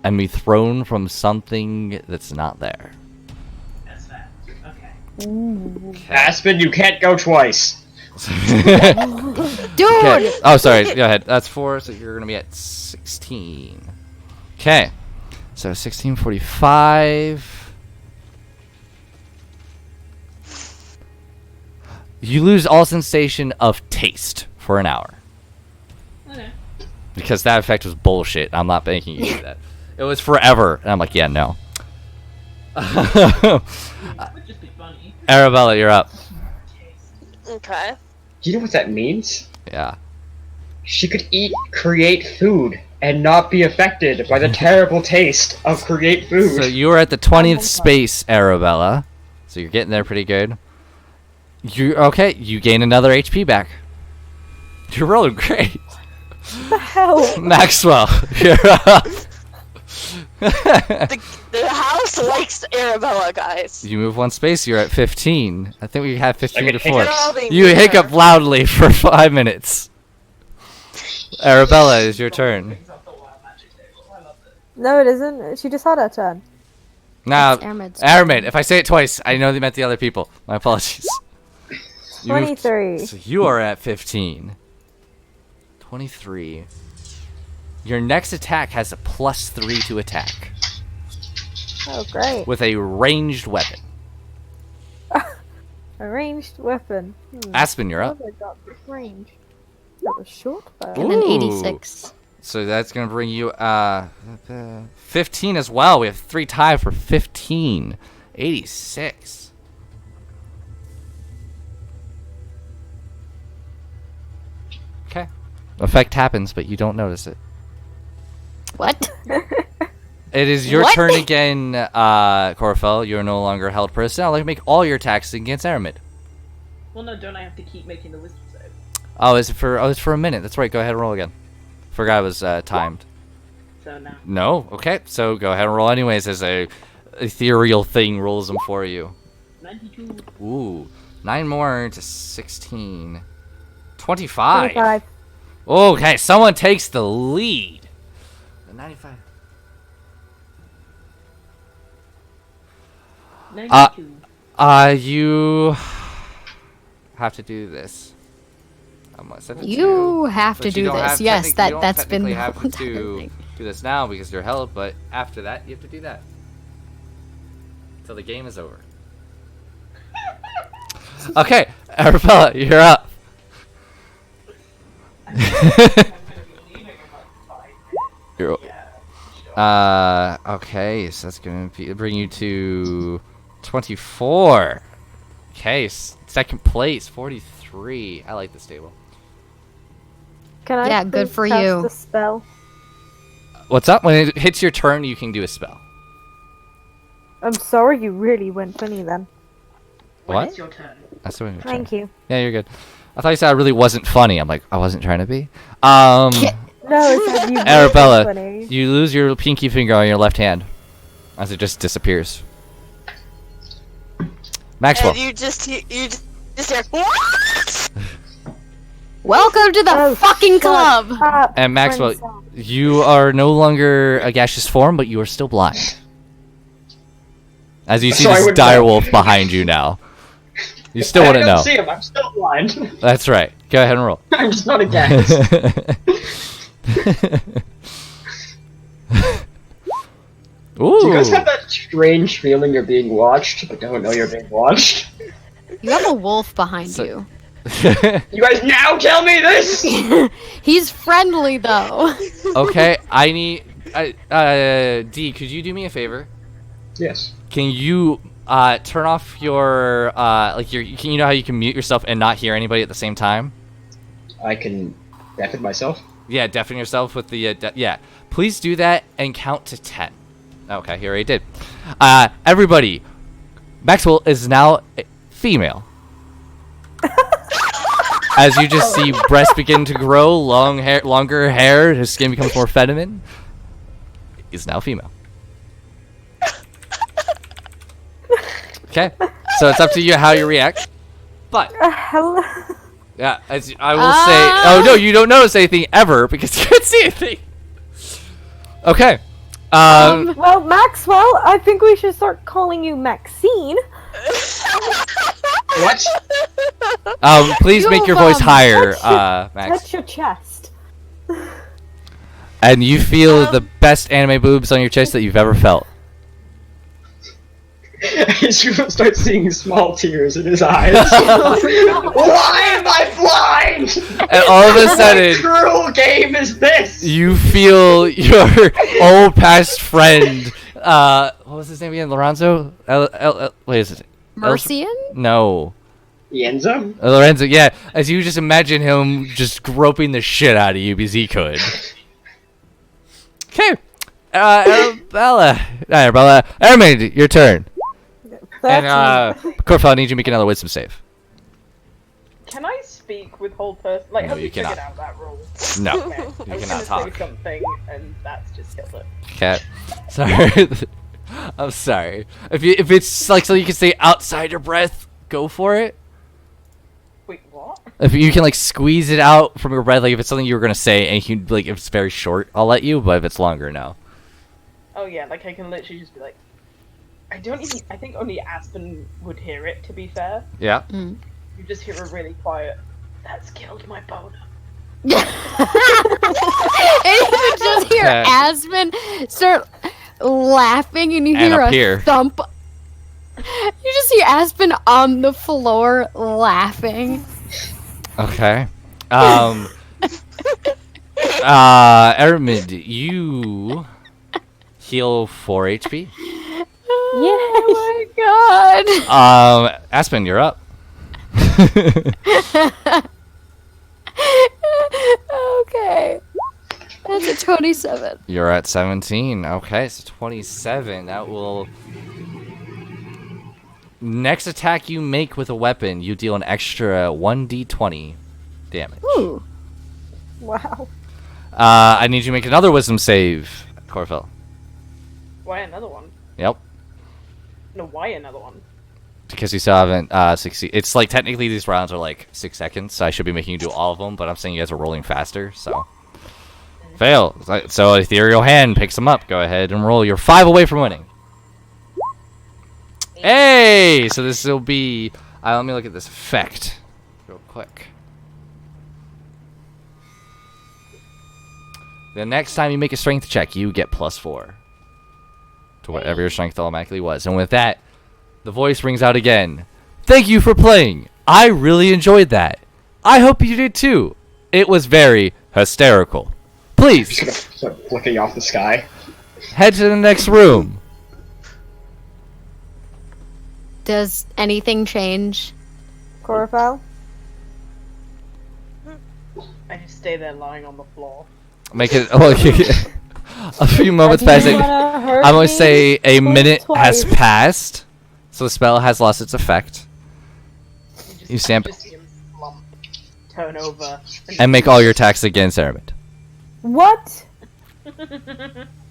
and be thrown from something that's not there. That's fair. Okay. Aspen, you can't go twice. Dude. Okay. Oh, sorry. Go ahead. That's 4, so you're going to be at 16. Okay. So 1645. You lose all sensation of taste for an hour. Okay. Because that effect was bullshit. I'm not making you do that. It was forever. And I'm like, yeah, no. It would just be funny. Arabella, you're up. Okay. Do you know what that means? Yeah. She could create food, and not be affected by the terrible taste of create food. So you are at the 20th space, Arabella. So you're getting there pretty good. Okay, you gain another HP back. You're rolling great. What the hell? Maxwell, you're up. The house likes Arabella, guys. You move 1 space, you're at 15. I think we had 15 Like a before. hiccup. You hiccup loudly for 5 minutes. Arabella, is your turn. Brings up the wild magic table. I love it. No, it isn't. She just had her turn. Now, It's Aramid's Aramid, if I say it twice, I know they meant the other people. My apologies. You moved- 23. So you are at 15. 23. Your next attack has a +3 to attack Oh, great. with a ranged weapon. A ranged weapon. Aspen, you're up. What have I got with range? That was short bow. And then Ooh. 86. So that's gonna bring you 15 as well. We have 3 tied for 15. 86. Okay. Effect happens, but you don't notice it. What? It is your What? turn again, Corfel. You're no longer held prisoner. I'll make all your attacks against Aramid. Well, no, don't I have to keep making the wisdom save? Oh, is it for? Oh, it's for a minute. That's right. Go ahead and roll again. Forgot it was timed. So now. No. Okay. So go ahead and roll anyways. As a ethereal thing rolls them for you. 92. Ooh, 9 more to 16. 25. 25. Okay, someone takes the lead. 95. 92. You have to do this. I'm gonna send it to You have But to you do don't this. have Yes, technic- you don't that's been technically the have whole entire to thing. do this now because you're held, but after that you have to do that. Till the game is over. Okay, Arabella, you're up. You're- okay, so that's gonna bring you to 24. Okay, second place, 43. I like this table. Can I Yeah, good please for cast you. a spell? What's up? When it hits your turn, you can do a spell. I'm sorry, you really went funny then. What? It's your turn. That's what you're Thank you. Yeah, you're good. I thought you said I really wasn't funny. I'm like, I wasn't trying to be. No, it's like you really Arabella, went funny. you lose your pinky finger on your left hand as it just disappears. Maxwell. And you just hear what? Welcome to the Oh, fucking shut club. up, And Maxwell, Princess. you are no longer a gaseous form, but you are still blind. As you see So I this would dire know. wolf behind you now. You still I wouldn't don't know. see him. I'm still blind. That's right. Go ahead and roll. I'm just not a gas. Ooh. Do you guys have that strange feeling you're being watched, but don't know you're being watched? You have a wolf behind So- you. You guys now tell me this? He's friendly though. Okay, I need. D, could you do me a favor? Yes. Can you turn off your like your? You know how you can mute yourself and not hear anybody at the same time? I can method myself. Yeah, deafen yourself with the yeah. Please do that and count to 10. Okay, he already did. Everybody, Maxwell is now female. As you just see breasts begin to grow, longer hair, his skin becomes more feminine. He's now female. Okay, so it's up to you how you react. But Hello. yeah, as I will say, oh no, you don't notice anything ever because you can't see anything. Okay. Well, Maxwell, I think we should start calling you Maxine. What? Please make your voice higher, Max. Touch your chest. And you feel the best anime boobs on your chest that you've ever felt. As you start seeing small tears in his eyes. Why am I blind? And all of a sudden, what cruel game is this? you feel your old past friend. What was his name again? Lorenzo? Wait, is it? Mercian? No. Yenzo? Lorenzo, yeah. As you just imagine him just groping the shit out of you because he could. Okay. Arabella. Ermaid, your turn. And, Corfel, I need you to make another wisdom save. Can I speak with whole person? Like, No, have you we figured cannot. out that rule? No. Okay. You I was cannot gonna talk. say something, and that's just killed it. Cat. Sorry. I'm sorry. If it's like so you can stay outside your breath, go for it. Wait, what? If you can like squeeze it out from your breath, like if it's something you were gonna say and you like if it's very short, I'll let you. But if it's longer, no. Oh yeah, like I can literally just be like, I think only Aspen would hear it. To be fair, Yeah. Mm. you just hear a really quiet. That's killed my boner. And you just hear Okay. Aspen start laughing, and you And hear up a here. thump. You just hear Aspen on the floor laughing. Okay. Ermid, you heal 4 HP. Oh my god. Aspen, you're up. Okay. That's a 27. You're at 17. Okay, so 27. That will. Next attack you make with a weapon, you deal an extra 1d20 damage. Ooh. Wow. I need you to make another wisdom save, Corfel. Why another one? Yep. No, why another one? Because you still haven't succeeded. It's like technically these rounds are like 6 seconds, so I should be making you do all of them, but I'm saying you guys are rolling faster, so. Fail. So Ethereal Hand picks them up. Go ahead and roll. You're 5 away from winning. Hey! So this will be. Let me look at this effect real quick. The next time you make a strength check, you get +4 to whatever your strength automatically was. And with that, the voice rings out again. Thank you for playing. I really enjoyed that. I hope you did too. It was very hysterical. Please Just gonna start flicking off the sky. head to the next room. Does anything change? Corfel? I just stay there lying on the floor. Make it. Oh, a few moments pass. I'm going to say a minute has passed, so the spell has lost its effect. You stand just see him slump, turn over, and make all your attacks against Aramid. What?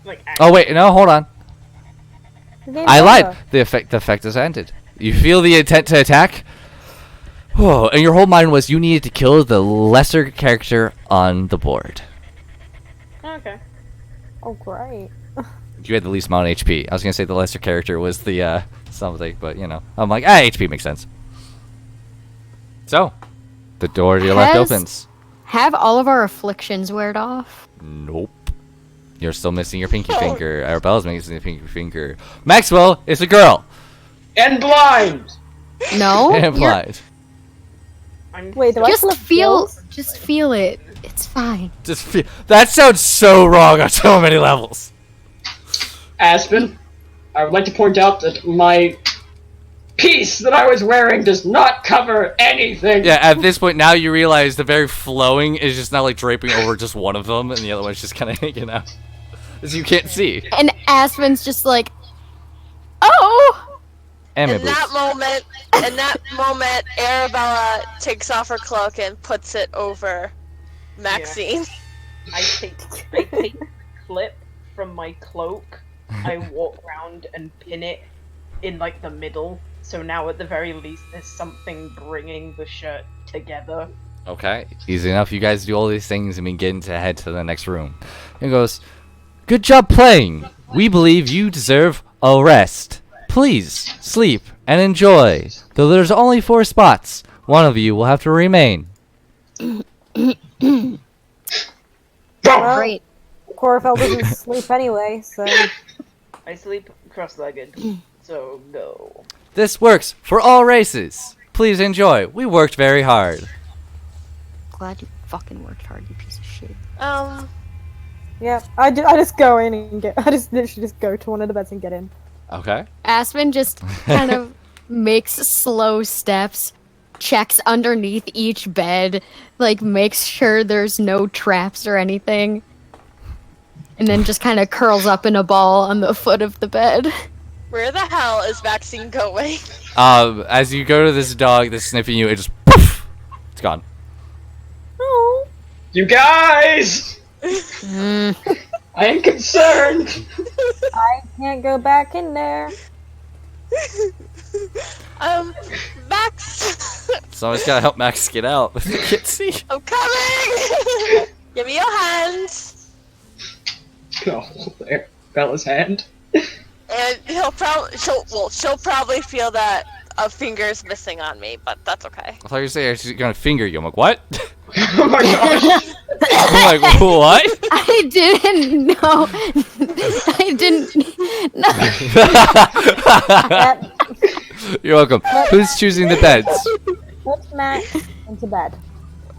like. Oh wait, no, hold on. The game's I lied. over. The effect has ended. You feel the intent to attack. Oh, and your whole mind was you needed to kill the lesser character on the board. Okay. Oh, great. You had the least amount of HP. I was gonna say the lesser character was the something, but you know, I'm like, HP makes sense. So, the door to your left Has- opens. Have all of our afflictions weared off? Nope. You're still missing your pinky finger. Arabella's missing the pinky finger. Maxwell is a girl. And blind! No. And you're- blind. I'm Wait, do I Just still have feel. skills? Just feel it. It's fine. Just feel, that sounds so wrong on so many levels. Aspen, I would like to point out that my piece that I was wearing does not cover anything. Yeah, at this point now you realize the very flowing is just now like draping over just one of them, and the other one's just kind of hanging out, as you can't see. And Aspen's just like, oh! And my In boots. that moment, Arabella takes off her cloak and puts it over Maxine. I take the clip from my cloak, I walk around and pin it in like the middle, so now at the very least there's something bringing the shirt together. Okay, easy enough. You guys do all these things and begin to head to the next room. He goes, "Good job playing. We believe you deserve a rest. Please sleep and enjoy. Though there's only 4 spots, one of you will have to remain." Well, Great. Corfel doesn't sleep anyway, so I sleep cross-legged, so go. This works for all races. Please enjoy. We worked very hard. Glad you fucking worked hard, you piece of shit. yeah. I just go in and get. I just literally just go to one of the beds and get in. Okay. Aspen just kind of makes slow steps, checks underneath each bed, like makes sure there's no traps or anything, and then just kind of curls up in a ball on the foot of the bed. Where the hell is Maxine going? As you go to this dog that's sniffing you, it just poof, it's gone. Oh. You guys! Mm. I am concerned! I can't go back in there. Max, Someone's gotta help Max get out. I can't see. I'm coming. Give me your hand. Oh, there. Bella's hand. And she'll probably feel that a finger's missing on me, but that's okay. I thought you were saying she's gonna finger you. I'm like, what? Oh my gosh! I'm like, what? I didn't know. I didn't. No. You're welcome. Who's choosing the beds? Put Max into bed.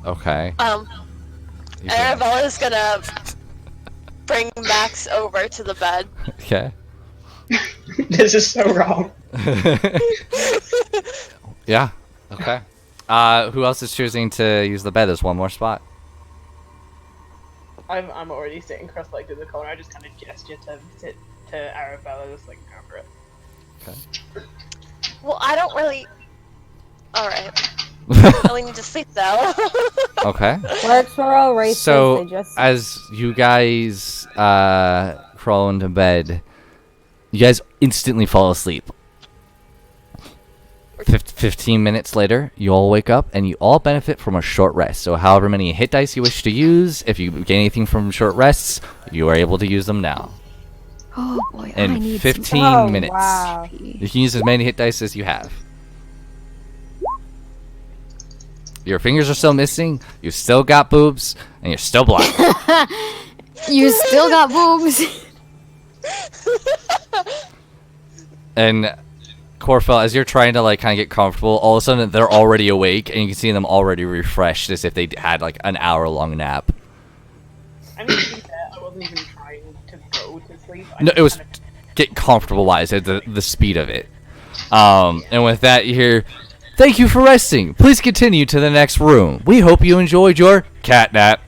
Okay. Arabella's gonna bring Max over to the bed. Okay. This is so wrong. Yeah. Okay. Who else is choosing to use the bed? There's one more spot. I'm already sitting cross-legged in the corner. I just kind of gesture to sit to Arabella, just like cover it. Well, I don't really. All right. I really need to sleep though. Okay. Works for all races. So they just... as you guys crawl into bed, you guys instantly fall asleep. 15 minutes later, you all wake up and you all benefit from a short rest. So however many hit dice you wish to use, if you gain anything from short rests, you are able to use them now. Oh boy, I In need 15 Oh, minutes. wow. You can use as many hit dice as you have. Your fingers are still missing, you still got boobs, and you're still blind. You still got boobs. And Corfel, as you're trying to like kind of get comfortable, all of a sudden they're already awake, and you can see them already refreshed as if they had like an hour-long nap. I mean, to be fair, I wasn't even trying to go to sleep. I No, just it was kind of- get comfortable-wise at the speed of it. And with that, you hear, "Thank you for resting. Please continue to the next room. We hope you enjoyed your cat nap."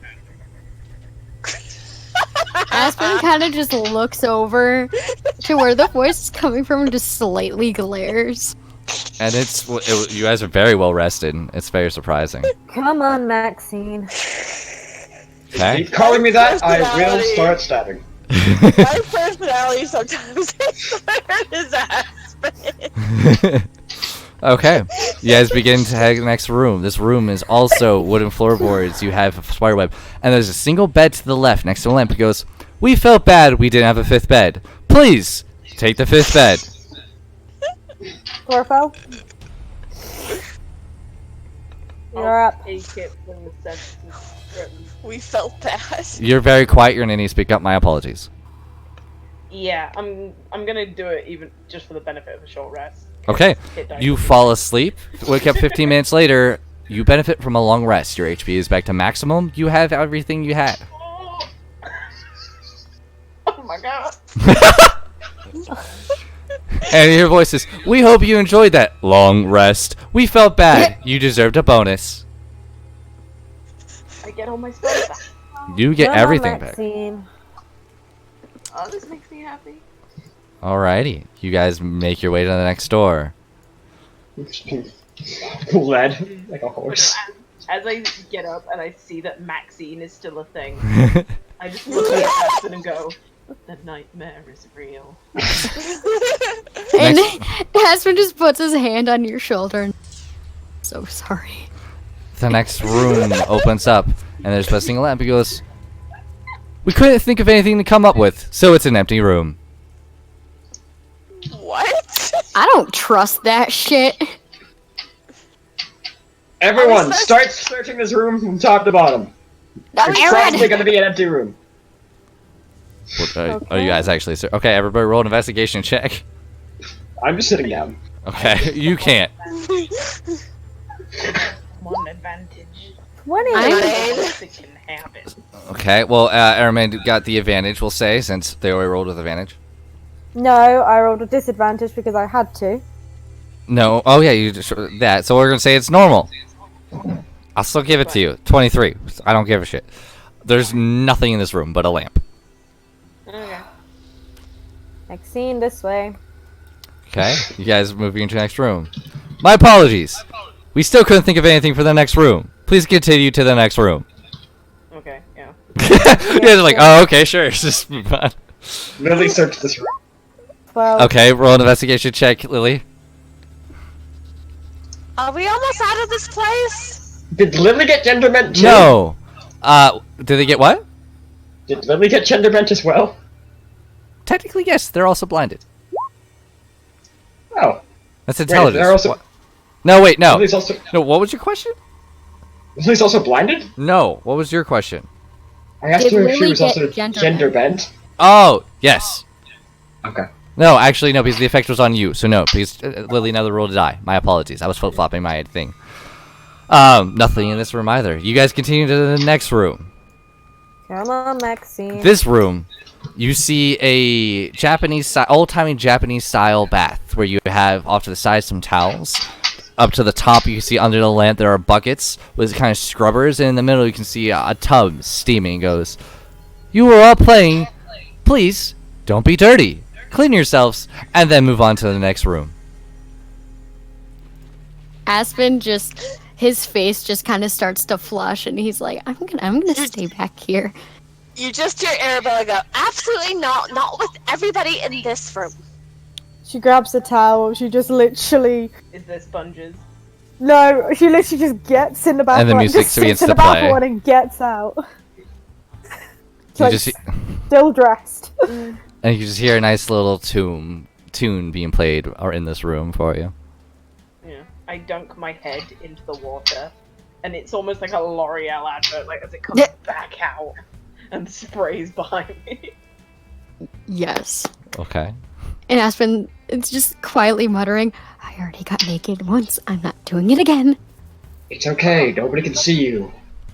Aspen kind of just looks over to where the voice is coming from and just slightly glares. And you guys are very well rested. It's very surprising. Come on, Maxine. Okay. Keep calling me that, I will Personality. start stabbing. My personality sometimes is Aspen. Okay. You guys begin to head to the next room. This room is also wooden floorboards. You have a spider web. And there's a single bed to the left next to a lamp. It goes, "We felt bad we didn't have a 5th bed. Please, take the 5th bed." Corfel? You're I'll up. take it from the sense of- We felt bad. You're very quiet. You're going to need to speak up. My apologies. Yeah, I'm gonna do it even just for the benefit of a short rest. Okay. Hit dice. You fall asleep. Wake up 15 minutes later. You benefit from a long rest. Your HP is back to maximum. You have everything you had. Oh my god. And your voice is, we hope you enjoyed that long rest. We felt bad. You deserved a bonus. I get all my spells back. You get Come on, everything back. Maxine. Oh, this makes me happy. Alrighty. You guys make your way to the next door. Led like a horse. As I get up and I see that Maxine is still a thing, I just look at Aspen and go, the nightmare is real. And Aspen just puts his hand on your shoulder. And, so sorry. The next room opens up, and there's a single lamp. He goes, we couldn't think of anything to come up with, so it's an empty room. What? I don't trust that shit. Everyone, start searching this room from top to bottom. It's probably Aaron! gonna be an empty room. Are you guys actually... Okay, everybody roll an investigation check. I'm just sitting down. Okay, you can't. One advantage. 20. It can have it. Okay, well, Airman got the advantage, we'll say, since they already rolled with advantage. No, I rolled a disadvantage because I had to. No, oh yeah, you just that. So we're gonna say it's normal. I'll still give it to you. 23. I don't give a shit. There's nothing in this room but a lamp. Okay. Maxine, this way. Okay, you guys moving into the next room. My apologies. We still couldn't think of anything for the next room. Please continue to the next room. Okay, yeah. You guys are like, oh, okay, sure. Just move on. Lily searched this room. 12. Okay, roll an investigation check, Lily. Are we almost out of this place? Did Lily get genderment too? No. Did they get what? Did Lily get genderment as well? Technically, yes. They're also blinded. Oh. That's Wait, intelligence. they're also... What? No, wait, no. Lily's also... No, what was your question? Lily's also blinded? No, what was your question? I asked Did her if she Lily was get also gender gender bent. Oh, yes. Okay. No, actually, no, because the effect was on you. So no, because Lily never rolled a die. My apologies. I was flip-flopping my thing. Nothing in this room either. You guys continue to the next room. Come on, Maxine. This room, you see a old-timey Japanese-style bath where you have off to the side some towels. Up to the top, you can see under the lamp there are buckets with kind of scrubbers, and in the middle you can see a tub steaming. It goes, you were all playing. Please, don't be dirty. Clean yourselves, and then move on to the next room. Aspen just, his face just kind of starts to flush, and he's like, I'm gonna stay back here. You just hear Arabella go, absolutely not with everybody in this room. She grabs the towel. She just literally... Is there sponges? No, she literally just gets in the bathroom. And the music just begins sits in to the play. bathroom and gets out. It's You like, just still dressed. and you just hear a nice little tune being played or in this room for you. Yeah. I dunk my head into the water, and it's almost like a L'Oreal advert, like as it comes back out and sprays behind me. Yes. Okay. And Aspen, it's just quietly muttering, I already got naked once. I'm not doing it again. It's okay. Nobody can see you.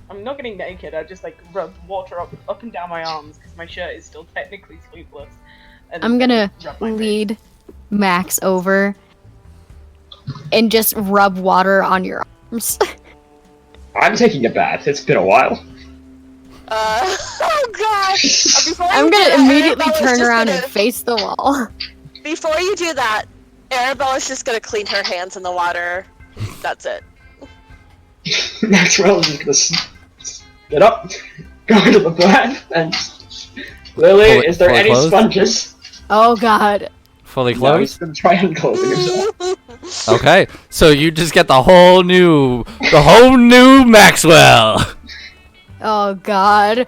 I'm not getting naked, I just like rub water up and down my arms because my shirt is still technically sleeveless. And I'm gonna rub my face. lead Max over and just rub water on your arms. I'm taking a bath. It's been a while. Oh god! Before I'm you do gonna that, immediately Arabella's turn just around gonna- and face the wall. Before you do that, Arabella's just gonna clean her hands in the water. That's it. Maxwell is just gonna get up, go into the bath, and... Lily, is there fully any clothed? sponges? Oh god. Fully No, he's closed? gonna try unclothing himself. Okay. So you just get the whole new Maxwell. Oh god.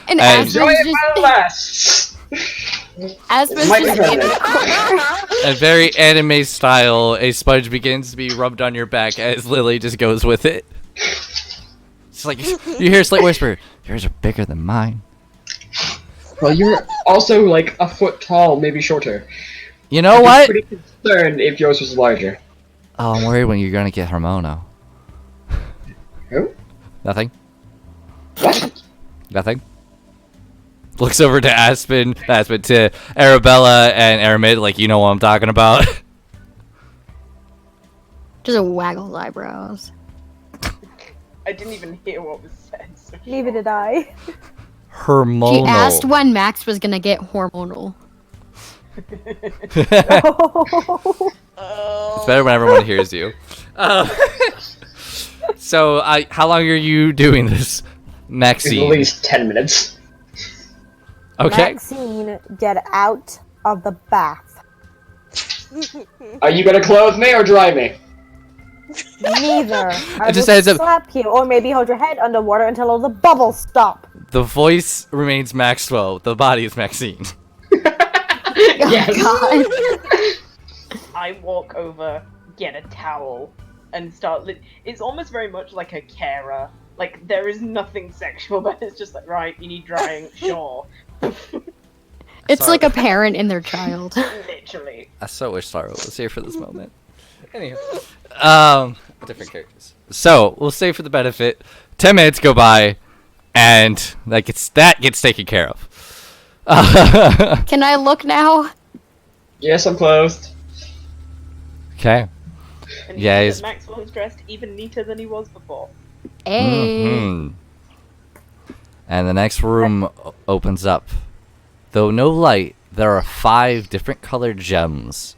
And Hey. Aspen's Enjoy it just, while it lasts! Aspen's Might be just in better. the corner. And very anime style, a sponge begins to be rubbed on your back as Lily just goes with it. It's like you hear a slight whisper, yours are bigger than mine. Well, you're also like a foot tall, maybe shorter. You know I'd be what? pretty concerned if yours was larger. Oh, I'm worried when you're gonna get hormono. Who? Nothing? What? Nothing? looks over to Aspen to Arabella and Aramid, like, you know what I'm talking about. Just waggles eyebrows. I didn't even hear what was said. So Neither did I. Hormonal. She asked when Max was gonna get hormonal. It's better when everyone hears you. So, how long are you doing this, At Maxine? least 10 minutes. Okay. Maxine, get out of the bath. Are you gonna clothe me or dry me? Neither. I just will heads up. slap you, or maybe hold your head underwater until all the bubbles stop. The voice remains Maxwell. The body is Maxine. Yes. God. I walk over, get a towel, and start. It's almost very much like a carer. Like there is nothing sexual, but it's just like, right, you need drying, sure. It's Sorry. like a parent and their child. Literally. I so wish Sarah was here for this moment. Anyway, different characters. So we'll say for the benefit, 10 minutes go by, and that gets taken care of. Can I look now? Yes, I'm clothed. Okay. And Yeah, yeah, he's- Maxwell is dressed even neater than he was before. Hey. Mhm. And the next room opens up. Though no light, there are 5 different colored gems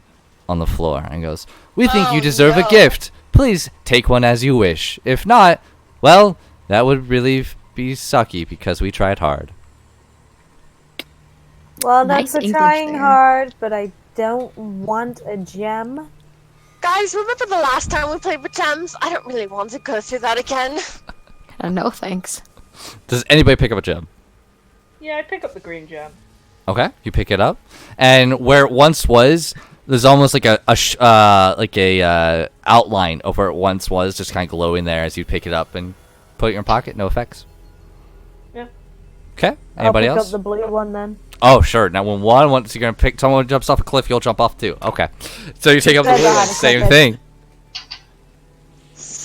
on the floor. And goes, "We think you Oh, deserve no. a gift. Please take one as you wish. If not, well, that would really be sucky because we tried hard." Well, Nice that's for English trying there. hard, but I don't want a gem. Guys, remember the last time we played with gems? I don't really want to go through that again. No thanks. Does anybody pick up a gem? Yeah, I pick up the green gem. Okay, you pick it up, and where it once was, there's almost like a outline of where it once was, just kind of glowing there as you pick it up and put it in your pocket. No effects. Yeah. Okay. Anybody I'll pick else? up the blue one then. Oh, sure. Now, when once you're gonna pick, someone jumps off a cliff, you'll jump off too. Okay. So you take up the Depends blue on how one. the Same cliff is.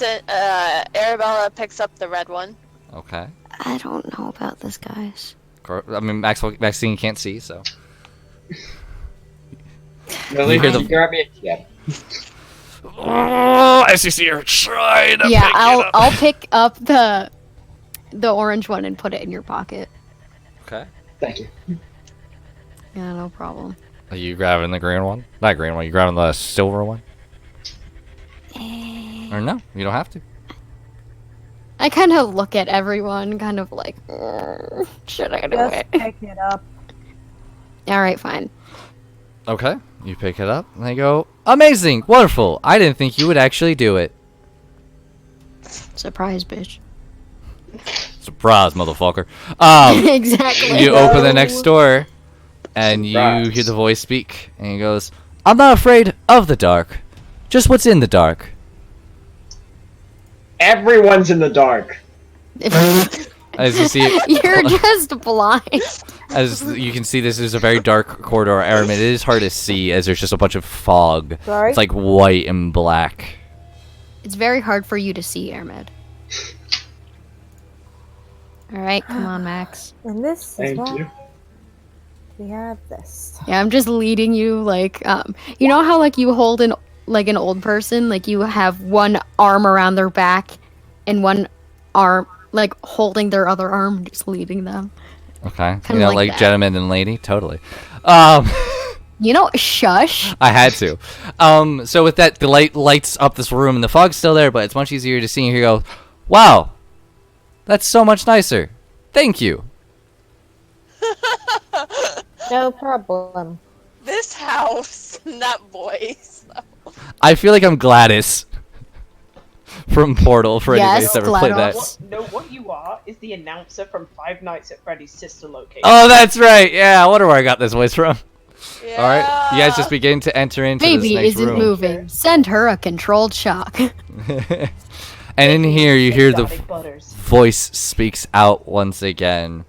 thing. Arabella picks up the red one. Okay. I don't know about this, guys. I mean, Maxine can't see, so. Lily, You hear can the- you grab me a gem? Oh, as you see her trying to Yeah, pick it I'll up. I'll pick up the orange one and put it in your pocket. Okay. Thank you. Yeah, no problem. Are you grabbing the green one? Not green one. You grabbing the silver one? Or no? You don't have to. I kind of look at everyone, kind of like, should I do Just it? pick it up. All right, fine. Okay. You pick it up, and they go, "Amazing! Wonderful! I didn't think you would actually do it." Surprise, bitch. Surprise, motherfucker. Exactly. You open the next door, and you Surprise. hear the voice speak, and he goes, "I'm not afraid of the dark. Just what's in the dark." Everyone's in the dark. As you see, You're just blind. as you can see, this is a very dark corridor. Aram, it is hard to see as there's just a bunch of fog. Sorry? It's like white and black. It's very hard for you to see, Airmed. All right, come on, Max. And this is Thank why you. we have this. Yeah, I'm just leading you like you know how like you hold an old person, like you have one arm around their back and one arm like holding their other arm, just leading them. Okay, Kinda like that. gentleman and lady, totally. You know, shush. I had to. So with that, the light lights up this room, and the fog's still there, but it's much easier to see. And you go, "Wow, that's so much nicer. Thank you." No problem. This house, and that voice. I feel like I'm Gladys from Portal for anybody Yes, who's ever played that. Gladys. What you are is the announcer from Five Nights at Freddy's sister location. Oh, that's right. Yeah, I wonder where I got this voice from. Yeah. All right, you guys just begin to enter into Baby this next isn't room. moving. Send her a controlled shock. And in here, you hear the Exotic butters. voice speaks out once again.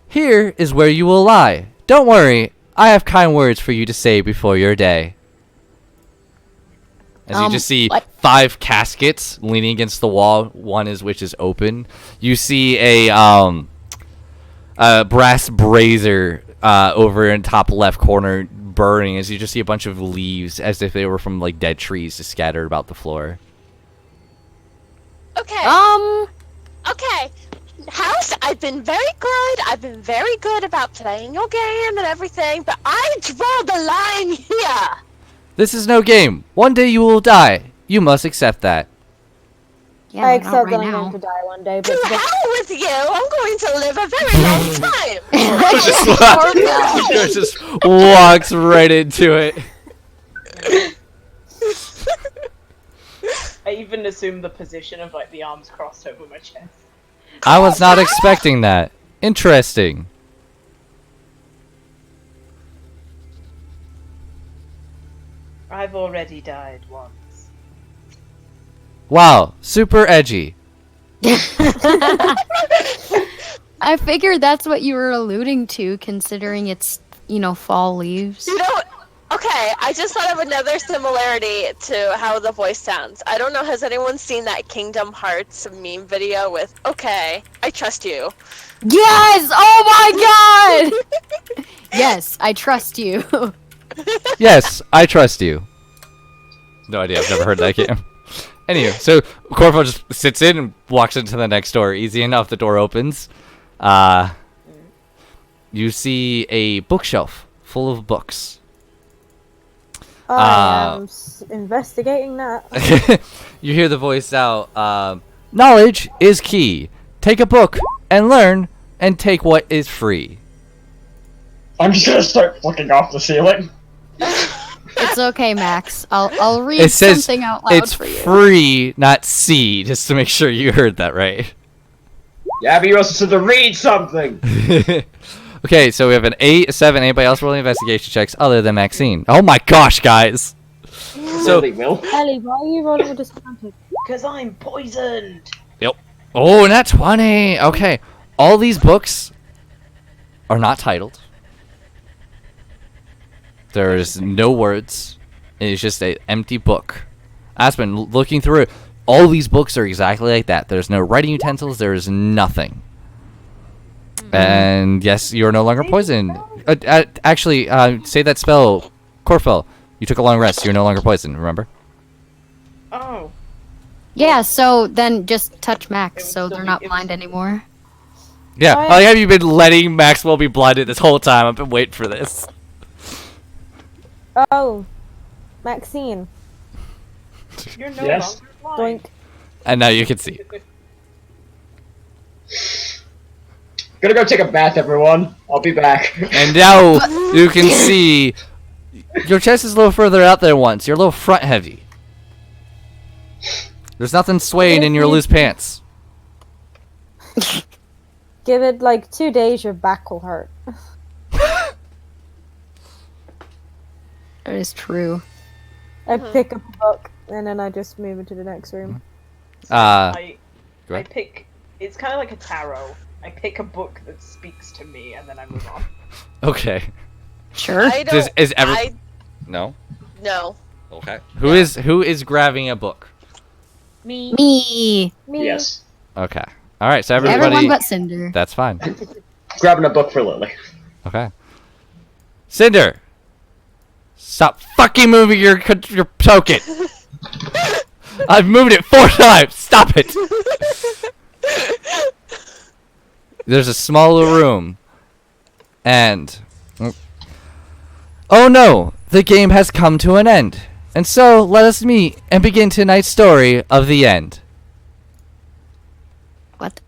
"Here is where you will lie. Don't worry, I have kind words for you to say before your day." As you just see what? 5 caskets leaning against the wall, one is which is open. You see brass brazier over in top left corner burning as you just see a bunch of leaves as if they were from like dead trees just scattered about the floor. Okay. Okay. House, I've been very good. I've been very good about playing your game and everything, but I draw the line here. This is no game. One day you will die. You must accept that. Yeah, I but not accept right that I'm now. going to die one day, but To hell with you. I'm going to live a very long time. It just walks right into it. I even assume the position of like the arms crossed over my chest. I was not expecting that. Interesting. I've already died once. Wow, super edgy. I figured that's what you were alluding to, considering it's, fall leaves. You know, okay, I just thought of another similarity to how the voice sounds. I don't know, has anyone seen that Kingdom Hearts meme video with, okay, I trust you? Yes! Oh my god! Yes, I trust you. Yes, I trust you. No idea, I've never heard that game. Anyway, so Corvo just sits in and walks into the next door. Easy enough, the door opens. You see a bookshelf full of books. I am investigating that. You hear the voice out. Knowledge is key. Take a book and learn, and take what is free. I'm just gonna start looking off the ceiling. It's okay, Max. I'll read It says something out loud it's for you. free, not C, just to make sure you heard that right. Yeah, but you also said to read something. Okay, so we have an 8, a 7. Anybody else rolling investigation checks other than Maxine? Oh my gosh, guys! So, Really, Will? Ellie, why are you rolling with disadvantage? Because I'm poisoned! oh, not 20. Okay, all these books are not titled. There's no words. It's just an empty book. Aspen, looking through it, all these books are exactly like that. There's no writing utensils. There is nothing. And yes, you're no longer poisoned. Actually, say that spell, Corfel. You took a long rest. You're no longer poisoned. Remember? Oh. Yeah, so then just touch Max, It would so still they're be- not it would blind anymore. Yeah. Oh, How have you been letting Maxwell be blinded this whole time? I've been waiting for this. Oh, Maxine. You're no Yes. longer blind. Doink. And now you can see. Gonna go take a bath, everyone. I'll be back. And now you can see your chest is a little further out than once. You're a little front heavy. There's nothing swaying in your loose pants. Give it like 2 days, your back will hurt. That is true. I pick up a book and then I just move into the next room. I Go ahead. pick. It's kind of like a tarot. I pick a book that speaks to me, and then I move on. Okay. Sure. I don't. Is No. No. Okay. Who is grabbing a book? Me. Me. Me. Yes. Okay. All right. So everybody. Everyone but Cinder. That's fine. Grabbing a book for Lily. Okay. Cinder. Stop fucking moving your token. I've moved it 4 times. Stop it. There's a smaller room. And oh no, the game has come to an end. And so let us meet and begin tonight's story of the end. What?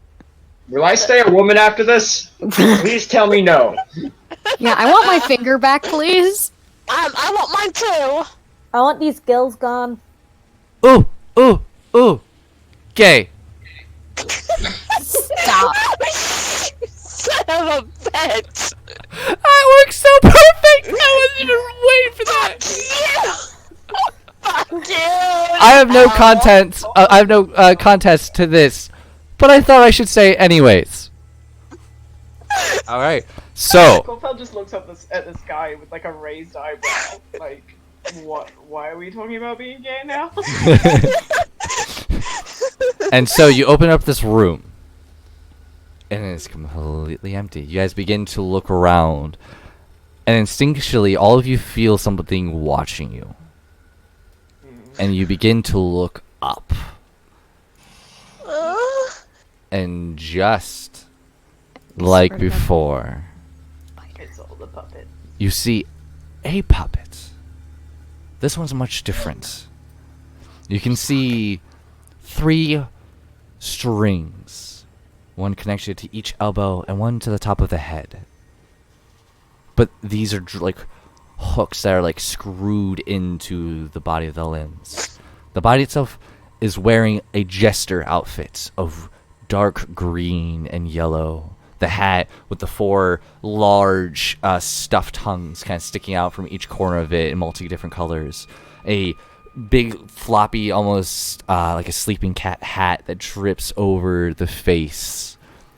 Will I stay a woman after this? Please tell me no. Yeah, I want my finger back, please. I want mine too. I want these gills gone. Ooh, ooh, ooh. Gay. Stop. Son of a bitch. That works so perfect. I wasn't even waiting for that. You. Fuck you. I have no Ow. content. I have no contest to this, but I thought I should say anyways. All right. So Corfel just looks up at the sky with like a raised eyebrow. Like, what? Why are we talking about being gay now? and so you open up this room, and it's completely empty. You guys begin to look around, and instinctually, all of you feel something watching you. And you begin to look up. And just like before, It's all the puppet. you see a puppet. This one's much different. You can see 3 strings. One connected to each elbow and one to the top of the head. But these are like hooks that are like screwed into the body of the limbs. The body itself is wearing a jester outfit of dark green and yellow. The hat with the 4 large stuffed tongues kind of sticking out from each corner of it in multi different colors. A big floppy, almost like a sleeping cat hat that drips over the face.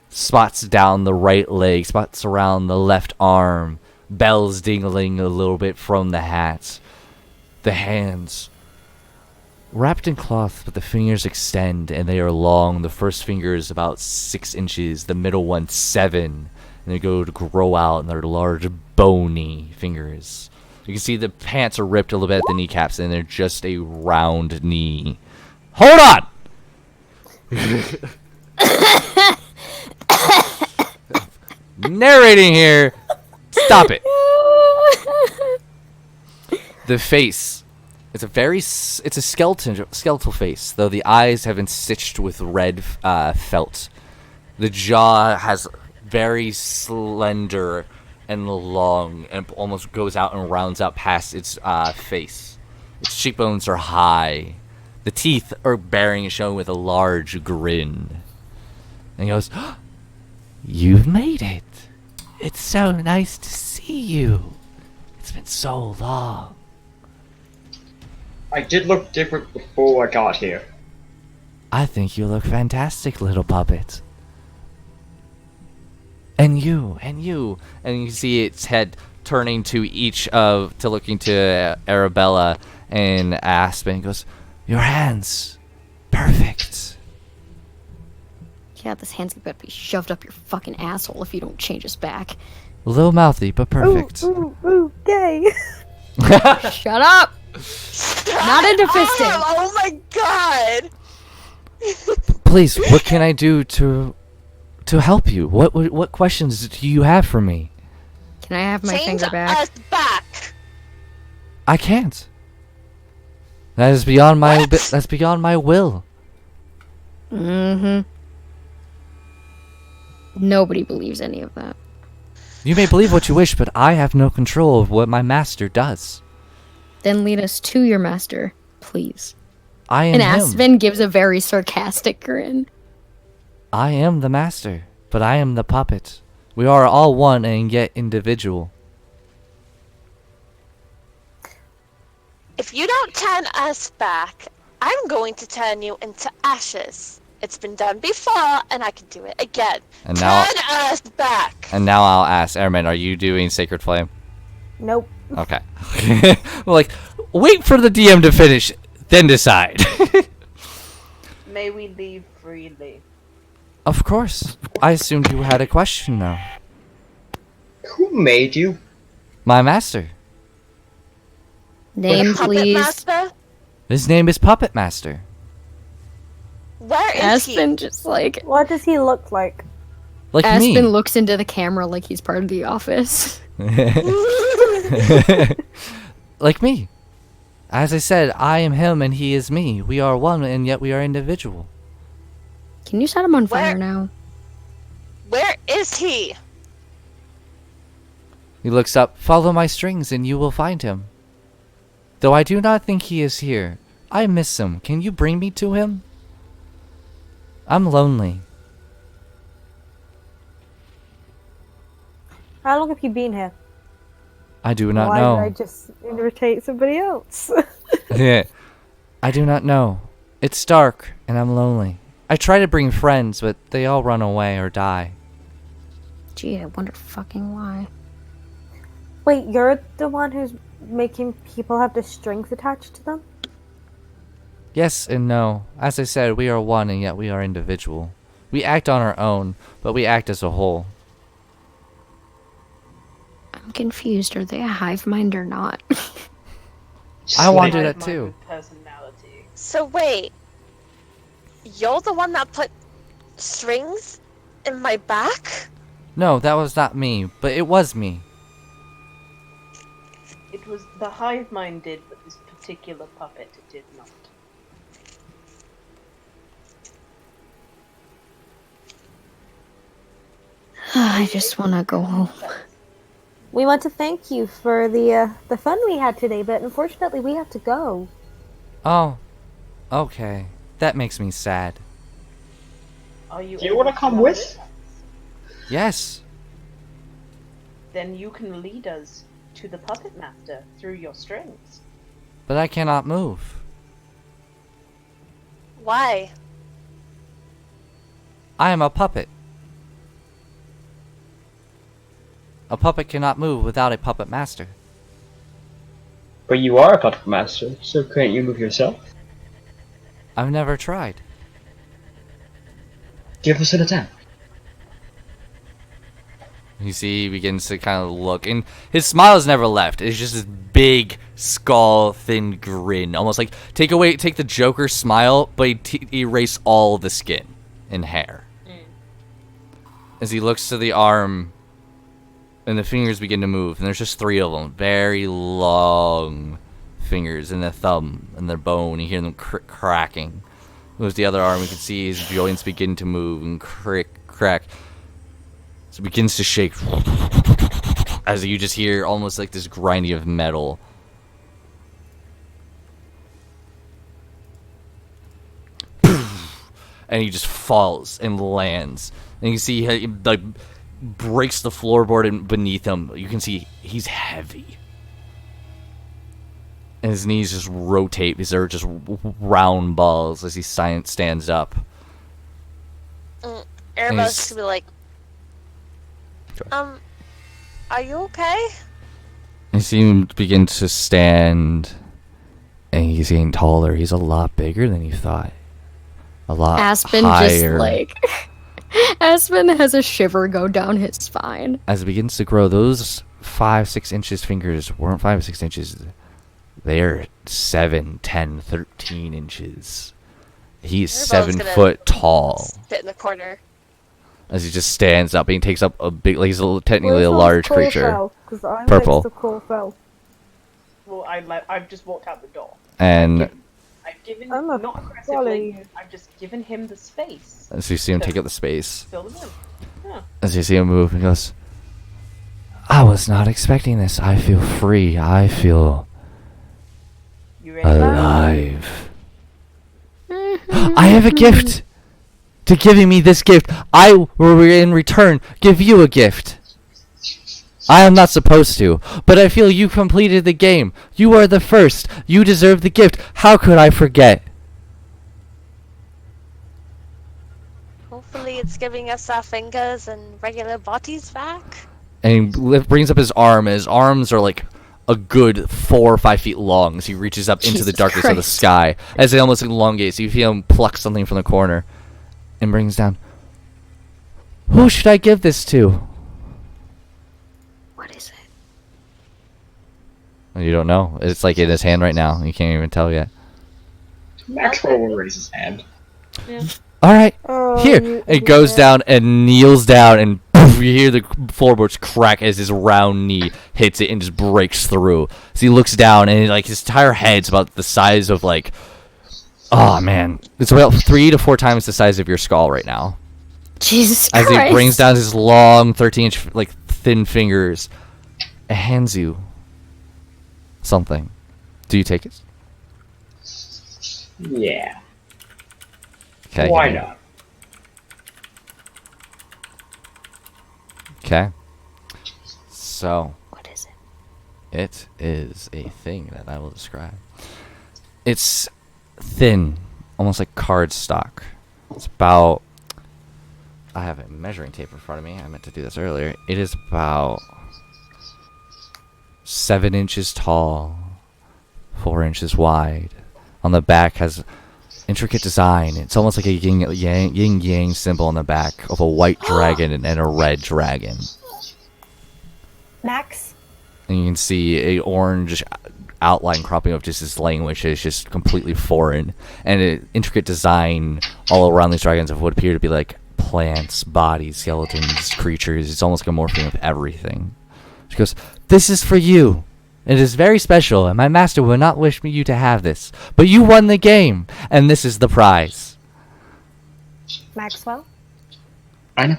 Spots down the right leg, spots around the left arm. Bells dingling a little bit from the hat. The hands wrapped in cloth, but the fingers extend and they are long. The first finger is about 6 inches, the middle one 7, and they go to grow out, and they're large, bony fingers. You can see the pants are ripped a little bit at the kneecaps, and they're just a round knee. Hold on! Narrating here. Stop it. The face. It's a skeletal face, though the eyes have been stitched with red felt. The jaw has very slender and long, and almost goes out and rounds out past its face. Its cheekbones are high. The teeth are baring and showing with a large grin. And he goes, "You've made it. It's so nice to see you. It's been so long." I did look different before I got here. "I think you look fantastic, little puppet. And you. And you see its head turning to looking to Arabella and Aspen. It goes, "Your hands. Perfect." Yeah, this hand's about to be shoved up your fucking asshole if you don't change us back. A little mouthy, but perfect. Ooh, gay. Shut up! Not into fisting. Oh my god! Please, what can I do to help you? What questions do you have for me? Can I have my Change finger back? us back! I can't. That is beyond my that's beyond my will. Mm-hmm. Nobody believes any of that. You may believe what you wish, but I have no control of what my master does. Then lead us to your master, please. I am And him. Aspen gives a very sarcastic grin. I am the master, but I am the puppet. We are all one and yet individual. If you don't turn us back, I'm going to turn you into ashes. It's been done before, and I can do it again. And now- Turn us back! And now I'll ask Airman, are you doing Sacred Flame? Nope. Okay. Well, like, wait for the DM to finish, then decide. May we leave freely? Of course. I assumed you had a question now. Who made you? My master. Name, Puppet please. Master? His name is Puppet Master. Where is Aspen just like... What does he look like? Like Aspen me. looks into the camera like he's part of the office. Like me. As I said, I am him and he is me. We are one and yet we are individual. Can you set him on fire Where- now? Where is he? He looks up, "Follow my strings and you will find him. Though I do not think he is here. I miss him. Can you bring me to him? I'm lonely." How long have you been here? I do not Why know. did I just irritate somebody else? Yeah. I do not know. It's dark and I'm lonely. I try to bring friends, but they all run away or die. Gee, I wonder fucking why. Wait, you're the one who's making people have the strings attached to them? Yes and no. As I said, we are one and yet we are individual. We act on our own, but we act as a whole. I'm confused. Are they a hive mind or not? I want to do Hive that mind too. with personality. So wait, you're the one that put strings in my back? No, that was not me, but it was me. It was the hive mind did, but this particular puppet did not. I just want to go home. We want to thank you for the fun we had today, but unfortunately we have to go. Oh, okay. That makes me sad. Are you? Do you able want to come with? Yes. Then you can lead us to the puppet master through your strings. But I cannot move. Why? I am a puppet. A puppet cannot move without a puppet master. But you are a puppet master, so couldn't you move yourself? I've never tried. Give us an attempt. You see, he begins to kind of look, and his smile has never left. It's just this big skull, thin grin, almost like take the Joker smile, but erase all the skin and hair. As he looks to the arm, and the fingers begin to move, and there's just 3 of them, very long fingers, and the thumb and their bone. You hear them cracking. Moves the other arm, you can see his joints begin to move and crack. So it begins to shake as you just hear almost like this grinding of metal. And he just falls and lands. And you can see he like breaks the floorboard beneath him. You can see he's heavy. And his knees just rotate because they're just round balls as he stands up. Arabella's just gonna be like, are you okay? You see him begin to stand, and he's getting taller. He's a lot bigger than you thought. A lot Aspen higher. just like Aspen has a shiver go down his spine. As it begins to grow, those 5-6 inches fingers weren't 5 or 6 inches. They're 7, 10, 13 inches. He's Arabella's 7 gonna foot tall. Sit in the corner. As he just stands up, and he takes up a big, like he's technically Where's a those large cool creature. fell? 'Cause I'm Purple. next to cool fell. Well, I've just walked out the door. And I've given I'm a not folly. aggressively. I've just given him the space. as you see him take up the space, Fill the room. Huh. as you see him move, he goes, "I was not expecting this. I feel free. I feel You ready? alive. I have a gift. To giving me this gift, I will in return give you a gift. I am not supposed to, but I feel you completed the game. You are the first. You deserve the gift. How could I forget?" Hopefully it's giving us our fingers and regular bodies back. And he brings up his arm, and his arms are like a good 4 or 5 feet long as he reaches up into the Jesus darkness of the Christ. sky. As it almost elongates, you feel him pluck something from the corner and brings down. Who should I give this to? What is it? You don't know. It's like in his hand right now. You can't even tell yet. Maxwell will raise his hand. All right, Oh, here. you It goes idiot. down and kneels down, and poof, you hear the floorboards crack as his round knee hits it and just breaks through. So he looks down, and like his entire head's about the size of like, oh man, it's about 3 to 4 times the size of your skull right now. Jesus As Christ. he brings down his long 13-inch like thin fingers and hands you something. Do you take it? Yeah. Okay. Why not? Okay. So What is it? it is a thing that I will describe. It's thin, almost like cardstock. It's about. I have a measuring tape in front of me. I meant to do this earlier. It is about 7 inches tall, 4 inches wide. On the back has intricate design. It's almost like a yin-yang symbol on the back of a white dragon and a red dragon. Max, And you can see a orange outline cropping up just this language is just completely foreign. And an intricate design all around these dragons of what appear to be like plants, bodies, skeletons, creatures. It's almost like a morphing of everything. She goes, "This is for you. It is very special, and my master will not wish you to have this. But you won the game, and this is the prize." Maxwell, I know.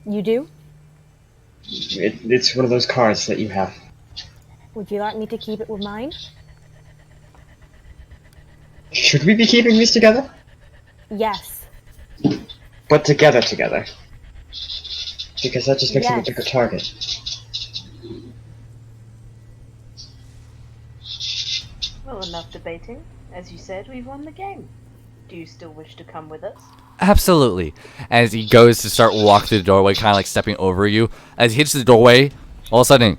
you do? It's one of those cards that you have. Would you like me to keep it with mine? Should we be keeping these together? Yes. But together. Because that just makes it a Yes. different target. Well, enough debating. As you said, we've won the game. Do you still wish to come with us? Absolutely. As he goes to start walking through the doorway, kind of like stepping over you, as he hits the doorway, all of a sudden,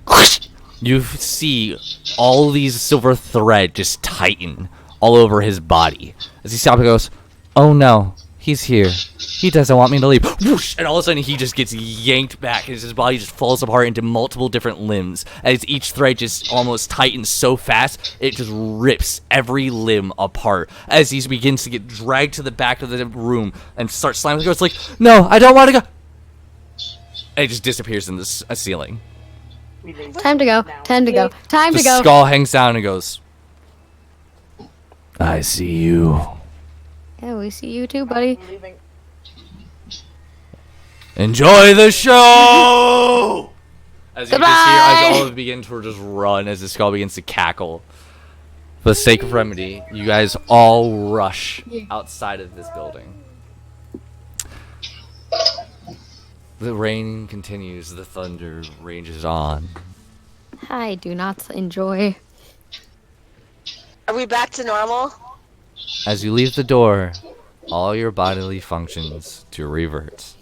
you see all these silver thread just tighten all over his body. As he stops and goes, "Oh no, he's here. He doesn't want me to leave." Whoosh! And all of a sudden he just gets yanked back as his body just falls apart into multiple different limbs. As each thread just almost tightens so fast, it just rips every limb apart. As he begins to get dragged to the back of the room and starts slamming the door, it's like, "No, I don't want to go." And it just disappears in the ceiling. We leave Time to go. now. Time to go. Time The to go. skull hangs down and goes, "I see you. Yeah, we see you too, buddy. We're leaving. Enjoy the show!" As you just hear, as Goodbye! all begin to just run, as the skull begins to cackle. For the sake of remedy, you guys all rush outside of this building. The rain continues, the thunder rages on. I do not enjoy. Are we back to normal? As you leave the door, all your bodily functions to revert.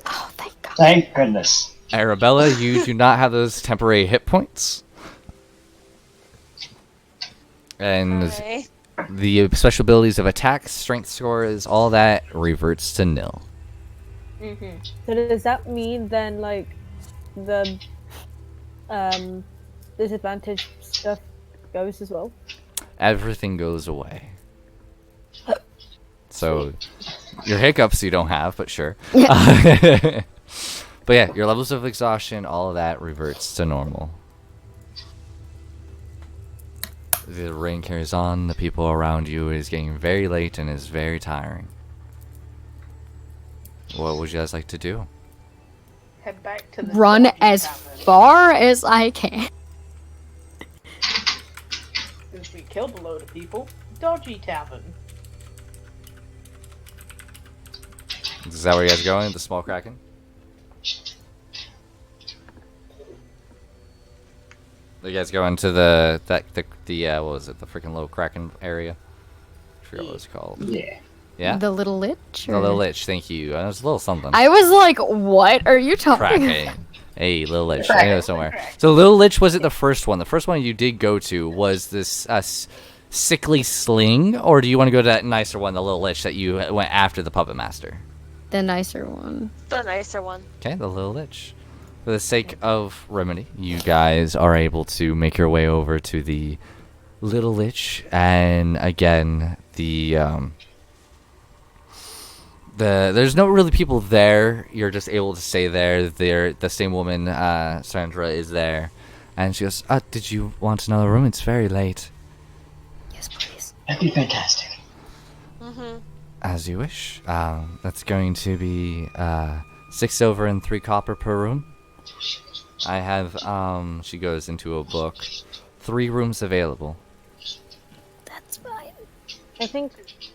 Oh, thank God. Thank goodness. Arabella, you do not have those temporary hit points. And Okay. the special abilities of attack, strength scores, all that reverts to nil. So does that mean then, like, the disadvantage stuff goes as well? Everything goes away. So, your hiccups you don't have, but sure. But yeah, your levels of exhaustion, all of that reverts to normal. The rain carries on, the people around you is getting very late and is very tiring. What would you guys like to do? Head back to the Run dodgy as tavern. far as I can. Since we killed a load of people, dodgy tavern. Is that where you guys are going? The small kraken? You guys go into the what was it? The freaking little kraken area? I forgot what it's called. Yeah. Yeah? The little lich? The little lich, thank you. It was a little something. I was like, what are you talking about? Kraken. Hey, little lich. I know it somewhere. So little lich wasn't the first one. The first one you did go to was this sickly sling, or do you want to go to that nicer one, the little lich that you went after the puppet master? The nicer one. The nicer one. Okay, the little lich. For the sake of remedy, you guys are able to make your way over to the little lich, and again, there's no really people there. You're just able to stay there. The same woman, Sandra, is there, and she goes, "Did you want another room? It's very late." Yes, please. That'd be fantastic. As you wish. That's going to be 6 silver and 3 copper per room. I have, she goes into a book, 3 rooms available. That's fine. I think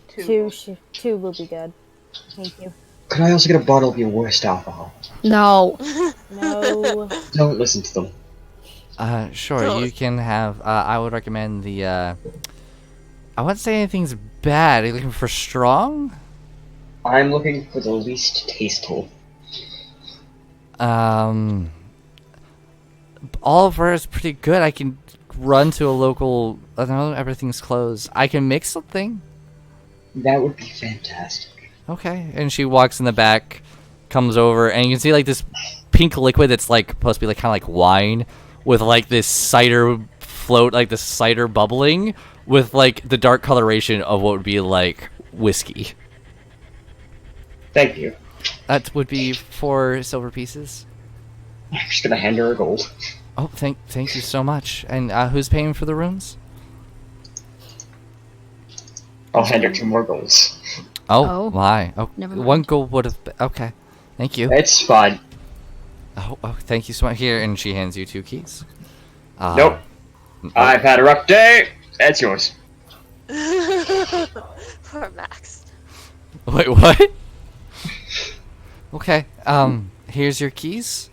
Two. two will be good. Thank you. Could I also get a bottle of your worst alcohol? No. No. Don't listen to them. Sure, you can have, I would recommend the, I wouldn't say anything's bad. Are you looking for strong? I'm looking for the least tasteful. All of ours is pretty good. I can run to a local, I don't know, everything's closed. I can make something. That would be fantastic. Okay. And she walks in the back, comes over, and you can see like this pink liquid that's like supposed to be like kind of like wine with like this cider float, like the cider bubbling with like the dark coloration of what would be like whiskey. Thank you. That would be 4 silver pieces. I'm just gonna hand her a gold. Oh, thank you so much. And who's paying for the rooms? I'll hand her 2 more golds. Oh, my. Oh, Never mind. 1 gold would have been... Okay. Thank you. It's fine. Oh, thank you so much. Here, and she hands you 2 keys. Nope. I've had a rough day. That's yours. Poor Max. Wait, what? Okay. Here's your keys.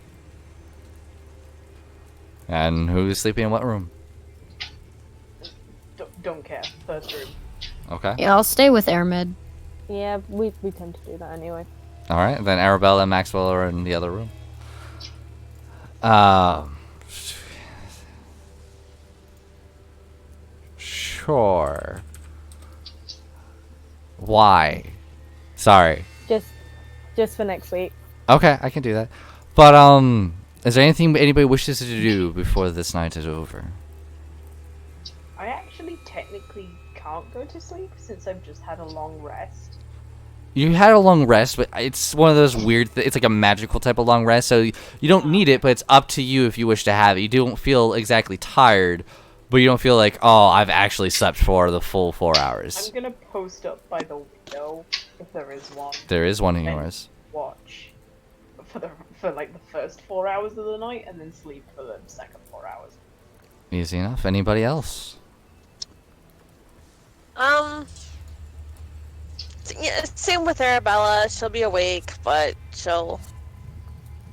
And who's sleeping in what room? Don't care. First room. Okay. Yeah, I'll stay with Airmed. Yeah, we tend to do that anyway. All right. Then Arabella and Maxwell are in the other room. Sure. Why? Sorry. Just for next week. Okay, I can do that. But is there anything anybody wishes to do before this night is over? I actually technically can't go to sleep since I've just had a long rest. You had a long rest, but it's one of those weird. It's like a magical type of long rest, so you don't need it. But it's up to you if you wish to have it. You don't feel exactly tired, but you don't feel like, oh, I've actually slept for the full 4 hours. I'm gonna post up by the window if there is one. There is one in and yours. Watch for like the first 4 hours of the night, and then sleep for the second 4 hours. Easy enough. Anybody else? Yeah, same with Arabella. She'll be awake, but she'll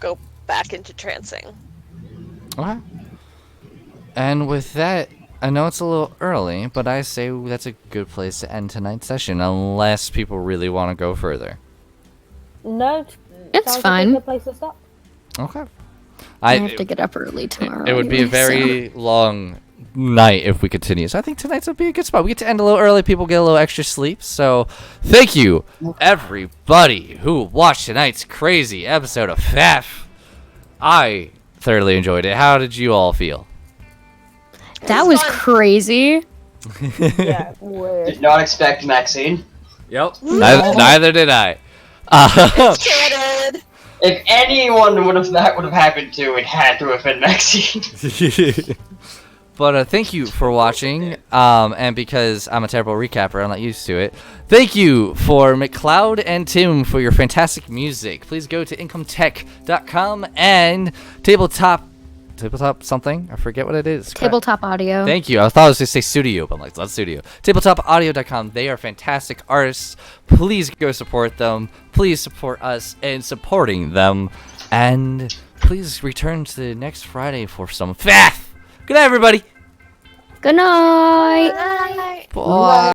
go back into trancing. Okay. And with that, I know it's a little early, but I say that's a good place to end tonight's session, unless people really want to go further. No, It's sounds like fine. a good place to stop. Okay. I have to get up early tomorrow. It would be a anyway, so- very long night if we continue. So I think tonight's would be a good spot. We get to end a little early. People get a little extra sleep. So thank you, everybody who watched tonight's crazy episode of FAF. I thoroughly enjoyed it. How did you all feel? That was crazy. Yeah, weird. Did not expect Maxine. Yep. Neither did I. Canon! If anyone that would have happened to, it had to have been Maxine. But thank you for watching, and because I'm a terrible recapper, I'm not used to it. Thank you for McLeod and Tim for your fantastic music. Please go to incomtech.com and tabletop something. I forget what it is. Tabletop audio. Thank you. I thought I was going to say studio, but I'm like, that's studio. Tabletopaudio.com. They are fantastic artists. Please go support them. Please support us in supporting them. And please return to the next Friday for some FAF. Good night, everybody. Good night. Bye. Bye.